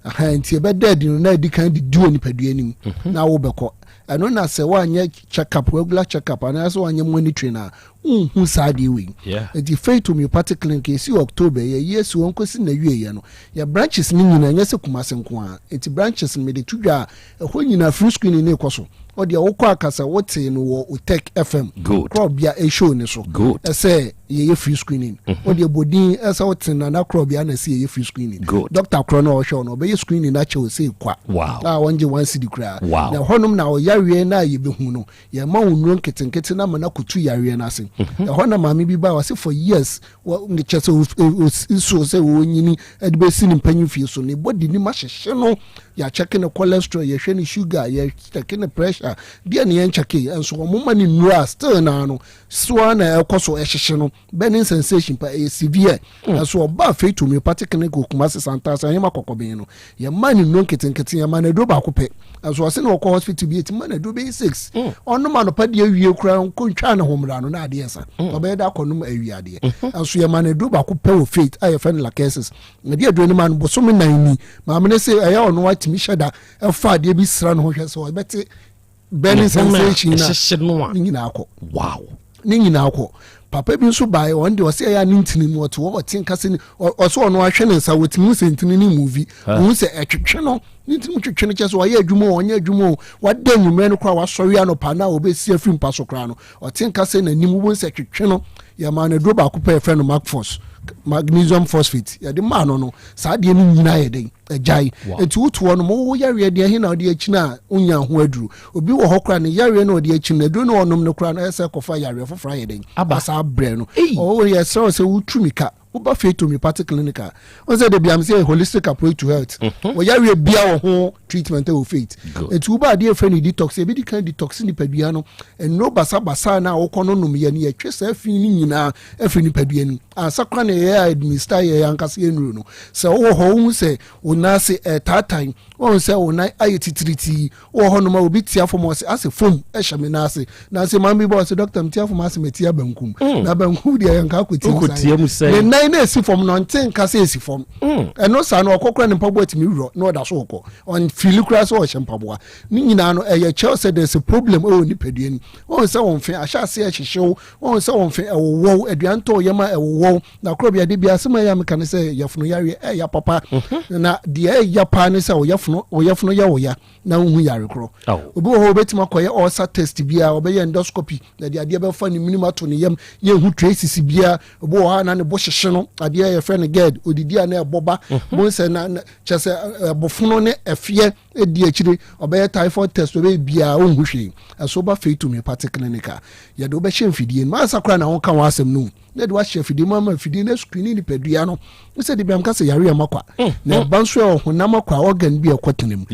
enti ebeda di no na di kan di duo ni padua nim na wo be ko eno na se wanye check up regular check up and also wanye monitoring na hu sadi we enti faith homeopathic clinic isi October ye yesu onkosi na wie ye no ya branches ni nyina nyese kumase nko a enti branches me de tudwa ho nyina free screening ne koso o de wokọ akasa wote no wo Otec FM good Krobea e show ne so say ye free screening o de bodin esa wotin na Krobea na see ye free screening doctor kro na o show no be screening na che o say kwa ah wonje one city kra na honum na o yawe na ye be hu no ye ma wonu nketenkete na mana kutu yawe na ase na hona maami bi ba wase for years ne chese so say wo nyini e de be sini panyu fie so ne body ni ma hyehye no ya check ne cholesterol ye hwe ne sugar ye check ne pressure dia ne en check enso mo ma ni nura still na no so na ekoso hyehye no burning sensation pa severe so oba fe to homeopathic clinic kuma se santa sa yema kokobin no ye mani no nketenkete ye mani do ba ko pe so ase na okọ hospital bi eti mani do be 6 onu ma no pa de awie kura ko ntwa na homra no na ade ensa oba da konum awie ade so ye mani do ba ko pe o faith aye friend la cases na de adro ni man boso me nan ni ma me say aya onu watimi sheda e fa de bi sra no hwe so beti burning sensation na nyina akọ wow ni nyina akọ papa bi nso bai on de ose ya nintini mu oto wo tin kase ni oso ono ahwe ne nsa wotimi sentini ni movie wo se etwetwe no nintini twetwe ne kese wo ya adwuma onye adwuma wada nwumre no kwa wasori anopa na obesi afiri mpa so kra no otin kase na nim wo se twetwe no ya ma na dro ba ko pa friend Macphos magnesium phosphate ya de ma no saa de ni nyina ye den ajai enti woto no mo yare de he na de akina unya ho aduru obi wo hokra ne yare na de akina aduru no onom no kra na ese kofa yare fofra ye den asa bre no o ye so se wutumika uba faith homeopathic clinic o say de biam say holistic approach to health o yare bia wo ho treatment o faith enti uba de friend detox e bi di kan detox ni padua no enro basa na wo kono nom ye ne ye twesa afi ni nyina afi ni padua ni ansakwa na ye administer ye yankase enru no se wo ho hu se na se tatan won se wona ayetitriti wo hono ma obi tia fom ase fom ehye na se mami bo se doctor mtia fom ase metia bankum na bankum de yanka kweti ne nai na esi fom no nten ka se esi fom eno sa no okokra ne mpabo atimi wuro no da so okọ on feel kra so ohye mpaboa ni nyina no eye che se there's a problem o ni padua ni won se won fe ahya se ehyehew won se won fe ewowo aduanto yema ewowo na Krobea de bia se ma ya meka ne se yafunu yare ya papa na de ya pa ne se oyafunu ya oya na hu yare kro obi ho betima koye ulcer test bia obe endoscopy na de ade be fa ni minima to ne yam ye hu traces bia obi ho na ne bo hyehye no ade ya friend ged odidi na eboba bo se na chese bofuno ne efie edi akire obe typhoid test obe bia o hu hwe aso ba faith homeopathic clinic ya de obe hye mfidie ma sakra na ho ka wa asem no na de wa hye fidie ma fidie na screening ni padua no se de biam ka se yare amakwa na banso e ho na makwa organ bi ekwotenem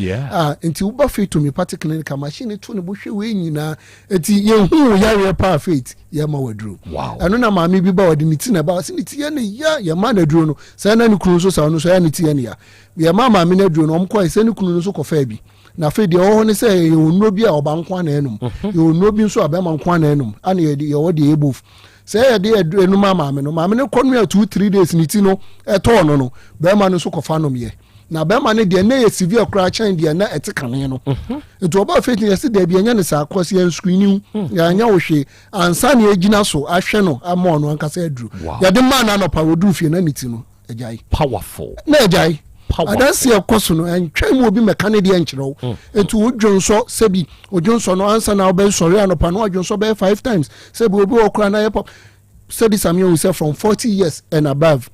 enti wo ba faith homeopathic clinic machine to ne bo hwe we nyina enti ye hu yare pa faith ya ma wadru anu na maami bi ba wadi niti na ba se niti ya ne ya ma na dru no se na ni kunu so sa no so ya niti ya ne ya ma maami na dru no omko se ni kunu so kofa bi na fe de o ne se ye onno bi a oba nkwa na enum ye onno bi nso abema nkwa na enum ana ye wodi ebuf se ye de enum maami no konu ya 2-3 days niti no eto no be ma no so kofa no ye na be ma ne de na ye severe cra chain de na etekane no eto oba fe tin ye se de bi anya ne sa akosi en screening ya anya wo hwe ansa na egina so ahwe no ama no ankasa aduru ya de ma na no pa wodu fie na niti no ejai powerful na ejai adansi ekoso no entwem obi mekane de enkyerɛw etu odwonso sebi odwonso no ansa na oben sori anopa no odwonso be 5 times sebi obi okura na yep said Samuel will say from 40 years and above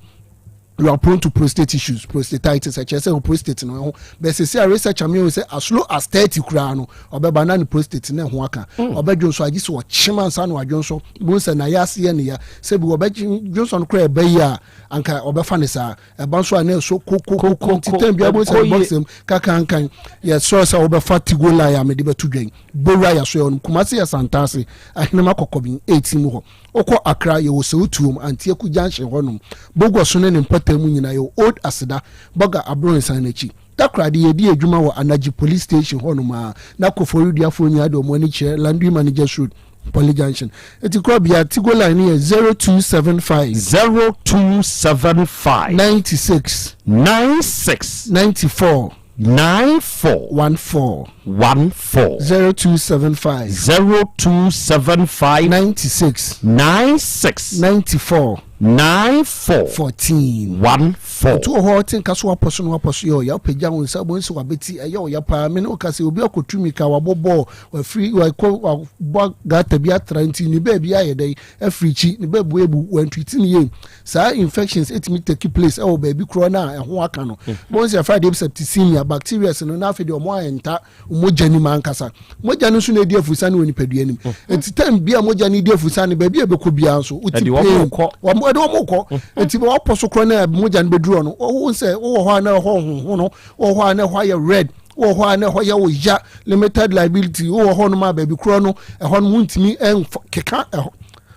you are prone to prostate issues, prostatitis, such as prostate. No, but say research will say as low as 30 krano or be banana prostate na huaka or be Johnson. I just watch Chiman San or Johnson, Bones and Ayasi and ya say we be Johnson Cray Beya and or be Fanisa, a bunch of nails so cocoa content be able to box him kakan. Yes, so I be fatigo lia me deba to drink. Boraya so on Kumasi Santasi, I can make a copy 18 more. Oko Accra, you will so to and Tiaku Junction Honum, Bogo Sunan and Patemu in your old Asada, Boga Abro and Sanachi. That cried the idea Juma or Anaji police station Honuma, Nako for you, Diaphonia, do money chair, Landry manager shoot. Poly Junction. It's Krobea Tigo line here 0275 96 94 14 0275 96 94 94 14 14 to ho tin kaso aposo no aposo yo ya pagya won sa bo nso wabeti ayo ya pa me no kase obi akotumi ka wabobo wa free wa ko gata bia tranti ni ba bia ye dai africhi ni ba buebu wan twitini ye sa infections etimi take place e wo ba bi kro na ho aka no bo nso Friday septicemia bacteria no na afede omo ayenta moja ni mankasa moja no so na di afusa ne oni padua nim enti time bia moja ni di afusa ne ba bia be ko bia nso uti wa mo ko enti ba aposo kro na moja no beduro no wo se wo ho na ho no wo ho na ho ya red wo ho na ho ya wo ya limited liability wo ho no ma ba bi kro no e ho no muntimi en keka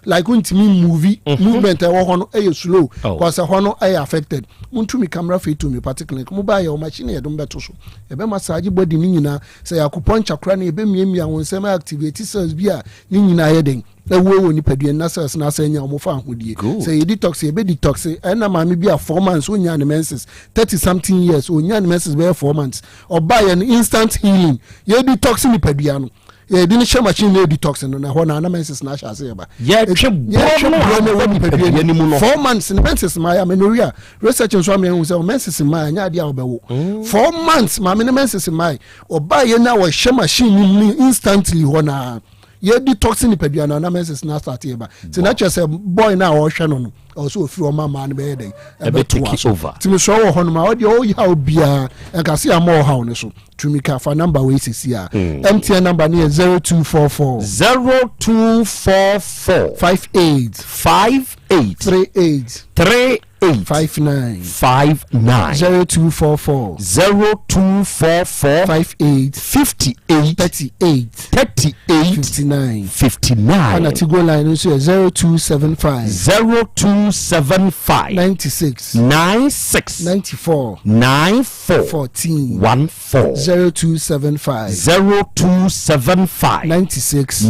like untimi movie movement e wo ho no e slow cause ho no e affected untumi camera fit to me particularly mo ba ya o machine e dom beto so e be massage body ni nyina say acupuncture kra na e be miamia won say ma activate cells bi a ni nyina ye den e wo ni padua na cells na say nya mo fa ahodie say detox e be detox e na ma me bi a 4 months onya ne menses 30 something years onya ne menses be 4 months oba ya instant healing ye detox ni padua no ye di ni share machine na detox no na ho na menses na sha say ba ye twe padua ni mu no 4 months ne menses ma ya menoria research nso am ehun say menses ma nya dia obewo 4 months ma me ne menses ma oba ye na wo share machine ni instantly ho na ye detox ni padua na menses na start e ba ti na che say boy na wo hwe no also ofiri o mama no be dey e be take over ti me so wo ho no ma o de o ya obia e ka se am o ha no so tumi ka fa number we sisi a MTN number ni 0244 58 38 59 0244 58 59 ana tigo line nso 0275 96 94 14 0275 96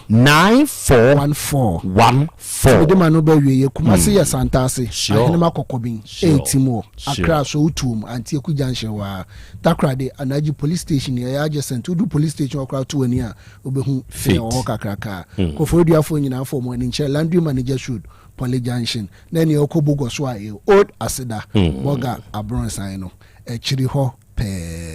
94 14 de manu ba wiye kuma se ya santase ahene makokobin 8 mo akra so utum anti eku junction wa takrade anaji police station ya adjacent udu police station akra to ani a obehu fe o kakraka ko fodu afo nyina afo mo ani nche landry manager should Poly Junction na ni okobogo so aye old asida boga abronsan no echiri ho pe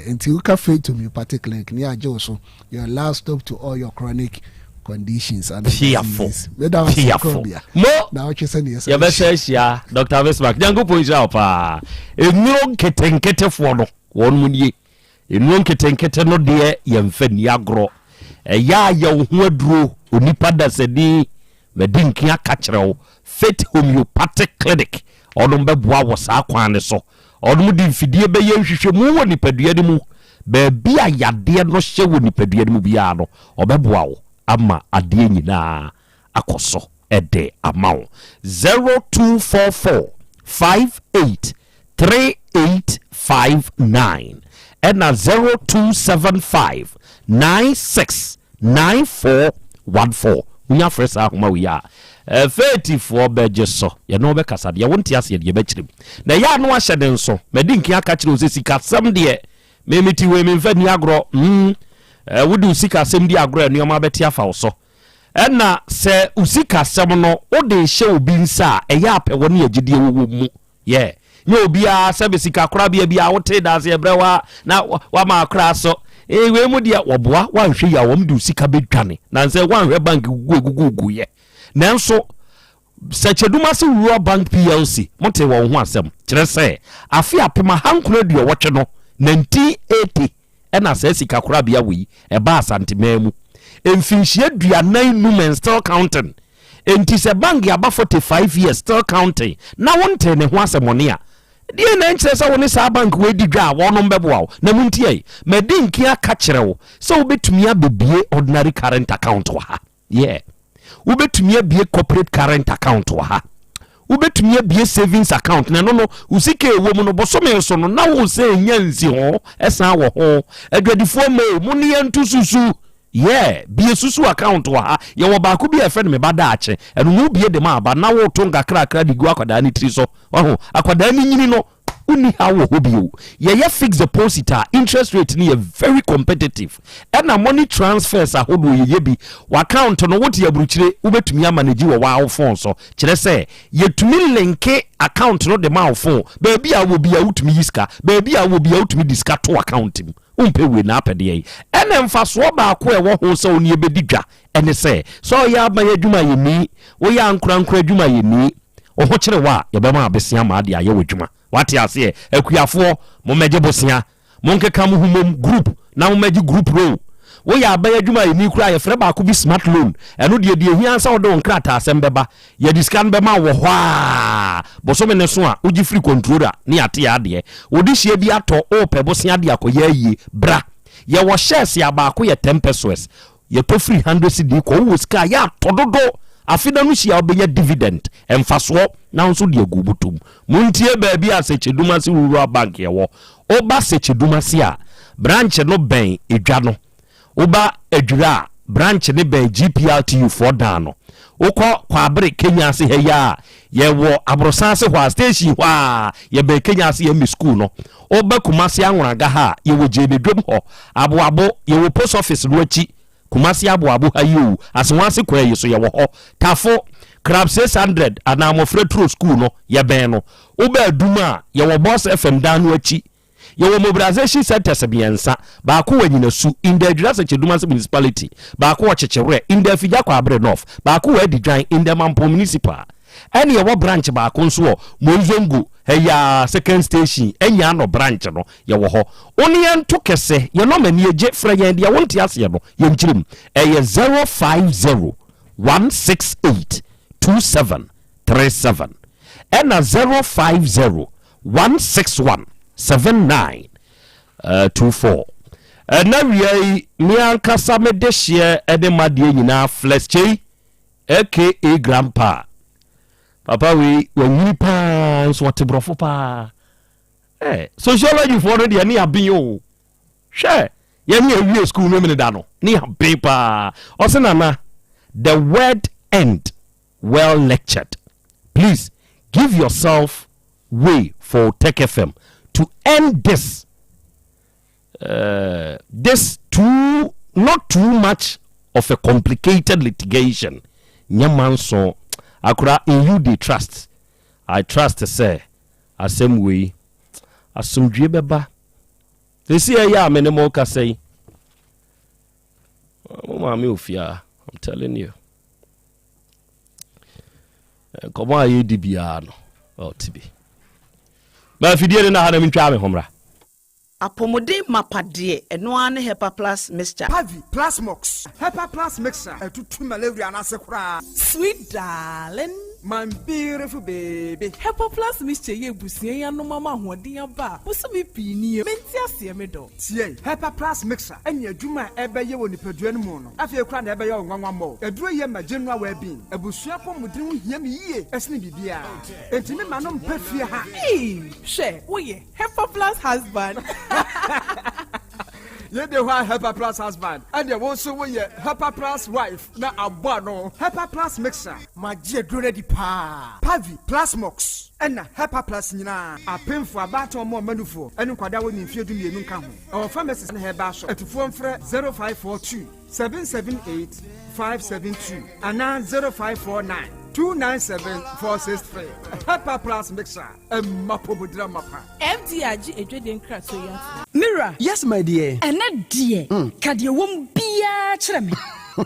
until you can fit to me particularly ni aje so your last stop to all your chronic conditions and fearful mo na o chese ni ya be share Dr. Vesmark jango poinja opa enuro ketenkete fo no won mu nie enuro ketenkete no de ye mfa ni agro ya wo ho aduro onipa da sedi medinki aka kirewo Fit Homeopathic Clinic odum beboa wo sa kwan ne so odum di mfidie be ye hwehwe mu wo nipadua de mu ba bia yade no hye wo nipadua de mu bia no obeboa wo ama ade nyina akoso ede amawo 0244 58 3859 and 0275 96 9414 unya fresa akoma wi ya 34 beje so ye no be kasa de wonti ase de be kirim na ya no ahye den so medinki aka kire osika sam de memiti we memfa ni agro wudi usika sem di agro enu ma beti afa wo so na se usika sem no o de hye obi nsa e ya ape woni agidie wo mu ye nye obi a se besika kora bia wote da se ebrewa na wa ma kra so we mu dia woboa wan hwe ya wom de usika bedwane na nse wan hwe bank gugu ye nanso Secheduma se Rural Bank PLC mote wo ho asem kire se afi apema hankura de wotwe no 1980 ena se sika kora bia wi e ba Asante mamu emfinhie duanan numen still counting enti se bank ya ba 45 years still counting na wonte ne ho asemone a die na nkire se woni sa bank we di dwa wono mbeboa na muntie medinki aka kire wo se obetumi abebie ordinary current account wa ha yeah ubetumi abie corporate current account wa ha ubetumi abie savings account na no usike ewo mu no bosome so no na wo se nyanzi ho esa wo ho adwadifo mu ne yantu susu yeah bie susu account wa ha ye wo ba ko bi efe ne me bada ache eno mu bie de ma ba na wo to ngakra kra di gu akwada ni tri so ho akwada ni nyini no uni how wo bio ye fix deposit interest rate ni very competitive and money transfers ahodo ye bi wa account no what ye bruchire ubetumi amanage wo wa phone so kire say ye tumi link account no de ma phone baby a wo bia utumi yiska baby a wo bia utumi diska to account him umpe we na apede yi ene mfaso ba ko e wo ho so oni ebedidwa ene say so ya ba adwuma ye ni wo ya ankura adwuma ye ni oho kire wa ye be ma abesia ma ade aye wadwuma wate ase akuafo mo meje bosia mo nkeka mo humom group na mo meje group row wo ya ba adwuma ye ni kura ye frɛ ba ko bi smart loan eno de hiansa wo de onkrata Asem Beba ye discan be ma wo ho a bosome ne so a uji free controller ni ate ya de wo di hie bi ato o pe bosia de akoya yi bra ye wo shares ya ba ko ye 10 pesos ye to free 100 cedi ko wo ska ya tododo afida no hia obenya dividend emfaso na nso de agubutum muntie ba bi asecheduma se rural bank ye wo oba secheduma se a branch no ben edwa no oba edwura branch ne ben GPLTU for dano okọ kwabere Kenya se heya ye wo abrosan se hwa station hwa ye be Kenya se ye mi school no oba Kumasi anwuraga ha ye wo je bedwom ho abo ye wo post office no achi Kumasi abo hayu aswanse kwa yeso ye wo ho tafo crab 600 ana mo fretro school no ye ben no oba aduma ye wo boss FM dano achi ye wo mobilization centers biensa ba ko wanyina su in the Adjurasa Cheduma municipality ba ko chechewre in the Fija Kwabre North ba ko edi dwan in the Mampo municipal any ye wo branch ba ko nso Monzongo heya second station enya no branch no ye wo ho oni ento kese ye no mani eje fra ye dia wonti ase no ye nkirim eye 050 168 2737 and 050 161 7924 na wiai mi ankasa me de hye ede madie nyina flesche aka grandpa papa we wani pa so what brofo pa sociology for de ni abin o hwe ye ni awie school no me da no ni abin pa osenana the word end well lectured. Please give yourself way for Otec FM to end this not too much of a complicated litigation. Nyaman so akura in you they trust. I trust to say asem way asumdwe beba. They see ya me mo ka say mama me ofia. I'm telling you. Come on, you dibiano. Oh, TB. But if you didn't know how to try me, Homra. Apomode mapade eno ane Hepa Plus mixture. Pavi Plus Mox. Hepa Plus mixture. To malaria and asekura. Sweet darling. My beautiful baby. Hepa Plus mixture ye busie ya no mama hoden aba. Usumi pini menti ase me do. Tie Hepa Plus mixture. Enya adwuma ebe ye woni padua no mu no. Afie kura na ebe ye onwanwa mo. Aduro ye ma general well-being. Abusua pomudin hia me yie. Esne bibia. Enti me manom pafie ha. She, oye, Hepa Plus husband. You the why Hepa Plus husband and you also we Hepa Plus wife na abano Hepa Plus mixer my dear ready pa Pavi Plus Mox and Hepa Plus nyina apem for abato mo manufo enu kwada woni mfie du mienu nka ho our pharmacist na heba shop atufo mfre 0542 778 572 and 0549 297-463. Hepa Plus mixer. Mapobudra mapa. MDRG edwede nkra so ya. Mira. Yes, my dear. Ene die. Kadie wom bia kire me.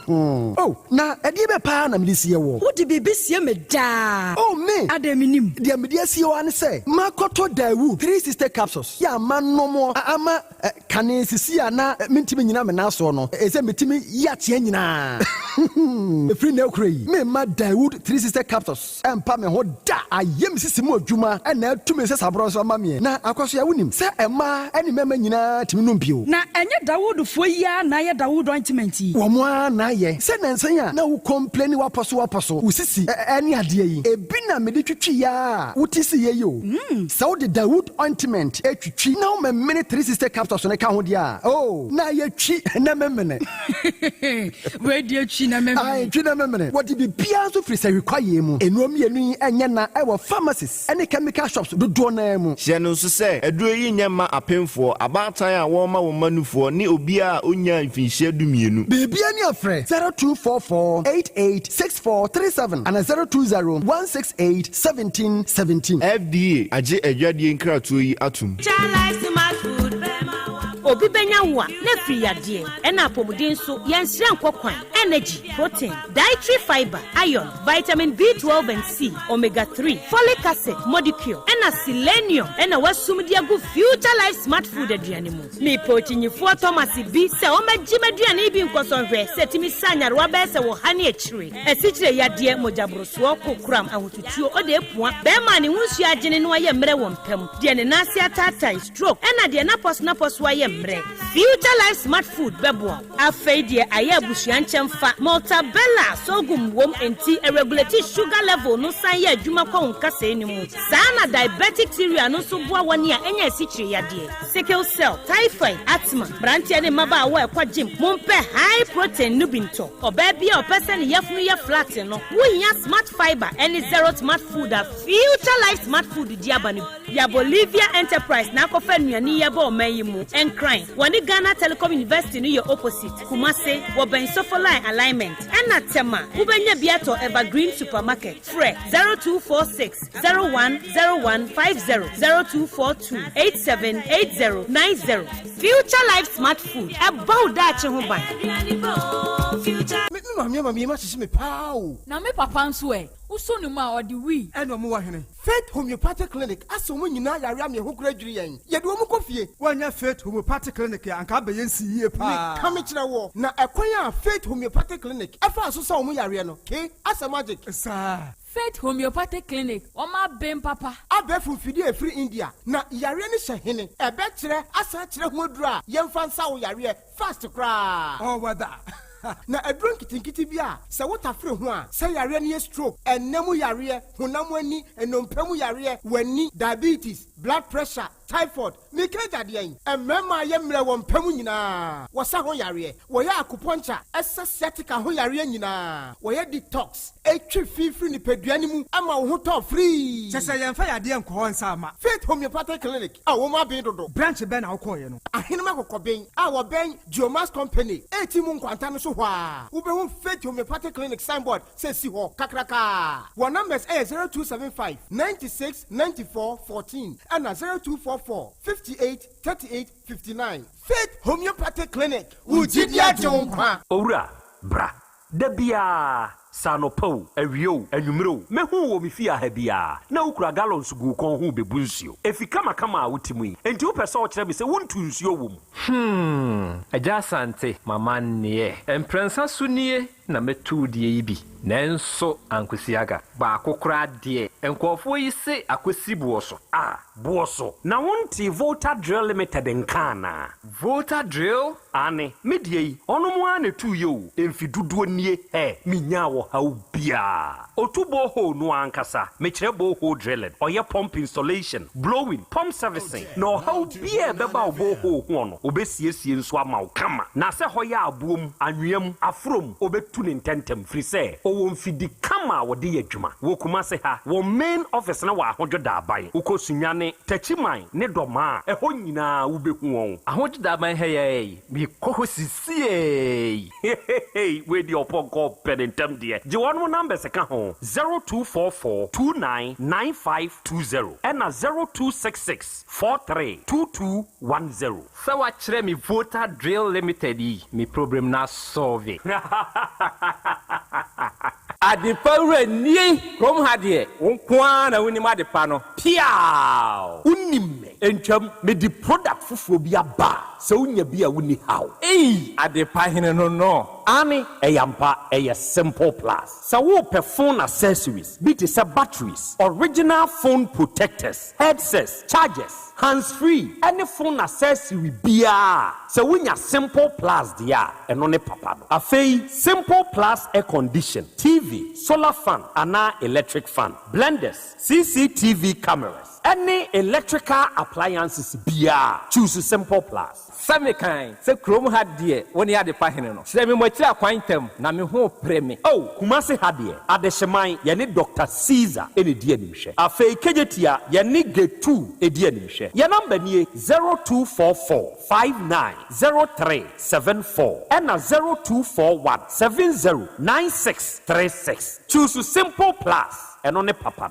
Oh, na edie be pa na me sie wo. Wo de bebe sie me da. Oh, me. Adaminim. De me die sie wo an say. Makoto Dawu 3 sister capsules. Ya manom ama kane sisi ana mentimi nyina me na so no. Ese metimi ya tie nyina. Free na krai. Me ma Dawood 3 sister capsules. Empa me ho da. Ayem sisi mu adwuma na tumi se sabro so ma me. Na akwaso ya wonim. Se ema eni mema nyina timi no mpio. Na enye Dawood fo ya na ye Dawood ointment yi. Wo mo na ye. Se nansan ya na wo complain waposo. Usisi eni ade yi. Ebi na me de twitwi ya. Wutisi ye yo. Se wo de Dawood ointment etwitwi na wo me 3 sister capsules na ka ho dia. Oh, na ye twi na memene. We de twi Twina memene. What be piazo free say require mu. Enrom yenu enye na ewo pharmacies. Any chemical shops do do na mu. Hye no so say eduro yi nyema apemfo abatan a wo ma wo manufo ni obi a onya mfinhye dumienu. Bibia ni afre 0244886437 and 0201681717. FDA age adwadie nkratoyi atum. Obi benya wa na free yade na apomuden so yansire nkokwan energy protein dietary fiber iron vitamin B12 and C omega 3 folic acid molecule na selenium na wasumdi agu future life smart food aduane mu me pochinyifo Thomas bi se o magima aduane bi nkosonhwe setimi sanyarwa be se wo hane akire esichire yade mojabroso kokram ahotutuo o de epua be ma ne hunsu agene no aye mre wo mpam de ne nase atata stroke na de na pos aye Future Life Smart Food bebo afeidie aye abusuan chemfa Maltabella sogum wom enti regulate sugar level no san ye adwuma kwa nkasa enimu sana diabetic cereal no so boa wani a enya esichire yade sickle cell typhoid asthma brantia ne maba wa ekwa gym mompe high protein no binto oba bia opese ne yefunu ye flat no wunya smart fiber any zero smart food a Future Life Smart Food diabani ya Bolivia Enterprise na kofa nuani ye ba omayimu crime. Wani Ghana Telecom University ni your opposite. Kumase, Woben Sofoline alignment. Ena tema, Ubenya Biato Evergreen Supermarket. Fre 0246 010150 0242 878090. Future Life Smart Food. About that huban. Mami ma sisi me pao. Na me papa nso e. Uso ni ma odi wi. Eno mo wa hene. Faith Homeopathic Clinic aso mo nyina yare am ye hokura dwiri yen. Ye de mo kofie. Wanya Faith Homeopathic Clinic ya anka be yensi yie pa. Ka me kire wo. Na ekwan a Faith Homeopathic Clinic afa aso sa mo yare no. Ke asa magic. Sa Faith Homeopathic Clinic. O ma bem papa. Abe fufidi e free India. Na yare ni hye hene. Ebe kire asa kire ho adura. Yemfa nsa wo yare fast cra. Oh wada. Na edron kitinkiti bia se wotafre ho a se yare ne stroke enemu yare honam ani enompemu yare wani diabetes blood pressure typhoid mikaja de yen emema ye mre wo mpemu nyina wosa ho yare wo ya acupuncture sciatica ho yare nyina wo ya detox etwi fifiri ni peduane mu ama wo ho to free sese yemfa yade enko nsa ama Faith Homeopathic Clinic a wo ma ben dodo branch ben na wo koye no ahenema kokoben a wo ben Geomas Company etimu nkwanta no so hwa wo be ho Faith Homeopathic Clinic signboard say si ho kakraka wo numbers 0275 96 94 14 and 0244 58 38 59 Faith Homeopathic Clinic Ujidia Jonkwa Owura bra Debia Sanopo Awio Anumero mehu wo mifia ha bia na ukura gallons gu kon hu bebu nsuo efika makama a wotimu enti wo pese o kire me se wontu nsuo wom Yaw Asante mama ne emprensa sunie na metu die yi bi nanso ankwesiaga ba akokora de enkofo yi se akwesi buoso buoso na wonti Volta Drill Limited nkana Volta Drill ane medie yi ono mo ane tu yo emfiduduo nie minya wo hawo bia otubo ho no ankasa mekire bo ho drilling oye pump installation blowing pump servicing no hawo bia beba bo ho no obesiesie nso ama wo kama na se hoya abuom anwem afrom obetu ne ntentem free say owo mfidi kama wo de adwuma wo kuma se ha wo main office na wa ahodwoda aban ukosunyane tachiman ne doma eho nyina wo behu won ahodwoda aban he mi koho sisie we di oponko penentem de je won number se ka ho 0244299520 and 0266432210 sawa kire mi Volta Drill Limited mi problem na solve Adipawre ni kom hadie wonkwa na woni madepa no piao unnimme entwam me di product fufuo bi aba se unya bi a woni haw adepa hene no ani eyampa eye simple plus sa wo pe phone accessories be to say batteries original phone protectors headsets chargers hands free any phone accessory bia se wunya simple plus dia eno ne papa no afei simple plus air condition TV solar fan ana electric fan blenders CCTV cameras any electrical appliances bia choose simple plus Samikan, se Krom had dear, when he had the pahino. Semi mocha quantum, na me ho premi. Oh, Kumasi had dear, at the Shemai, Yanni Dr. Caesar, any dear nimshe. A fake Kejetia, Yanni get 2, a dear nimshe. Your number near 0244 590374 and a 0241 709636. Choose Simple Plus and on a papa.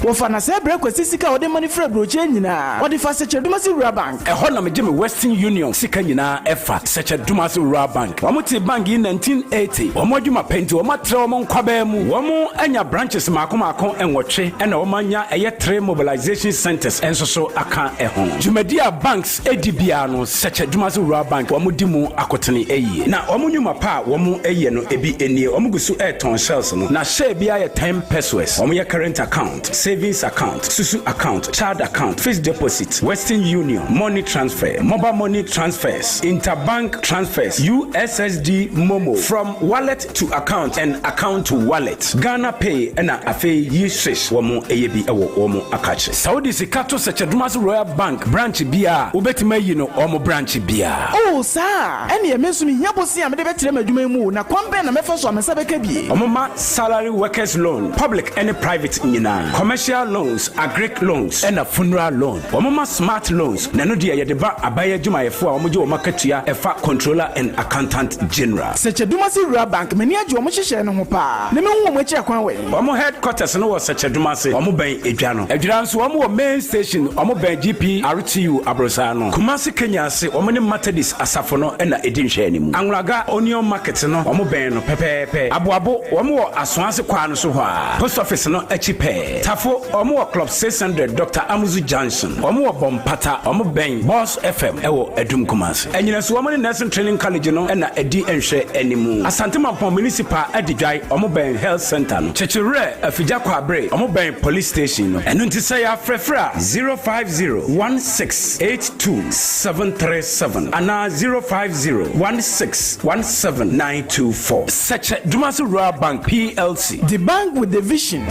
Wofana se break sika ode money free broche nyina ode fa seche dumasi rural bank e ho na me gye me Western Union sika nyina efa seche dumasi rural bank omo te bank in 1980 omo adwuma penti omo atre omo nkwaba mu omo anya branches makoma enwotwe na omo anya eye 3 mobilization centers enso so aka ho Jumedia banks edibia no seche dumasi rural bank omo dimu akotene eyi na omo nyuma pa omo eye no ebi enie omo gusu ton shells no na share bia ye 10 pesos omo ye current account savings account, Susu account, child account, fixed deposit, Western Union, money transfer, mobile money transfers, interbank transfers, USSD Momo, from wallet to account and account to wallet, Ghana Pay, and Afe Yishish, Womo AAB, Womo Akache. Saudi Sikato Sachadumas Royal Bank, branch Bia, Ubetime, Omo branch Bia. Oh, sir, and ye mention me, Yabosi, and the Betrema Dumu, na Kwambe, and Mefos, and Sabekebi. Omoma salary workers loan, public and private Nina. Commercial loans, agric loans, and a funeral loan. Omoma smart loans. Nanodia Yadeba Abaya Juma Efua Omojo Makatia Efa Controller and Accountant General. Such a Dumasi Rural Bank, many of you and Hopa. Nemo which are Conway. Omo headquarters no such a Dumasi, Omo Bay Ejano. Ejans Omo main station, Omo Bay GP, RTU Abrosano. Kumasi Kenya say Omani Matadis Asafono and Edin Shenimu. Anglaga Onion Market no, Omo Bay no Pepe, Abuabo, Omo Aswansi Kwano Suha. Post office no Echipe. Tafo Omo Club 600 Dr. Amuzu Johnson Omo Bompata Omo Ben Boss FM Ewo Edum Kumasi Enyina so Omo Nursing Training College no na edi enhwe animu Asante Mapon Municipal Edijai Omo Ben Health Center no Chechire Afija Kwabre Omo Ben Police Station no enu nti say afrefra 05016827737 ana 05016179924 such Dumasi Rural Bank PLC, the bank with the vision.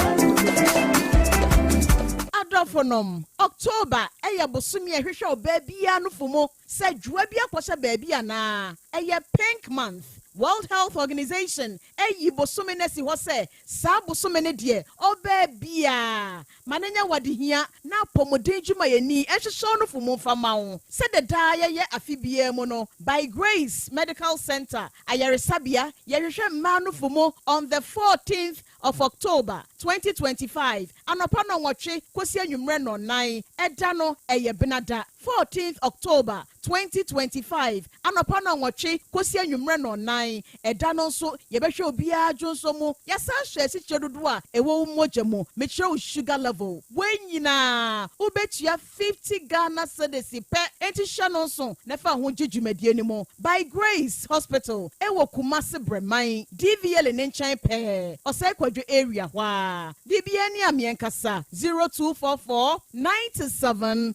Adolfonom October eya bosumi ehwehwe obabia no fumo se djua bia kwose babia na eya pink month World Health Organization eyi bosumi nesi ho se sa bosumi ne de obabia manenya wadihia na pomodin djuma yeni ehwehwe no fumo fama wo se de da ye afibia mu no by Grace Medical Center ayaresabia yehwehwe ma no fumo on the 14th of October 2025 anopano nwotwe kwesi anwumre no 9 edano eye benada 14th October 2025 anopano nwotwe kwesi anwumre no 9 edano so yebehwe obia dwonso mu yasa hwe sichedodo a ewo mojamo metro sugar level wenyina ubetua 50 Ghana cedis pe entisha no so nefa ho jejumedie ni mo by Grace Hospital ewo Kumasi Breman DVL ne nchan pe osai kwadwo area hwa DBA ni amienkasa 0244 97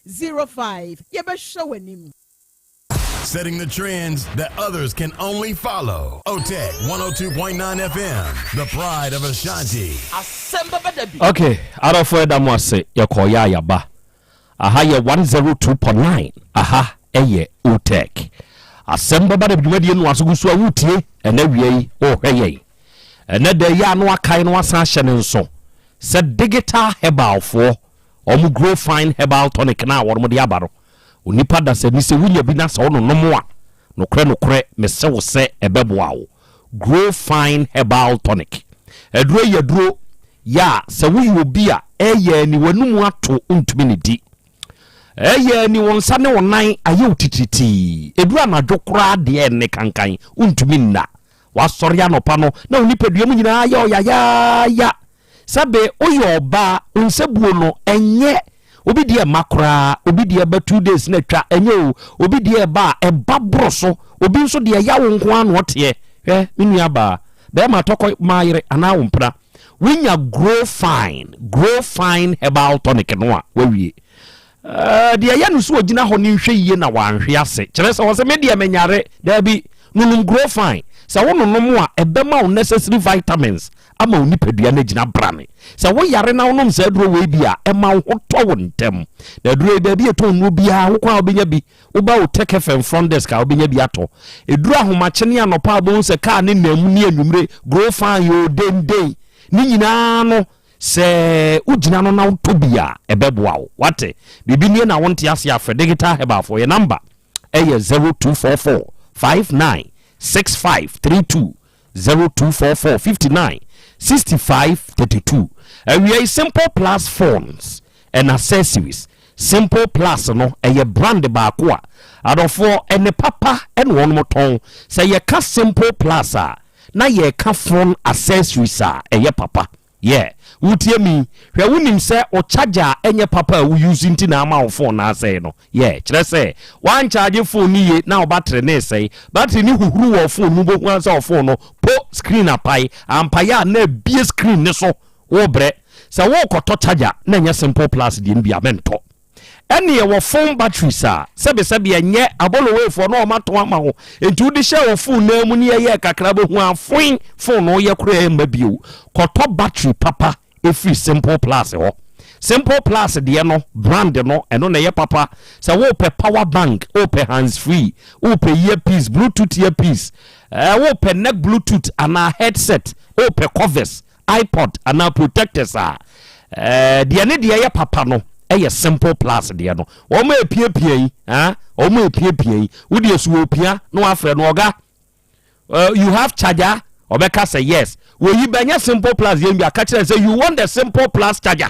6805 yebehwe wanim. Setting the trends that others can only follow. Otec 1029 FM, the pride of Ashanti. Asem Beba Dabi. Okay, out of where that was say your koya yaba. Aha ye 102.9. Aha eye Otec. Asem Beba Dabi dwedi no asogusu awutie ena wiei o hweye. Ena de ya no akai no asan hye ne nso. Se digital herbal for omu grow fine herbal tonic na wo de abaro. Onipa da se ni se wunya bi na se ono nomo a nokre me se wo se ebeboa wo grow fine herbal tonic eduro yeduro ya se wuyi obi a eye ni wanumu ato ntumi ne di eye ni wonsa ne wonan aye otititi eduro anadwo kura de ne kankan ntumi nna wasori anopa no na onipa duam nyina ya sabe oyo oba nsebuo no enye obi die makra obi die ba 2 days na twa enye obi die ba eba broso obi nso die ya wo nko an wote minu aba be ma tokọ mayire ana wompra winya grow fine herbal tonic no a wawie die ya no so ogina ho ni hwe yie na wanhwe ase kire se wo se me die menyare da bi nunum grow fine sa wo nunum a ebe ma necessary vitamins ama onipadua no gyina brane sɛ wo yare na wonom sɛ aduro wei bi a ɛma wo tɔ wo ntɛm na aduro ba bi ɛtɔ no bia wo kwa obenya bi wo ba wo Otec FM front desk a obenya bi atɔ eduro ahomakye ne anopa abo sɛ kaa ne nam ne anwumre grow fan yo den ni nyinaa no sɛ ugina no na wotɔ bia ɛbɛboa wo wate bibi nie na wonte ase afɛ digital hebafo ye number ɛyɛ 0244 596532 0244 59 6532 we simple plus phones and accessories simple plus no a brand baako a adofo ene papa and one moton say ye ka simple plus na ye ka phone accessories ye papa yeah wutie mi hwe wonim se o charger enye papa we using ti na ama phone na say no yeah kire say one charge phone ni ye na o battery na say battery ni huhuru wo phone mu bo hu say o phone no po screen apai ampaya na bie screen ni so wo bre say wo koto charger na nya simple plus de bia mento ene ye wo phone batteries sebe enye abolo we for no o mato ama ho enti udi share wo phone na mu ni ye kakra bo hu afon phone no ye kura emba bio koto battery papa free simple plus ho simple plus de no brand no eno na ye papa say wo pe power bank wo pe hands free wo pe earpiece bluetooth earpiece wo pe neck bluetooth ana headset wo pe covers iPod ana protectors de ne de ye papa no eye simple plus de no wo ma epiepie yi wo ma epiepie wo de su opia no afre no oga you have charger obeka say yes we yi banya simple plus ye bi aka kire say you want the simple plus charger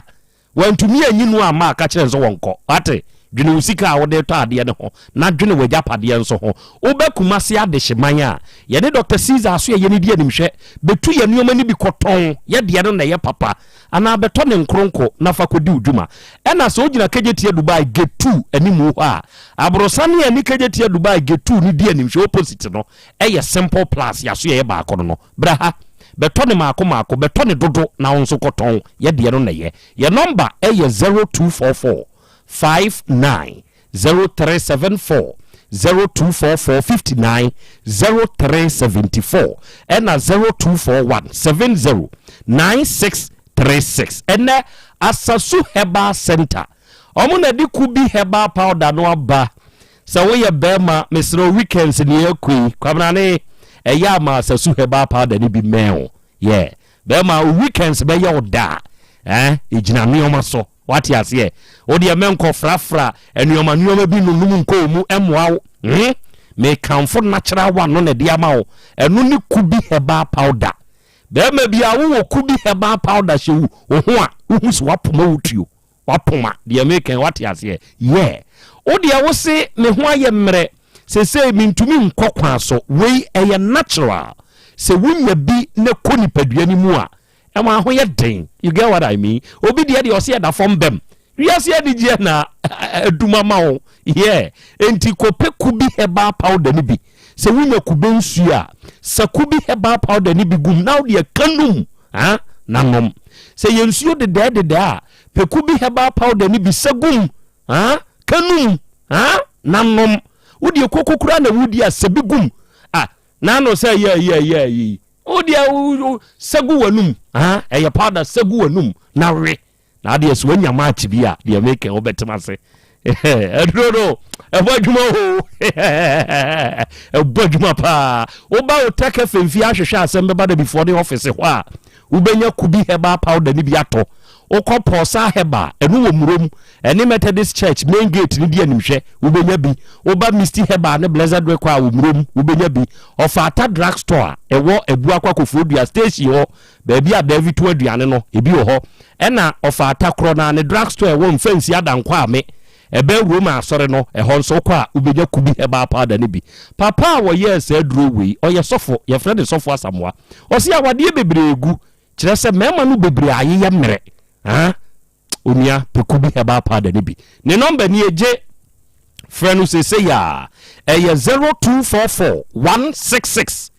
when to me anyinu ama aka kire so wonko ate dwene usika wo de to ade ne ho na dwene wajapade nso ho obekuma se ade hyeman a ye ne Dr. Caesar so ye ne die nimhwe betu ye nuoma ni bi koton ye de no na ye papa ana beto ne nkronko na fa kodi udwuma ena so ogina kejetie Dubai gate 2 animu ho a abrosane ani kejetie Dubai gate 2 ni die nimhwe opposite no eye simple plus ya so ye ba akono no braha beto ne maako beto ne dodo na wonso koton ye de no na ye number eye 0244 590374 0244 59 0374 and 0241 70 9636 and Asasu Herbal Center omuna di kubi herbal powder no aba so we bema mesro weekends ni ekui kwamna ne eya ma Asasu Herbal powder ni bi meo yeah bema weekends be ya oda ejina mi oma so what you say o de menko frafra enuoma bi nunum nko mu emwa me kamfo natural one no na de ama wo enu ni kubi herbal powder be ma bia wo kubi herbal powder hyewu wo ho a wo so wapoma wutuo wapoma de make what you say yeah o de wo se me ho aye mre se mintumi nkokwa so we eye natural se wunya bi ne koni padua ni mu a ema ho ye den you get what I mean obi de o se da fom bem wiase ade gie na aduma ma wo yeah enti kope kubi herbal powder ni bi se wunya kube nsu a se kubi herbal powder ni bi gum na wo de kanum nanom se yensuo de a pe kubi herbal powder ni bi se gum kanum nanom wo de kokokura na wo de a se bi gum na no say yeah o dia sagu wanum eye powder sagu wanum na we na dia so anya match bia dia make o betima se no ebodwuma ho ebodwuma pa o ba Otec FM fi ahwehwe Asem Beba Dabi before the office ho a ubenya kubi herbal powder ni bi ato okoposa heba enu wo murom eni Methodist Church main gate ni dia nimhwe ubenya bi oba Misty heba ne Blessed Way kwa wo murom ubenya bi ofata drug store ewo ebu akwakofodia station ho baabi a David to aduane no ebi wo ho ena ofata krona ne drug store ewo mfansi adankwa ame ebe Roma asore no eho nso kwa ubenya kubi heba powder ni bi papa wo yes aduro we oye sofo ye friend sofo asamwa osi awade bebregu kire se mema no bebre aye ya mere onia pekubi herbal powder ni bi ne number ni eje friend who say ya 0244 166